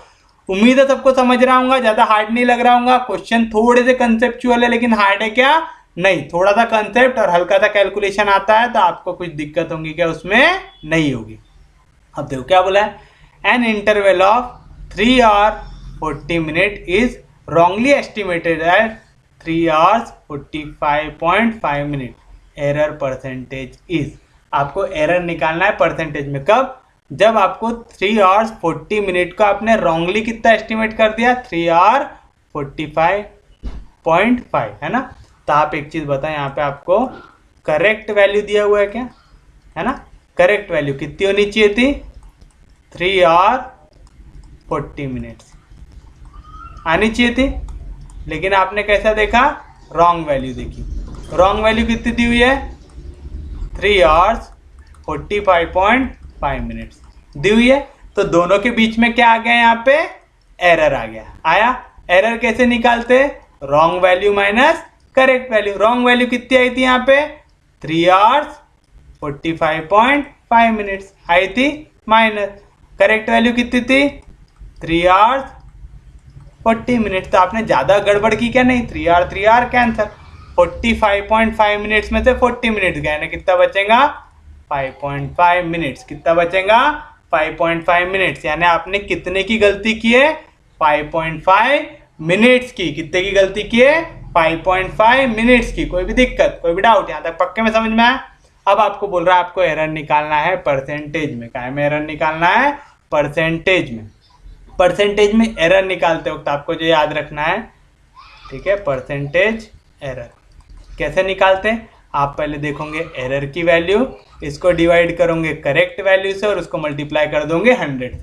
Speaker 1: उम्मीद है सबको समझ रहा हूँ, ज्यादा हार्ड नहीं लग रहा हूँ। क्वेश्चन थोड़े से कंसेप्चुअल है, लेकिन हार्ड है क्या, नहीं। थोड़ा सा कंसेप्ट और हल्का सा कैलकुलेशन आता है, तो आपको कुछ दिक्कत होगी क्या, उसमें नहीं होगी। अब देखो क्या बोला है, an interval of 3 hour 40 minute is wrongly estimated at 3 hours 45.5 minute. Error percentage is, आपको एरर निकालना है परसेंटेज में। कब, जब आपको 3 hours 40 मिनट को आपने रॉन्गली कितना एस्टिमेट कर दिया, 3 hour 45.5, है ना। तो आप एक चीज बताएं, यहाँ पे आपको करेक्ट वैल्यू दिया हुआ है क्या, है ना। करेक्ट वैल्यू कितनी होनी चाहिए थी, 3 hour 40 मिनट्स आनी चाहिए थी, लेकिन आपने कैसा देखा, रॉन्ग वैल्यू देखी। रॉन्ग वैल्यू कितनी दी हुई है, 3 hours 45.5 मिनट्स दी हुई है। तो दोनों के बीच में क्या आ गया, यहाँ पे एरर आ गया। आया, एरर कैसे निकालते, wrong value minus correct value. Wrong value कितनी आई थी यहाँ पे, 3 hours 45.5 मिनट्स आई थी, माइनस करेक्ट वैल्यू कितनी थी, 3 hours 40 मिनट। तो आपने ज्यादा गड़बड़ की क्या, नहीं। 3 hour कैंसर, 45.5 मिनट्स में से 40 मिनट गए ना, कितना बचेगा 5.5 मिनट्स। कितना बचेगा 5.5 मिनट्स। यानी आपने कितने की गलती की है, 5.5 मिनट्स की। कितने की गलती की है, 5.5 मिनट्स की। कोई भी दिक्कत, कोई भी डाउट, यहाँ तक पक्के में समझ में आया। अब आपको बोल रहा है आपको एरर निकालना है परसेंटेज में। क्या में एरर निकालना है, परसेंटेज में। परसेंटेज में एरर निकालते वक्त आपको जो याद रखना है, ठीक है, परसेंटेज एरर कैसे निकालते हैं। आप पहले देखोगे एरर की वैल्यू, इसको डिवाइड करोगे करेक्ट वैल्यू से और उसको मल्टीप्लाई कर दोगे 100।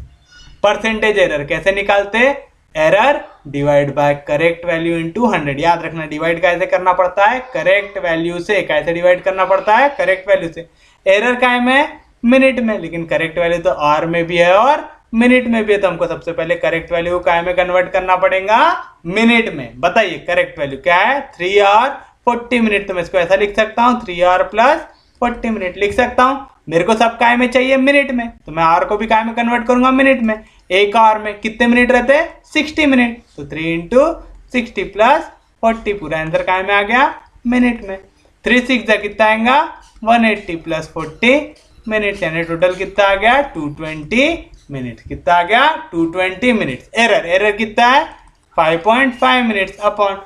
Speaker 1: परसेंटेज एरर कैसे निकालते हैं, error divide by correct value into 100। याद रखना, डिवाइड कैसे करना पड़ता है, करेक्ट वैल्यू से। कैसे डिवाइड करना पड़ता है, करेक्ट वैल्यू से। एरर काय में, मिनट में, लेकिन करेक्ट वैल्यू तो आवर में भी है और मिनट में भी है। तो हमको सबसे पहले करेक्ट वैल्यू को काय में कन्वर्ट करना पड़ेगा, मिनट में। बताइए करेक्ट वैल्यू क्या है, 3 hour 40 मिनट। तो मैं इसको ऐसा लिख सकता हूँ, 3 hour प्लस 40 मिनट लिख सकता हूँ। मेरे को सब काय में चाहिए, मिनट में, तो मैं आवर को भी काय में कन्वर्ट करूंगा, मिनट में। एक आवर में कितने मिनट रहते हैं, 60 मिनट। तो 3 इंटू 60 प्लस 40, पूरा आंसर काय में आ गया, मिनट में। 3 6 जा कितना आएगा, 180 प्लस 40 मिनट, यानी टोटल कितना आ गया, 220 मिनट। कितना आ गया, 220 मिनट्स। एरर कितना है, 5.5 मिनट्स अपॉन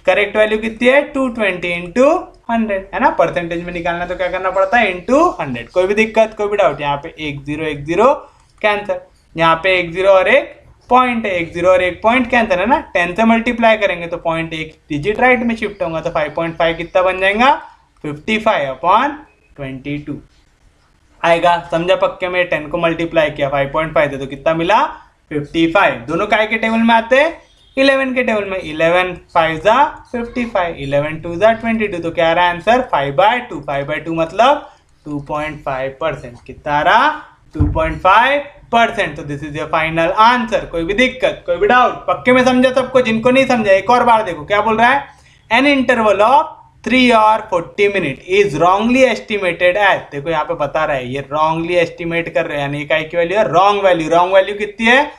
Speaker 1: करेक्ट वैल्यू कितनी है, 220 इंटू 100 है ना, परसेंटेज में निकालना तो क्या करना पड़ता है, इंटू 100। कोई भी दिक्कत, कोई भी डाउट? यहाँ पे 1 0 कैंसिल, यहाँ पे 1 0 और एक पॉइंट है, 1 0 और एक पॉइंट कैंसिल है ना, 10 से मल्टीप्लाई करेंगे तो पॉइंट एक डिजिट राइट में शिफ्ट होगा, तो 5.5 कितना बन जाएगा, 55/22 आएगा। समझा पक्के में? 10 को मल्टीप्लाई किया 5.5 से तो कितना मिला, 55। दोनों काय के टेबल में आते हैं, 11 के टेबल में। 11 5 जा 55, 11 2 जा 22, तो क्या आ रहा है आंसर, 5/2। 5/2 मतलब 2.5%। कितना आ रहा, 2.5%। तो this is your final answer. कोई भी दिक्कत, कोई भी डाउट? पक्के में समझा सबको? जिनको नहीं समझा एक और बार देखो, क्या बोल रहा है, एन इंटरवल ऑफ 3 और 40 minute is wrongly estimated as, देखो यहाँ पे बता रहा है ये रॉन्गली एस्टिमेट कर रहे हैं, यानी इकाई की वैल्यू है रॉन्ग वैल्यू। रॉन्ग वैल्यू कितनी है,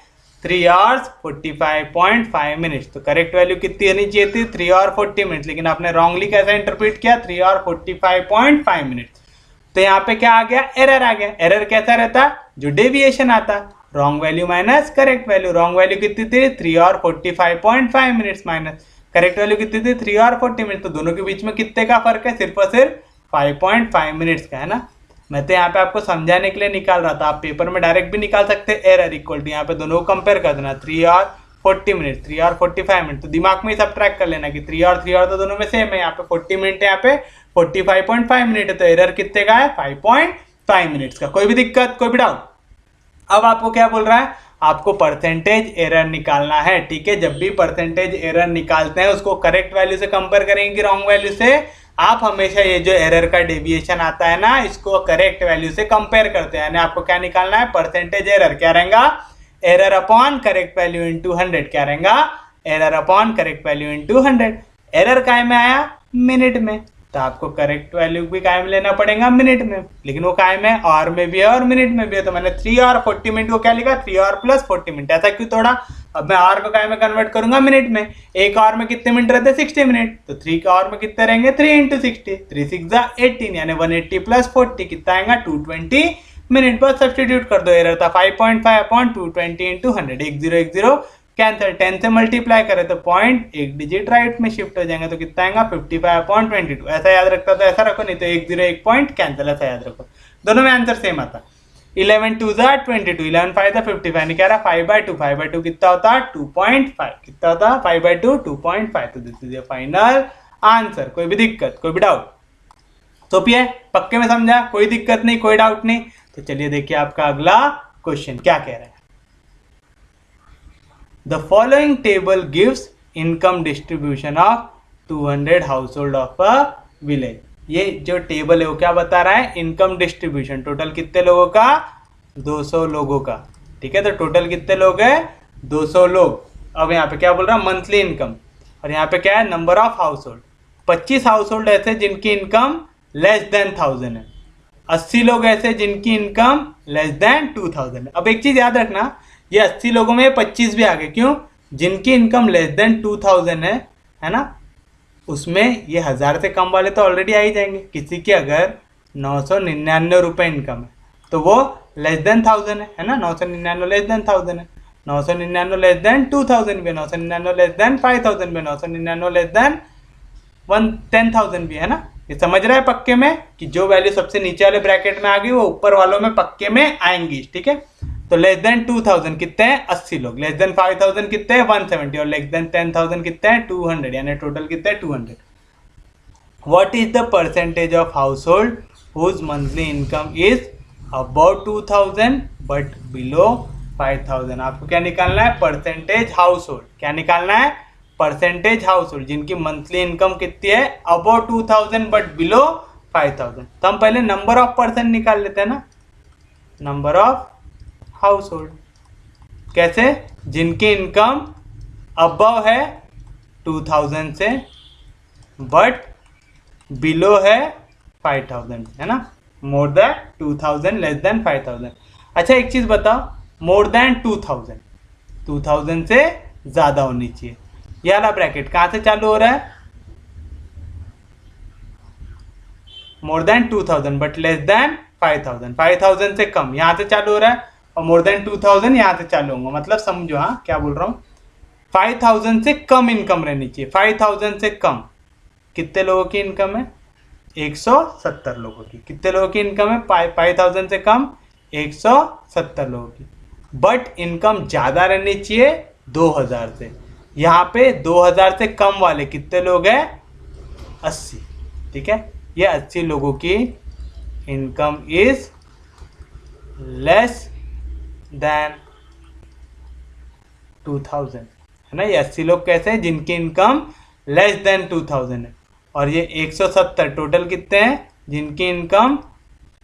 Speaker 1: 3 hours 45.5 मिनट्स। तो करेक्ट वैल्यू कितनी होनी चाहिए थी, 3 और 40 मिनट्स, लेकिन आपने रॉन्गली कैसा इंटरप्रेट किया, 3 और 45.5 मिनट्स। तो यहाँ पे क्या आ गया, एरर आ गया। एरर कैसा रहता, जो डेविएशन आता, wrong value minus correct value. Wrong value कितनी थी, 3 और 45.5 मिनट्स, माइनस करेक्ट वैल्यू कितनी थी, 3 और 40 मिनट्स। तो दोनों के बीच में कितने का फर्क है, सिर्फ और सिर्फ 5.5 मिनट्स का है ना। मैं तो यहाँ पे आपको समझाने के लिए निकाल रहा था, आप पेपर में डायरेक्ट भी निकाल सकते हैं। एरर इक्वल टू यहाँ पे दोनों को कंपेयर कर देना, 3 और 40 मिनट, 3 और 45 मिनट। तो दिमाग में ही सब्ट्रैक्ट कर लेना कि 3 और तो दोनों में सेम है। यहाँ पे 40 मिनट है, यहाँ पे 45.5 मिनट है, तो एरर कितने का है, 5.5 मिनट्स का। कोई भी दिक्कत, कोई भी डाउट? अब आपको क्या बोल रहा है, आपको परसेंटेज एरर निकालना है। ठीक है, जब भी परसेंटेज एरर निकालते हैं उसको करेक्ट वैल्यू से कंपेयर करेंगे रॉन्ग वैल्यू से। आप हमेशा ये जो एरर का डेविएशन आता है ना, इसको करेक्ट वैल्यू से कंपेयर करते हैं। यानी आपको क्या निकालना है, परसेंटेज एरर। क्या रहेगा, error upon correct value into 100। क्या रहेगा, error upon correct value into 100। Error काय में आया, मिनट में, तो आपको करेक्ट वैल्यू भी काय में लेना पड़ेगा, मिनट में। लेकिन वो काय में, आवर में भी है और मिनट में भी है। तो मैंने 3 और 40 मिनट को क्या लिखा, 3 और प्लस 40 मिनट। ऐसा क्यों तोड़ा, अब मैं आवर को काय में कन्वर्ट करूंगा, मिनट में। एक आवर में कितने मिनट रहते हैं, 60 मिनट। तो 3 के आवर में कितने रहेंगे, 3 इंटू 60, 3 6 जा 18, यानी 180 प्लस 40 कितना आएगा, 220 मिनट। पर सब्सटीट्यूट कर दो, एरर था 5.5 अपॉन 220 इंटू 100। 1 0 1 0 कैंसिल, 10 से मल्टीप्लाई करें तो पॉइंट एक डिजिट राइट में शिफ्ट हो जाएंगे, तो कितना आएगा, 55/22। ऐसा याद रखता तो ऐसा रखो, नहीं तो 1 0 1 पॉइंट कैंसिल, ऐसा याद रखो। दोनों में आंसर सेम आता। 11 2 जा 22, 11 5 जा 55, नहीं कह रहा 5/2। 5/2 कितना होता, 2.5। कितना होता, 5/2 2.5। तो this is your final answer. कोई भी दिक्कत, कोई भी डाउट? तो पिए पक्के में समझा, कोई दिक्कत नहीं, कोई डाउट नहीं? तो चलिए देखिए आपका अगला क्वेश्चन क्या कह रहा है। The following table gives income distribution of 200 household of a village। ये जो टेबल है वो क्या बता रहा है, इनकम डिस्ट्रीब्यूशन। टोटल कितने लोगों का, 200 लोगों का। ठीक है, तो टोटल कितने लोग हैं, 200 लोग। अब यहाँ पे क्या बोल रहा है, मंथली इनकम। और यहाँ पे क्या है, number of house hold. 25 house hold ऐसे जिनकी इनकम लेस देन 1000 है। 80 लोग ऐसे जिनकी इनकम लेस देन 2000 है। अब एक चीज याद रखना, ये 80 लोगों में 25 भी आ गए, क्यों, जिनकी इनकम लेस देन 2000 है ना, उसमें ये 1000 से कम वाले तो ऑलरेडी आ ही जाएंगे। किसी की अगर 999 रुपये इनकम है तो वो लेस देन 1000 है ना, 999 लेस देन 1000 है, 999 लेस देन 2000 भी है, 999 लेस देन 5000 भी है, 999 लेस देन 10,000 भी है ना। ये समझ रहा है पक्के में कि जो वैल्यू सबसे नीचे वाले ब्रैकेट में आ गई वो ऊपर वालों में पक्के में आएंगी। ठीक है, तो लेस देन 2000 कितने हैं, 80 लोग। लेस देन 5000 कितने हैं, 170। और लेस देन 10,000 कितने हैं, 200, यानी टोटल कितने हैं, 200। What is the percentage of household whose monthly income is about 2000 but below 5000। आपको क्या निकालना है, परसेंटेज हाउस होल्ड। क्या निकालना है, परसेंटेज हाउस होल्ड जिनकी मंथली इनकम कितनी है, अबाउट 2000 बट बिलो 5000। तो हम पहले नंबर ऑफ पर्सन निकाल लेते हैं ना, नंबर ऑफ हाउस होल्ड। कैसे, जिनकी इनकम अबव है 2000 से बट बिलो है 5000, है ना, मोर देन 2000 लेस देन 5000। अच्छा एक चीज बताओ, मोर देन 2000 से ज्यादा होनी चाहिए। ये वाला ब्रैकेट कहां से चालू हो रहा है, more than 2000 but less than 5000, 5000 से कम यहां से चालू हो रहा है, और मोर देन 2000 यहां से चालू होगा। मतलब समझो, हाँ क्या बोल रहा हूं, 5000 से कम इनकम रहनी चाहिए। 5000 से कम कितने लोगों की इनकम है, 170 लोगों की। कितने लोगों की इनकम है 5000 से कम? 170 लोगों की। बट इनकम ज़्यादा रहनी चाहिए 2000 से। यहाँ पे 2000 से कम वाले कितने लोग हैं? 80। ठीक है, ये 80 लोगों की इनकम इज लेस देन 2000, है ना। ये 80 लोग कैसे हैं? जिनकी इनकम लेस देन 2000 है। और ये 170 टोटल कितने हैं? जिनकी इनकम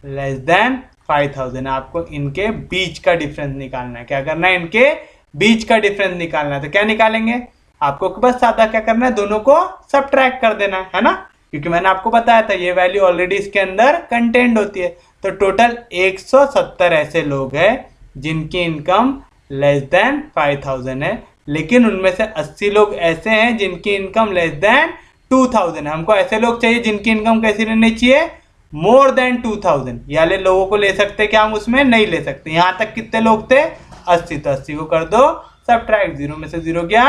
Speaker 1: लेस देन 5000 है। आपको इनके बीच का डिफरेंस निकालना है। क्या करना है? इनके बीच का डिफरेंस निकालना है। तो क्या निकालेंगे? आपको बस सादा क्या करना है, दोनों को सबट्रैक्ट कर देना है ना, क्योंकि मैंने आपको बताया था ये वैल्यू ऑलरेडी इसके अंदर कंटेंट होती है। तो टोटल 170 ऐसे लोग हैं जिनकी इनकम लेस देन 5000 है, लेकिन उनमें से 80 लोग ऐसे हैं जिनकी इनकम लेस देन 2000 है। हमको ऐसे लोग चाहिए जिनकी इनकम कैसी रहनी चाहिए? More than 2000। ये वाले लोगों को ले सकते क्या हम? उसमें नहीं ले सकते। यहाँ तक कितने लोग थे? 80। तो 80 को कर दो सबट्रैक्ट, 0 में से 0 गया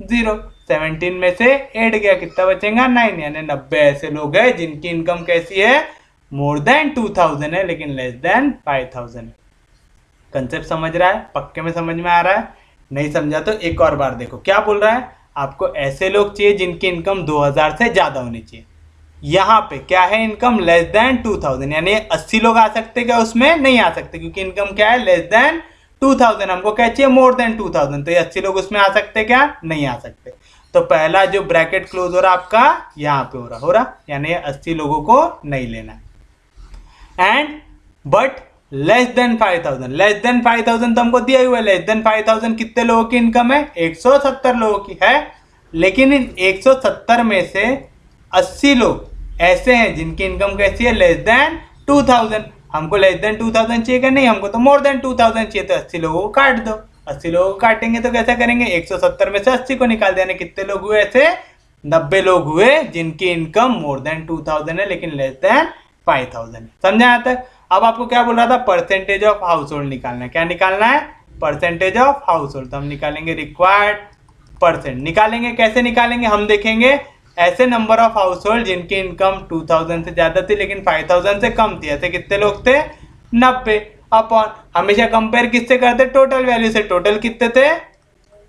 Speaker 1: 0, 17 में से 8 गया, कितना बचेगा? 9। यानी 90 ऐसे लोग हैं जिनकी इनकम कैसी है? मोर देन 2000 है लेकिन लेस देन 5000 है। कंसेप्ट समझ रहा है? पक्के में समझ में आ रहा है? नहीं समझा तो एक और बार देखो। क्या बोल रहा है? आपको ऐसे लोग चाहिए जिनकी इनकम 2000 से ज्यादा होनी चाहिए। यहाँ पे क्या है? इनकम लेस देन 2000, यानी 80 लोग आ सकते क्या उसमें? नहीं आ सकते, क्योंकि इनकम क्या है? Less than 2000। हमको क्या चाहिए? More than 2000। तो ये 80 लोग उसमें आ सकते क्या? नहीं आ सकते। तो पहला जो ब्रैकेट क्लोज हो रहा आपका यहाँ पे हो रहा, यानी 80 लोगों को नहीं लेना। And but less than 5000, less than 5000 तो हमको दिया हुआ है। लेस देन 5000 कितने लोगों की इनकम है? 170 लोगों की है। लेकिन इन 170 में से 80 लोग ऐसे हैं जिनकी इनकम कैसी है? Less than 2000। हमको लेस देन 2000 चाहिए क्या? नहीं, हमको तो मोर देन 2000 चाहिए। तो 80 लोगों को काट दो। 80 लोगों को काटेंगे तो कैसा करेंगे? 170 में से 80 को निकाल देने। कितने लोग हुए ऐसे? 90 लोग हुए जिनकी इनकम मोर देन 2000 है लेकिन लेस देन 5000 है। समझा यहाँ तक? अब आपको क्या बोल रहा था? परसेंटेज ऑफ हाउस होल्ड निकालना है। क्या निकालना है? Percentage of house hold. तो हम निकालेंगे रिक्वायर्ड परसेंट। निकालेंगे कैसे निकालेंगे? हम देखेंगे ऐसे नंबर ऑफ हाउस होल्ड जिनकी इनकम 2000 से ज्यादा थी लेकिन 5000 से कम थी। ऐसे कितने लोग थे? 90 अपॉन, हमेशा कंपेयर किससे करते? टोटल वैल्यू से। टोटल कितने थे?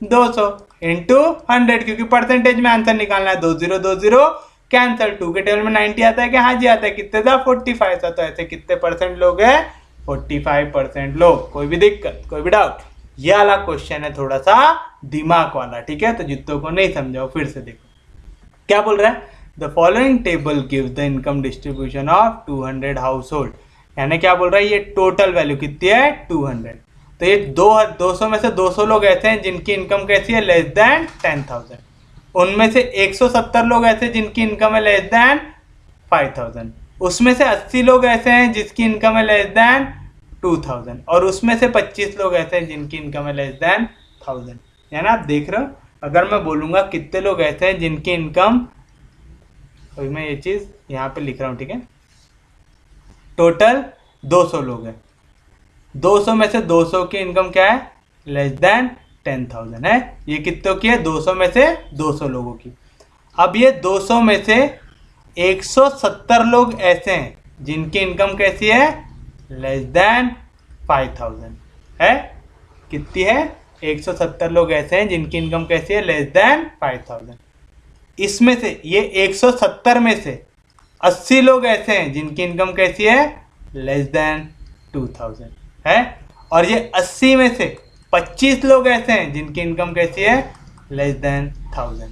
Speaker 1: 200 इंटू 100, क्योंकि परसेंटेज में आंसर निकालना है। 20 कैंसल। 2 के टेबल में 90 आता है क्या? हाँ जी आता है। कितने था? 45 था। तो ऐसे कितने परसेंट लोग हैं? 45% लोग। कोई भी दिक्कत, कोई भी डाउट? ये वाला क्वेश्चन है थोड़ा सा दिमाग वाला, ठीक है। तो जितनों को नहीं समझाओ फिर से देखो क्या बोल रहा है। The following table gives the income distribution of 200 house hold. यानी क्या बोल रहा है? ये टोटल वैल्यू कितनी है? 200। तो ये 200 में से 200 लोग ऐसे हैं जिनकी इनकम कैसी है? Less than 10,000। उनमें से 170 लोग ऐसे जिनकी इनकम है लेस देन 5000। उसमें से 80 लोग ऐसे हैं जिसकी इनकम है लेस देन 2000। और उसमें से 25 लोग ऐसे हैं जिनकी इनकम है लेस देन 1000। यानी आप देख रहे हो, अगर मैं बोलूँगा कितने लोग ऐसे हैं जिनकी इनकम, तो मैं ये चीज़ यहाँ पे लिख रहा हूँ, ठीक है। टोटल 200 लोग हैं। 200 में से 200 की इनकम क्या है? लेस देन 10,000 है। ये कितनों की है? 200 में से 200 लोगों की। अब ये 200 में से 170 लोग ऐसे हैं जिनकी इनकम कैसी है? लेस देन 5000 है। कितनी है? 170 लोग ऐसे हैं जिनकी इनकम कैसी है? Less than 5000। इसमें से ये 170 में से 80 लोग ऐसे हैं जिनकी इनकम कैसी है? लेस देन 2000 है। और ये 80 में से 25 लोग ऐसे हैं जिनकी इनकम कैसी है? Less than 1000।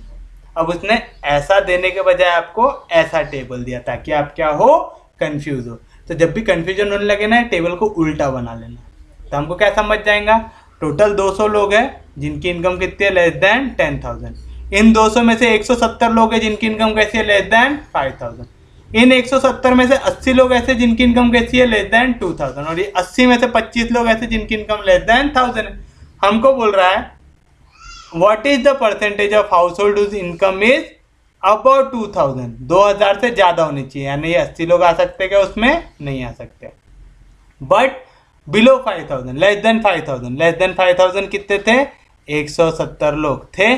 Speaker 1: अब उसने ऐसा देने के बजाय आपको ऐसा टेबल दिया ताकि आप क्या हो? कंफ्यूज हो। तो जब भी कंफ्यूजन होने लगे ना, टेबल को उल्टा बना लेना। तो हमको क्या समझ जाएगा? टोटल 200 लोग हैं जिनकी इनकम कितनी है? Less than 10,000। इन 200 में से 170 लोग हैं जिनकी इनकम कैसी है? Less than 5000। इन 170 में से 80 लोग ऐसे जिनकी इनकम कैसी है? Less than 2000। और ये 80 में से 25 लोग ऐसे जिनकी इनकम लेस देन 1000 है। हमको बोल रहा है what is the percentage of household whose income is about 2000। 2000 से ज्यादा होनी चाहिए। यानी ये 80 लोग आ सकते क्या उसमें? नहीं आ सकते। But below 5000, less than 5000। Less than 5000 कितने थे? 170 लोग थे।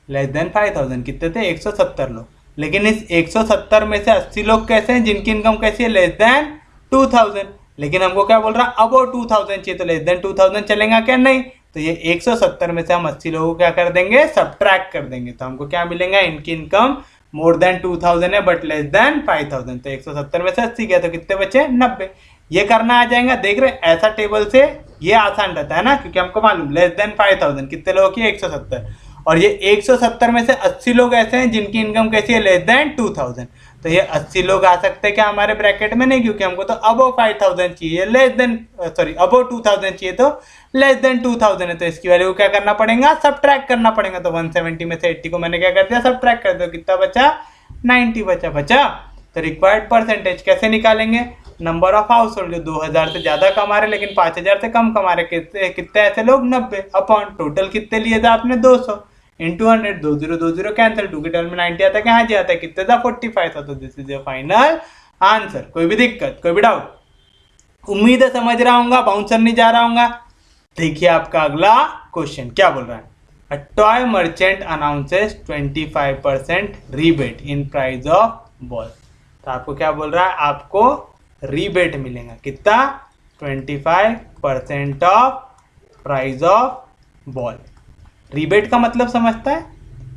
Speaker 1: लेस देन 5000 कितने थे? 170 लोग। लेकिन इस 170 में से 80 लोग कैसे हैं जिनकी इनकम कैसी है, लेस देन 2000। लेकिन हमको क्या बोल रहा है, अबव 2000 चाहिए, तो लेस देन 2000 चलेगा क्या, नहीं। तो ये 170 में से हम 80 लोगों को क्या कर देंगे, सब्ट्रैक्ट कर देंगे। तो हमको क्या मिलेगा, इनकी इनकम मोर देन 2000 है बट लेस देन 5000। तो 170 में से 80 गया तो कितने बचे, 90। ये करना आ जाएगा, देख रहे ऐसा टेबल से ये आसान रहता है ना, क्योंकि हमको मालूम लेस देन 5000 कितने लोगों की, 170। और ये 170 में से 80 लोग ऐसे हैं जिनकी इनकम कैसी है, लेस देन 2000। तो ये 80 लोग आ सकते हैं क्या हमारे ब्रैकेट में, नहीं, क्योंकि हमको तो अबव 5000 चाहिए, लेस देन अबव 2000 चाहिए, तो लेस देन 2000 है। तो इसकी वैल्यू को क्या करना पड़ेगा, सब्ट्रैक्ट करना पड़ेगा। तो 170 में से 80 को मैंने क्या कर दिया, सब्ट्रैक्ट कर दिया, कितना बचा, 90 बचा। तो रिक्वायर्ड परसेंटेज कैसे निकालेंगे, नंबर ऑफ हाउस होल्ड जो 2000 से ज्यादा कमा रहे लेकिन 5000 से कम कमा रहे, कितने ऐसे लोग, 90 अपॉन टोटल कितने लिए थे आपने, 200 इंटू 100, 20 कैंसिल, 2 के टर्म में 90 आता है, कहाँ जी आता है, कितने था, 45 था। तो this is your final answer. कोई भी दिक्कत, कोई भी डाउट, उम्मीद है समझ रहा हूँ, बाउंसर नहीं जा रहा हूँ। देखिए आपका अगला क्वेश्चन क्या बोल रहा है, a toy merchant announces 25% rebate in price of ball. तो आपको क्या बोल रहा है, आपको रीबेट मिलेगा, कितना, 25% of price of ball. Rebate का मतलब समझता है,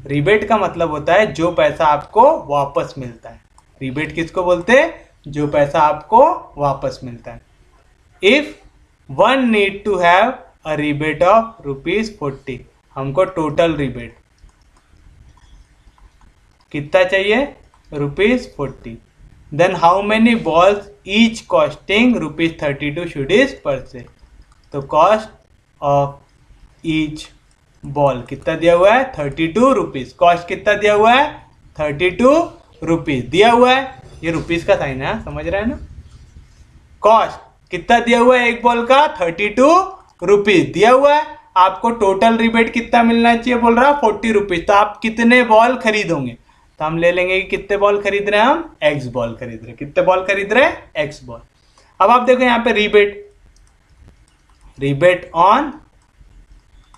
Speaker 1: रीबेट का मतलब होता है जो पैसा आपको वापस मिलता है। रीबेट किसको बोलते हैं, जो पैसा आपको वापस मिलता है। If one need to have a rebate of ₹40, हमको टोटल रीबेट कितना चाहिए, ₹40, then how many balls each costing ₹32 should is purchase. तो कॉस्ट ऑफ ईच बॉल कितना दिया हुआ है, ₹32। कॉस्ट कितना दिया हुआ है, ₹32 दिया हुआ है, ये रुपीस का साइन है, समझ रहे हैं ना। कॉस्ट कितना दिया हुआ है एक बॉल का, ₹32 दिया हुआ है। आपको टोटल रिबेट कितना मिलना चाहिए, बोल रहा है ₹40। तो आप कितने बॉल खरीदोगे, तो हम ले लेंगे कि कितने बॉल खरीद रहे हैं, हम एक्स बॉल खरीद रहे हैं। कितने बॉल खरीद रहे हैं, एक्स बॉल। अब आप देखो यहाँ पे रिबेट ऑन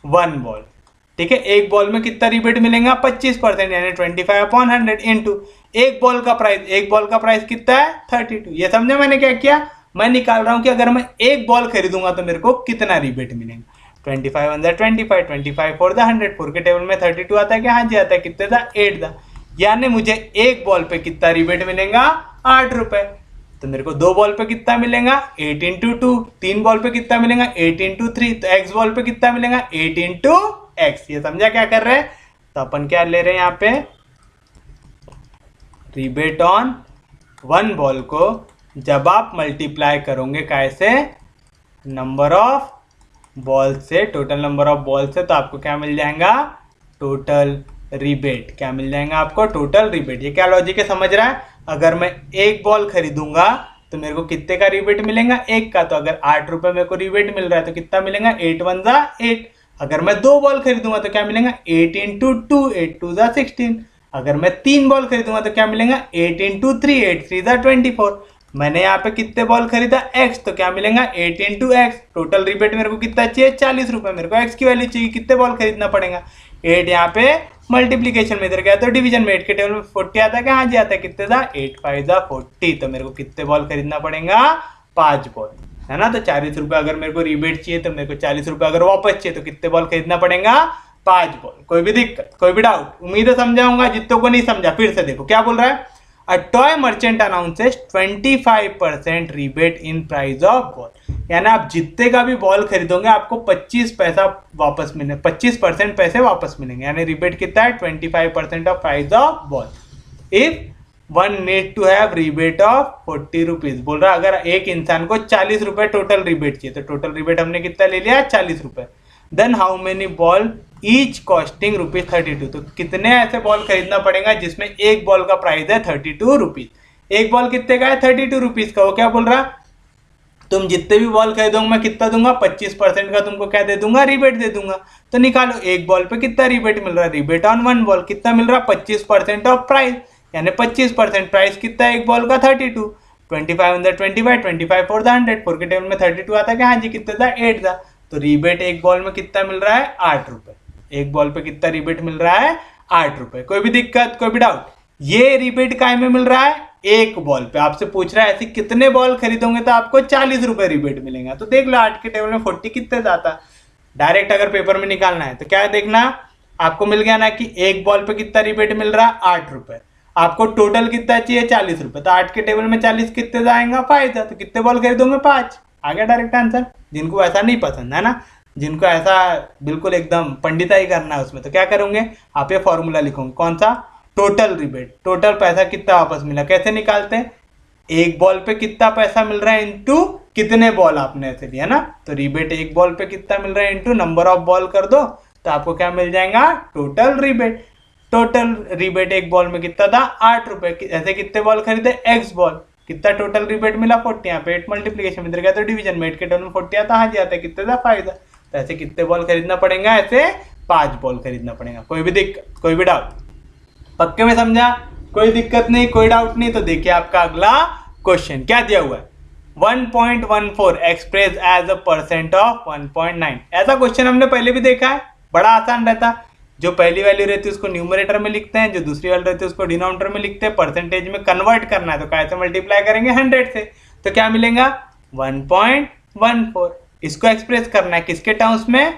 Speaker 1: 1 बॉल, ठीक है। एक बॉल में कितना रिबेट मिलेगा, 25%, यानी 25/100 इंटू एक बॉल का प्राइस। एक बॉल का प्राइस कितना है, 32। ये समझे मैंने क्या किया, मैं निकाल रहा हूं कि अगर मैं एक बॉल खरीदूंगा तो मेरे को कितना रिबेट मिलेगा। 25 on the 25, 25 for the 100, 4 के टेबल में 32 आता है कि हाँ जी आता है, कितने था, 8 था। यानी मुझे एक बॉल पे कितना रिबेट मिलेगा, ₹8। तो मेरे को 2 बॉल पे कितना मिलेगा, 8 इंटू 2। 3 बॉल पे कितना मिलेगा, 8 इंटू 3। तो एक्स बॉल पे कितना मिलेगा, 8 इंटू एक्स। ये समझा क्या कर रहे हैं। तो अपन क्या ले रहे हैं यहाँ पे, रिबेट ऑन 1 बॉल को जब आप मल्टीप्लाई करोगे कैसे, नंबर ऑफ बॉल से, टोटल नंबर ऑफ बॉल से, तो आपको क्या मिल जाएगा, टोटल रिबेट। क्या मिल जाएगा आपको, टोटल रिबेट। ये क्या लॉजिक है, समझ रहा है। अगर मैं एक बॉल खरीदूंगा तो मेरे को कितने का रिबेट मिलेगा, एक का। तो अगर ₹8 मेरे को रिबेट मिल रहा है तो कितना मिलेगा, 8 1 जा 8। अगर मैं 2 बॉल खरीदूंगा तो क्या मिलेगा, 8 इंटू 2, 8 2 जा 16। अगर मैं 3 बॉल खरीदूंगा तो क्या मिलेगा, 8 इंटू 3, 8 3 जा 24। मैंने यहाँ पे कितने बॉल खरीदा, एक्स, तो क्या मिलेगा, 8 इंटू एक्स। टोटल रिबेट मेरे को कितना चाहिए, ₹40। मेरे को एक्स की वैल्यू चाहिए, कितने बॉल खरीदना पड़ेगा, 8 यहाँ पे मल्टीप्लीकेशन में, इधर गया तो डिवीजन में, 8 के टेबल में 40 आता है, कहाँ जी आता है, कितने था, 8 5 जा 40। तो मेरे को कितने बॉल खरीदना पड़ेगा, 5 बॉल, है ना। तो ₹40 अगर मेरे को रिबेट चाहिए तो मेरे को ₹40 अगर वापस चाहिए तो कितने बॉल खरीदना पड़ेगा, 5 बॉल। कोई भी दिक्कत, कोई भी डाउट, उम्मीद है समझाऊंगा। जितनों को नहीं समझा फिर से देखो क्या बोल रहा है, a toy merchant announces 25% rebate in price of ball. यानी आप जितने का भी बॉल खरीदोगे आपको 25 पैसा वापस मिले, 25% पैसे वापस मिलेंगे। यानी रिबेट कितना है, 25% of price of ball. If one need to have rebate of ₹40, बोल रहा अगर एक इंसान को ₹40 टोटल रिबेट चाहिए, तो टोटल रिबेट हमने कितना ले लिया, ₹40। Then how many ball each costing ₹32। तो कितने ऐसे बॉल खरीदना पड़ेगा जिसमें एक बॉल का प्राइस है ₹32। एक बॉल कितने का है, ₹32 का। वो क्या बोल रहा, तुम जितने भी बॉल खरीदोगे मैं कितना दूंगा, 25% का तुमको क्या दे दूंगा, रिबेट दे दूंगा। तो निकालो एक बॉल पे कितना रिबेट मिल रहा है, रिबेट ऑन 1 बॉल कितना मिल रहा है, 25% ऑफ प्राइस। यानी 25% प्राइस कितना है एक बॉल का, 32। 25 on the 25, 25 for the 100, 4 के टेबल में 32 आता है कि हाँ जी कितने था, 8 था। तो रिबेट एक बॉल में कितना मिल रहा है, ₹8। एक बॉल पे कितना रिबेट मिल रहा है, ₹8। कोई भी दिक्कत, कोई भी डाउट, ये रिबेट काय में मिल रहा है, एक बॉल पे। आपसे पूछ रहा है ऐसे कितने बॉल खरीदोगे तो आपको 40 रुपए रिबेट मिलेगा। तो देख लो 8 के टेबल में 40 कितने जाता। डायरेक्ट अगर पेपर में निकालना है तो क्या देखना, आपको मिल गया ना कि एक बॉल पे कितना रिबेट मिल रहा है, 8 रुपए। आपको टोटल कितना चाहिए, 40 रुपए। तो 8 के टेबल में 40 कितने जाएगा, 5। तो कितने बॉल खरीदोगे, 5। आ गया डायरेक्ट आंसर। जिनको ऐसा नहीं पसंद है ना, जिनको ऐसा बिल्कुल एकदम पंडिताई करना है उसमें, तो क्या करोगे आप, ये फॉर्मूला लिखोगे। कौन सा, टोटल रिबेट। टोटल पैसा कितना वापस मिला, कैसे निकालते हैं, एक बॉल पे कितना पैसा मिल रहा है इनटू कितने बॉल आपने ऐसे लिया ना। तो रिबेट एक बॉल पे कितना मिल रहा है इनटू नंबर ऑफ बॉल कर दो, तो आपको क्या मिल जाएगा, टोटल रिबेट। टोटल रिबेट एक बॉल में कितना था, 8 रुपए। ऐसे कितने बॉल खरीदे, एक्स बॉल। कितना टोटल रिबेट मिला, 40। यहाँ पे 8 मल्टीप्लीकेशन में इधर गया तो डिवीजन में 8 के टेबल में 40 आता, हाँ जी आता है, कितने था, 5 था। तो ऐसे कितने बॉल खरीदना पड़ेगा, ऐसे 5 बॉल खरीदना पड़ेगा। कोई भी दिक्कत, कोई भी डाउट, पक्के में समझा, कोई दिक्कत नहीं, कोई डाउट नहीं। तो देखिए आपका अगला क्वेश्चन क्या दिया हुआ है, 1.14 express as a percent of 1.9। ऐसा क्वेश्चन हमने पहले भी देखा है, बड़ा आसान रहता। जो पहली वैल्यू रहती है उसको न्यूमरेटर में लिखते हैं, जो दूसरी वैल्यू रहती है उसको डिनोमिनेटर में लिखते हैं। परसेंटेज में कन्वर्ट करना है तो कैसे मल्टीप्लाई करेंगे, 100 से। तो क्या मिलेगा, 1.14। इसको एक्सप्रेस करना है किसके टर्म्स में,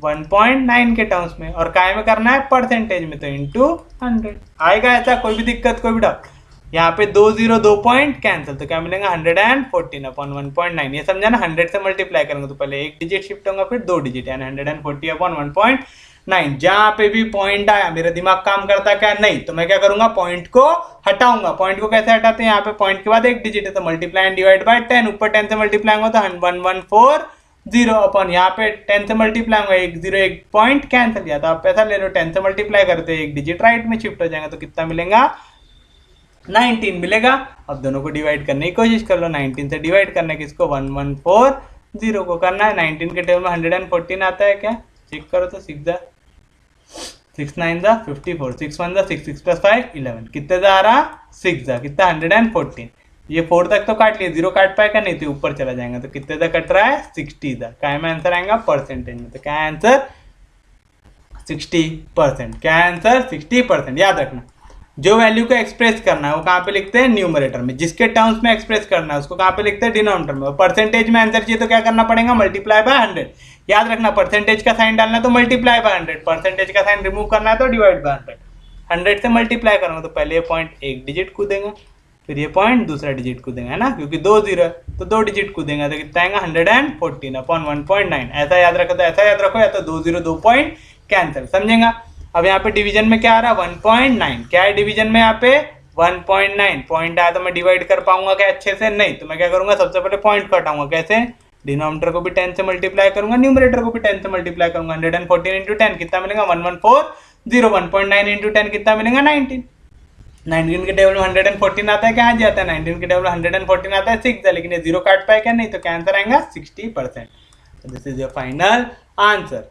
Speaker 1: 1.9 के टर्म्स में, और काय में करना है, परसेंटेज में, तो इंटू 100 आएगा। ऐसा कोई भी दिक्कत, कोई भी डाउट। यहाँ पे 2 0 2 पॉइंट कैंसिल, तो क्या मिलेगा, 114 अपॉन 1.9। ये समझा ना, 100 से मल्टीप्लाई करेंगे तो पहले एक डिजिट शिफ्ट होगा, फिर 2 डिजिट, यानी 140 अपॉन 1.9। जहां पे भी पॉइंट आया, मेरा दिमाग काम करता क्या, नहीं, तो मैं क्या करूंगा, पॉइंट को हटाऊंगा। पॉइंट को कैसे हटाते हैं, यहाँ पे पॉइंट के बाद एक डिजिट है तो मल्टीप्लाई एंड डिवाइड बाय 10। ऊपर 10 से मल्टीप्लाई होगा तो 1140 अपॉन यहाँ पे 10 से मल्टीप्लाई होगा, 1 0 1 पॉइंट कैंसिल किया। तो आप पैसा ले लो, 10 से मल्टीप्लाई करते एक डिजिट राइट में शिफ्ट हो जाएगा, तो कितना मिलेगा, 19 मिलेगा। अब दोनों को डिवाइड करने की कोशिश कर लो। 19 से डिवाइड करना है किसको, 1140 को करना है। 19 के टेबल में 114 आता है क्या, चेक करो तो, 6 9 54, 6 1 6 6 + 5 11, कितने जा रहा, 6 जा, कितना 114। ये 4 तक तो काट लिया, 0 काट पाएगा नहीं तो ऊपर चला जाएगा, तो कितने तक कट रहा है, 60 तक। क्या में आंसर आएगा, परसेंटेज में, तो क्या आंसर, 60%। क्या आंसर, 60%। याद रखना, जो वैल्यू को एक्सप्रेस करना है वो कहाँ पे लिखते हैं, न्यूमरेटर में। जिसके टर्म्स में एक्सप्रेस करना है उसको कहाँ पे लिखते हैं, डिनोमिनेटर में। परसेंटेज में आंसर चाहिए तो क्या करना पड़ेगा, मल्टीप्लाई बाय 100। याद रखना, परसेंटेज का साइन डालना है तो मल्टीप्लाई बाय 100, परसेंटेज का साइन रिमूव करना है तो डिवाइड बाय 100। 100 से मल्टीप्लाई करूंगा तो पहले ये पॉइंट एक डिजिट कूदेगा, फिर ये पॉइंट दूसरा डिजिट कूदेगा, है ना, क्योंकि 2 0 है तो 2 डिजिट कूदेगा, तो कितना आएगा, 114 अपॉन 1.9। ऐसा याद रखो, तो ऐसा याद रखो, या तो 2 0 2 पॉइंट कैंसिल, समझेगा। अब यहाँ पे डिवीजन में क्या आ रहा है, 1.9। क्या है डिवीजन में, यहाँ पे 1.9 पॉइंट आया तो मैं डिवाइड कर पाऊंगा क्या अच्छे से, नहीं। तो मैं क्या करूंगा, सबसे पहले पॉइंट को हटाऊंगा। कैसे, डिनोमिनेटर को भी 10 से मल्टीप्लाई करूंगा, न्यूमरेटर को भी 10 से मल्टीप्लाई करूंगा। 114 इंटू 10 कितना मिलेगा, 1140। 1.9 इंटू 10 कितना मिलेगा, 19। 19 के टेबल में 114 आता है, क्या आ जाता है, 19 के टेबल में 114 आता है, 6 है, लेकिन ये 0 काट पाए क्या, नहीं। तो क्या आंसर आएगा, 60%। This is your final answer.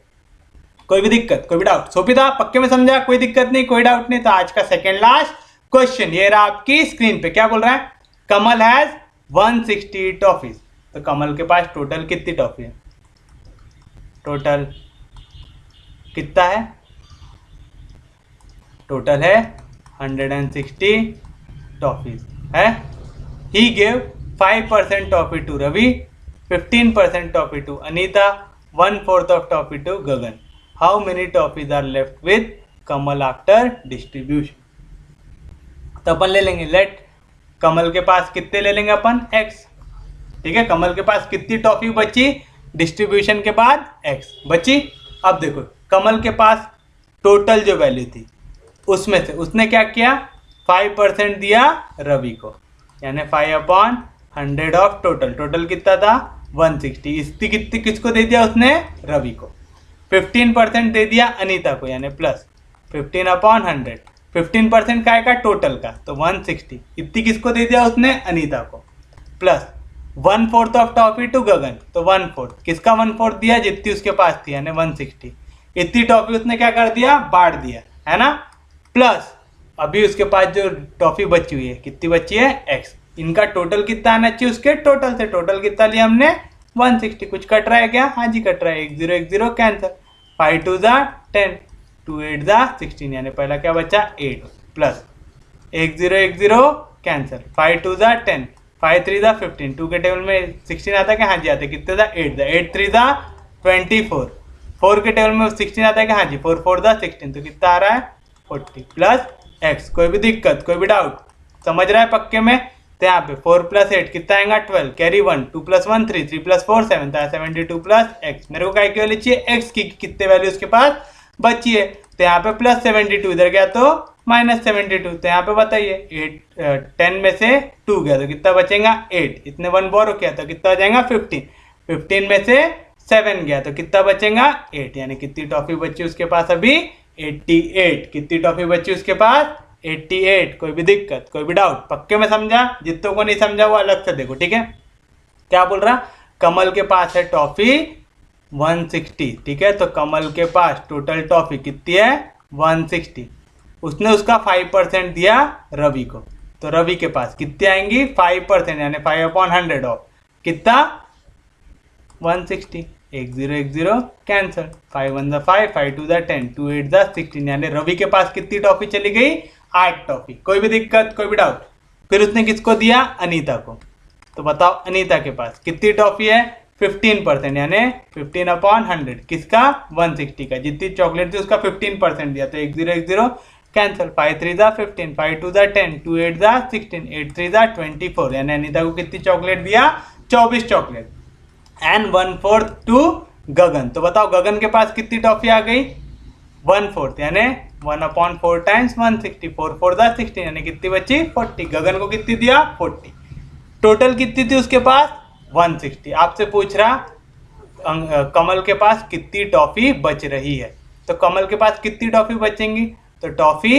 Speaker 1: कोई भी दिक्कत, कोई भी डाउट, सोपिता पक्के में समझा, कोई दिक्कत नहीं, कोई डाउट नहीं। तो आज का सेकंड लास्ट क्वेश्चन ये रहा आपकी स्क्रीन पे। क्या बोल रहा है, कमल हैज 160 टॉफीज। तो कमल के पास टोटल कितनी टॉफी है, टोटल कितना है, टोटल है 160 टॉफीज है। He gave 5% toffee to Ravi, 15% toffee to Anita, 1/4 of toffee to Gagan. How many toffees are left with Kamal after distribution. तो अपन ले लेंगे, लेट कमल के पास कितने ले लेंगे अपन, x, ठीक है। कमल के पास कितनी टॉफी बची डिस्ट्रीब्यूशन के बाद, x बची। अब देखो कमल के पास टोटल जो वैल्यू थी उसमें से उसने क्या किया, 5% दिया रवि को, यानी 5/100 ऑफ टोटल। टोटल कितना था, 160। इसकी कितनी किसको दे दिया उसने, रवि को। 15% दे दिया अनीता को, यानी प्लस 15/100। 15% का है टोटल का, तो 160। इतनी किसको दे दिया उसने, अनीता को, प्लस 1/4 ऑफ टॉफी टू गगन, तो 1/4 किसका 1/4 दिया, जितनी उसके पास थी, यानी 160। इतनी टॉफी उसने क्या कर दिया, बांट दिया, है ना। प्लस अभी उसके पास जो टॉफी बची हुई है, कितनी बची है, x। इनका टोटल कितना आना चाहिए उसके टोटल से। टोटल कितना लिया हमने, 160। कुछ कट रहा है क्या, हाँ जी कट रहा है, 1 0 1 0 कैंसिल। 5 2 10, 2 8 16, यानी पहला क्या बचा, 8 प्लस एक जीरो कैंसिल, 5 2 ज़ा 10, 5 3 ज़ा 15, 2 के टेबल में 16 आता है कि हाँ जी आता है, कितने ज़ा 8 ज़ा, 8 3 ज़ा 24, 4 के टेबल में 16 आता है कि हाँ जी 4 4 ज़ा 16, तो कितना आ रहा है 40 प्लस एक्स। कोई भी दिक्कत, कोई भी डाउट, समझ रहा है पक्के में? तो यहाँ पे 4 प्लस 8 कितना आएगा 12, कैरी 1, 2 प्लस 1 3, 3 प्लस 4 7, तो 72 प्लस एक्स। मेरे को क्या की वैल्यू चाहिए, एक्स की, कितने वैल्यू उसके पास बची है। तो यहाँ पे प्लस 72 इधर गया तो माइनस 72, तो यहाँ पे बताइए 10 में से 2 गया तो कितना बचेगा 8, इतने 1 बोरो किया तो कितना हो जाएगा 15, 15 में से 7 गया तो कितना बचेगा 8, यानी कितनी टॉफी बची उसके पास अभी 88। कितनी टॉफी बची उसके पास 88। कोई भी दिक्कत, कोई भी डाउट, पक्के में समझा? जितनों को नहीं समझा वो अलग से देखो, ठीक है। क्या बोल रहा, कमल के पास है टॉफी 160, ठीक है। तो कमल के पास टोटल टॉफी कितनी है 160, उसने उसका 5% दिया रवि को, तो रवि के पास कितनी आएंगी 5%, यानी 5/100 ऑफ कितना 160, 10 कैंसल, 5 1 ज़ा 5, 5 2 ज़ा 10, 2 8 ज़ा 16, यानी रवि के पास कितनी टॉफी चली गई 8 टॉफी। कोई भी दिक्कत, कोई भी डाउट? फिर उसने किसको दिया, अनीता को, तो बताओ अनीता के पास कितनी टॉफी है 15%, यानी 15/100 किसका 160 का, जितनी चॉकलेट थी उसका 15% दिया, तो 10 कैंसल, 5 3 ज़ा 15, 5 2 ज़ा 10, 2 8 ज़ा 16, 8 3 ज़ा 24, यानी अनीता को कितनी चॉकलेट दिया 24 चॉकलेट। एंड 1/4 टू गगन, तो बताओ गगन के पास कितनी टॉफी आ गई 1/4, यानी 1/4 टाइम्स 160, 4 4 ज़ा 16, यानी कितनी बची 40। गगन को कितनी दिया 40, टोटल कितनी थी उसके पास 160। आपसे पूछ रहा कमल के पास कितनी टॉफी बच रही है, तो कमल के पास कितनी टॉफी बचेंगी, तो टॉफी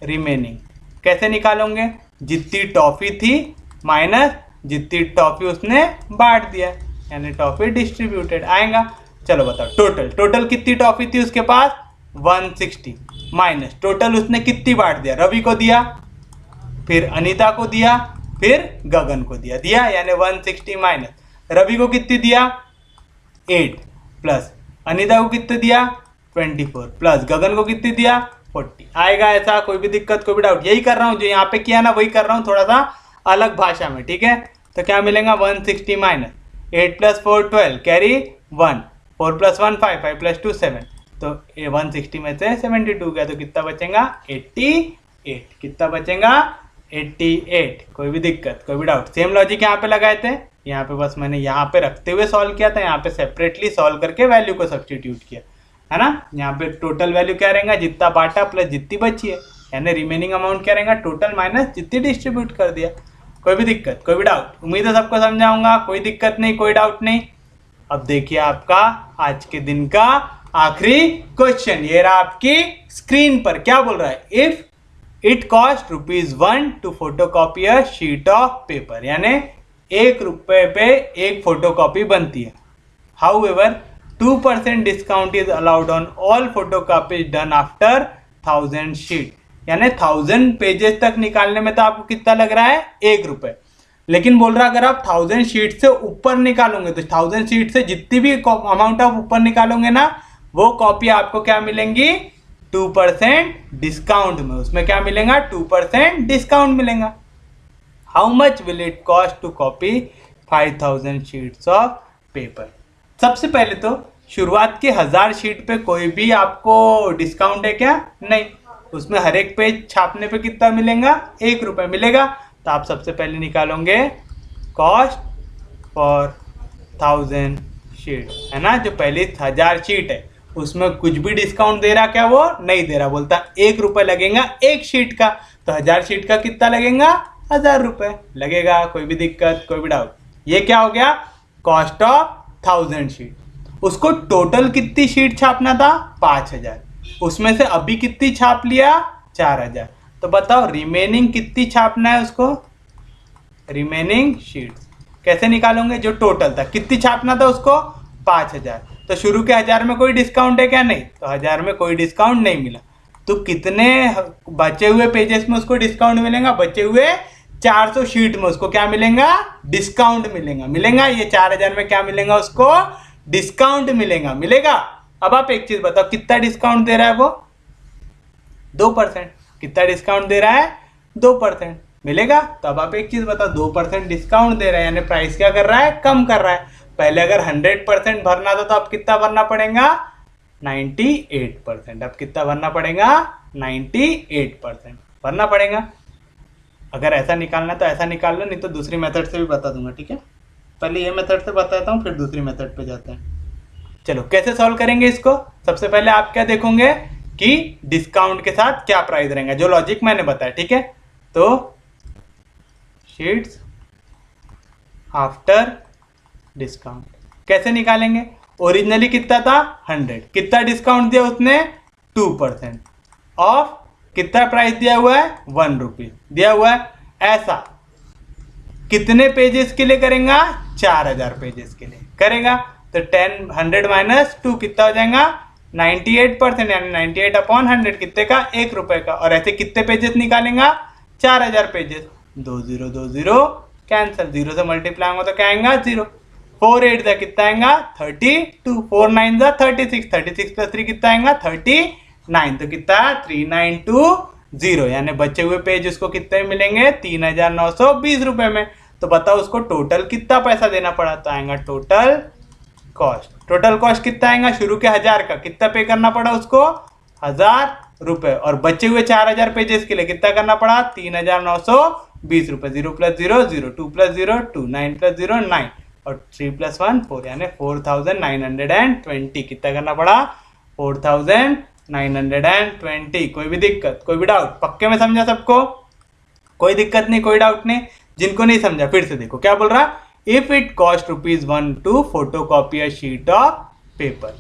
Speaker 1: रिमेनिंग कैसे निकालोगे, जितनी टॉफी थी माइनस जितनी टॉफी उसने बांट दिया, यानी टॉफी डिस्ट्रीब्यूटेड आएगा। चलो बताओ टोटल कितनी टॉफी थी उसके पास 160, माइनस टोटल उसने कितनी बांट दिया, रवि को दिया, फिर अनीता को दिया, फिर गगन को दिया, यानी 160 माइनस रवि को कितनी दिया 8, प्लस अनीता को कितने दिया 24, प्लस गगन को कितनी दिया 40 आएगा। ऐसा कोई भी दिक्कत, कोई भी डाउट? यही कर रहा हूँ जो यहाँ पे किया ना, वही कर रहा हूँ थोड़ा सा अलग भाषा में, ठीक है। तो क्या मिलेगा 160 माइनस 8 + 4 12, कैरी 1, 4 + 1 5, 5 + 2 7, तो 160 में से 72 गया तो कितना बचेगा 88, कितना बचेगा 88। कोई भी दिक्कत, कोई भी डाउट? सेम लॉजिक यहाँ पे लगाए थे, यहाँ पे बस मैंने यहाँ पे रखते हुए सॉल्व किया था, यहाँ पे सेपरेटली सॉल्व करके वैल्यू को सब्स्टिट्यूट किया है ना। यहाँ पे टोटल वैल्यू क्या रहेगा, जितना बांटा प्लस जितनी बची है, यानी रिमेनिंग अमाउंट क्या रहेगा टोटल माइनस जितनी डिस्ट्रीब्यूट कर दिया। कोई भी दिक्कत, कोई भी डाउट? उम्मीद है सबको समझाऊंगा, कोई दिक्कत नहीं, कोई डाउट नहीं। अब देखिए आपका आज के दिन का आखिरी क्वेश्चन, ये रहा आपकी स्क्रीन पर। क्या बोल रहा है, if it cost ₹1 to photocopy a sheet of paper, यानी 1 रुपये पे एक फोटोकॉपी बनती है। However 2% discount is allowed on all photocopies done after 1000 sheet, यानी 1000 पेजेस तक निकालने में तो आपको कितना लग रहा है 1 रुपये, लेकिन बोल रहा है अगर आप 1000 शीट से ऊपर निकालोगे तो 1000 शीट से जितनी भी अमाउंट आप ऊपर निकालोगे ना, वो कॉपी आपको क्या मिलेंगी 2% डिस्काउंट में। उसमें क्या मिलेगा 2% डिस्काउंट मिलेगा। How much will it cost to copy 5000 sheets of paper. सबसे पहले तो शुरुआत के 1000 शीट पे कोई भी आपको डिस्काउंट है क्या, नहीं। उसमें हर एक पेज छापने पे कितना मिलेगा 1 रुपये मिलेगा। तो आप सबसे पहले निकालोगे कॉस्ट फॉर 1000 शीट, है ना। जो पहले 1000 शीट है उसमें कुछ भी डिस्काउंट दे रहा क्या, वो नहीं दे रहा, बोलता 1 रुपये लगेगा एक शीट का, तो 1000 शीट का कितना लगेगा 1000 रुपये लगेगा। कोई भी दिक्कत, कोई भी डाउट? ये क्या हो गया कॉस्ट ऑफ 1000 शीट। उसको टोटल कितनी शीट छापना था 5000, उसमें से अभी कितनी छाप लिया 4000, तो बताओ रिमेनिंग कितनी छापना है उसको। रिमेनिंग शीट्स कैसे निकालोगे, जो टोटल था कितनी छापना था उसको 5000, तो शुरू के 1000 में कोई डिस्काउंट है क्या, नहीं, तो 1000 में कोई डिस्काउंट नहीं मिला। तो कितने बचे हुए पेजेस में उसको डिस्काउंट मिलेगा, बचे हुए 400 शीट में उसको क्या मिलेगा डिस्काउंट मिलेगा। ये 4000 में क्या मिलेगा उसको डिस्काउंट मिलेगा। अब आप एक चीज बताओ, कितना डिस्काउंट दे रहा है वो 2%। कितना डिस्काउंट दे रहा है 2% मिलेगा। तो अब आप एक चीज बताओ, 2% डिस्काउंट दे रहा है यानी प्राइस क्या कर रहा है, कम कर रहा है। पहले अगर 100% भरना था तो अब कितना भरना पड़ेगा, 98%। अब कितना भरना पड़ेगा, 98% भरना पड़ेगा। अगर ऐसा निकालना तो ऐसा निकाल लो, नहीं तो दूसरी मेथड से भी बता दूंगा, ठीक है। पहले ये मेथड से बताता हूँ, फिर दूसरी मेथड पे जाते हैं। चलो कैसे सॉल्व करेंगे इसको। सबसे पहले आप क्या देखोगे कि डिस्काउंट के साथ क्या प्राइस रहेगा, जो लॉजिक मैंने बताया, ठीक है। तो शीट्स आफ्टर डिस्काउंट कैसे निकालेंगे, ओरिजिनली कितना था 100, कितना डिस्काउंट दिया उसने 2% ऑफ, कितना प्राइस दिया हुआ है 1 रुपी दिया हुआ है। ऐसा कितने पेजेस के लिए करेगा, 4000 पेजेस के लिए करेगा। तो 100 माइनस 2 कितना हो जाएगा, 98%, यानी 98 अपॉन 100 कितने का, 1 रुपए का। और ऐसे कितने पेजेस निकालेगा, 4000 पेजेस। 2 0 2 0 कैंसिल, 0 से मल्टीप्लाई होगा तो क्या आएगा 0। 4 8 का कितना आएगा 32, 4 9 का 36, 36 प्लस 3 कितना आएगा 39, तो कितना 3920, यानी बचे हुए पेज उसको कितने मिलेंगे 3920 रुपए में। तो बताओ उसको टोटल कितना पैसा देना पड़ा, तो आएगा टोटल कॉस्ट कितना आएगा, शुरू के 1000 का कितना पे करना पड़ा उसको 1000 रुपए, और बचे हुए 4000 पेजेस के लिए कितना करना पड़ा 3920 रुपए। 0 प्लस 0 0, 2 प्लस 0 2, 9 प्लस 0 9, और 3 प्लस 1 4, यानी 4920। कितना करना पड़ा 4920। कोई भी दिक्कत, कोई भी डाउट, पक्के में समझा सबको, कोई दिक्कत नहीं, कोई डाउट नहीं। जिनको नहीं समझा फिर से देखो क्या बोल रहा, if it cost ₹1 to photocopy a sheet of paper,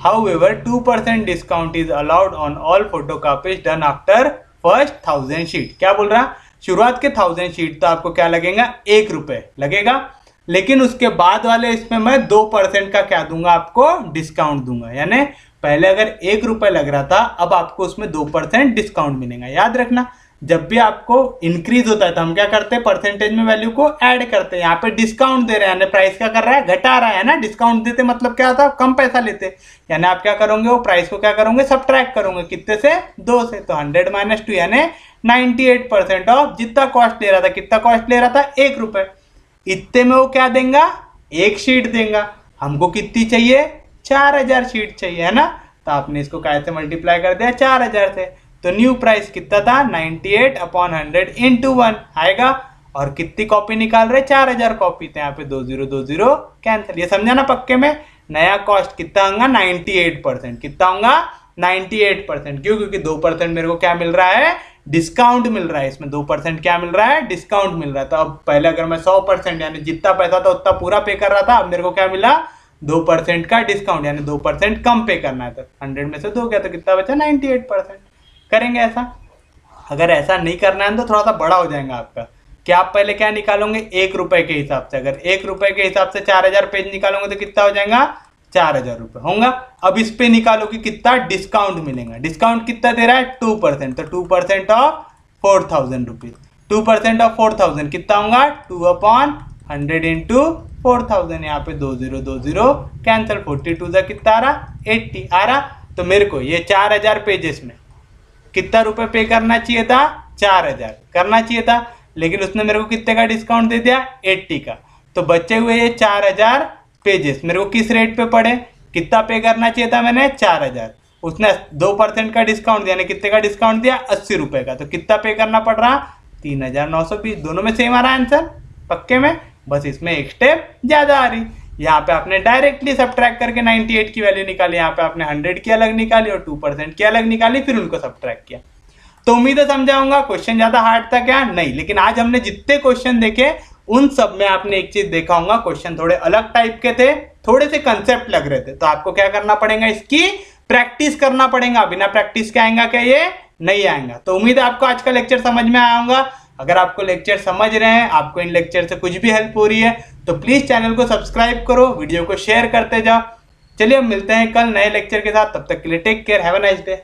Speaker 1: however 2% discount is allowed on all photocopies done after first 1000 sheet। क्या बोल रहा, शुरुआत के 1000 शीट तो आपको क्या लगेगा 1 रुपए लगेगा, लेकिन उसके बाद वाले इसमें मैं 2% का क्या दूंगा आपको, डिस्काउंट दूंगा। यानी पहले अगर 1 रुपए लग रहा था, अब आपको उसमें 2% डिस्काउंट मिलेगा। याद रखना, जब भी आपको इंक्रीज होता है तो हम क्या करते हैं, परसेंटेज में वैल्यू को ऐड करते हैं। यहाँ पे डिस्काउंट दे रहे हैं, प्राइस क्या कर रहा है, घटा रहा है ना। डिस्काउंट देते मतलब क्या होता है, कम पैसा लेते, यानी आप क्या करोगे, वो प्राइस को क्या करोगे, सब्ट्रैक्ट करोगे, कितने से 2 से। तो 100 माइनस 2 यानी 98% ऑफ जितना कॉस्ट ले रहा था, कितना कॉस्ट ले रहा था 1 रुपए, इतने में वो क्या देगा, 1 शीट देगा। हमको कितनी चाहिए, 4000 शीट चाहिए, है ना। तो आपने इसको कैसे मल्टीप्लाई कर दिया 4000 से, तो न्यू प्राइस कितना था 98 अपॉन 100 इंटू 1 आएगा। और कितनी कॉपी निकाल रहे, 4000 कॉपी, तो यहाँ पे 2 0 2 0 कैंसिल। ये समझा ना पक्के में। नया कॉस्ट कितना होगा 98%, कितना होगा 98%। क्यों, क्योंकि 2% मेरे को क्या मिल रहा है, डिस्काउंट मिल रहा है। इसमें 2% क्या मिल रहा है, डिस्काउंट मिल रहा है। तो अब पहले अगर मैं 100% यानी जितना पैसा था उतना पूरा पे कर रहा था, अब मेरे को क्या मिला 2% का डिस्काउंट, यानी 2% कम पे करना है। तो 100 में से 2 गया तो कितना बचा 98%। करेंगे ऐसा। अगर ऐसा नहीं करना है तो थोड़ा सा बड़ा हो जाएगा आपका, कि आप पहले क्या निकालोगे 1 रुपए के हिसाब से। अगर 1 रुपए के हिसाब से 4000 पेज निकालोगे तो कितना हो जाएगा 4000 रुपए होगा। अब इस पे निकालो कि कितना डिस्काउंट मिलेगा। डिस्काउंट कितना दे रहा है 2%, तो 2% ऑफ 4000 रुपीज। 2% ऑफ 4000 कितना होगा 2 अपॉन 100 इंटू 4000। यहाँ पे 2 0 2 0 कैंसिल, 42 का कितना आ रहा 80 आ रहा। तो मेरे को ये 4000 पेजेस में कितना रुपए पे करना चाहिए था, 4000 करना चाहिए था, लेकिन उसने मेरे को कितने का डिस्काउंट दे दिया 80 का। तो बचे हुए ये 4000 पेजेस मेरे को किस रेट पे पड़े, कितना पे करना चाहिए था मैंने 4000, उसने 2% का डिस्काउंट दिया, कितने का डिस्काउंट दिया 80 रुपए का। तो कितना पे करना पड़ रहा 3920। दोनों में सेम आ रहा आंसर पक्के में, बस इसमें एक स्टेप ज्यादा आ रही। यहाँ पे आपने डायरेक्टली सब्ट्रैक्ट करके 98 की वैल्यू निकाली, यहाँ पे आपने 100 की अलग निकाली और 2% की अलग निकाली, फिर उनको सब्ट्रैक्ट किया। तो उम्मीद है समझाऊंगा। क्वेश्चन ज्यादा हार्ड था क्या, नहीं, लेकिन आज हमने जितने क्वेश्चन देखे उन सब में आपने एक चीज देखा होगा, क्वेश्चन थोड़े अलग टाइप के थे, थोड़े से कंसेप्ट लग रहे थे। तो आपको क्या करना पड़ेगा, इसकी प्रैक्टिस करना पड़ेगा। बिना प्रैक्टिस के आएगा क्या, ये नहीं आएगा। तो उम्मीद है आपको आज का लेक्चर समझ में आया होगा। अगर आपको लेक्चर समझ रहे हैं, आपको इन लेक्चर से कुछ भी हेल्प हो रही है, तो प्लीज चैनल को सब्सक्राइब करो, वीडियो को शेयर करते जाओ। चलिए अब मिलते हैं कल नए लेक्चर के साथ, तब तक के लिए take care, have a nice day.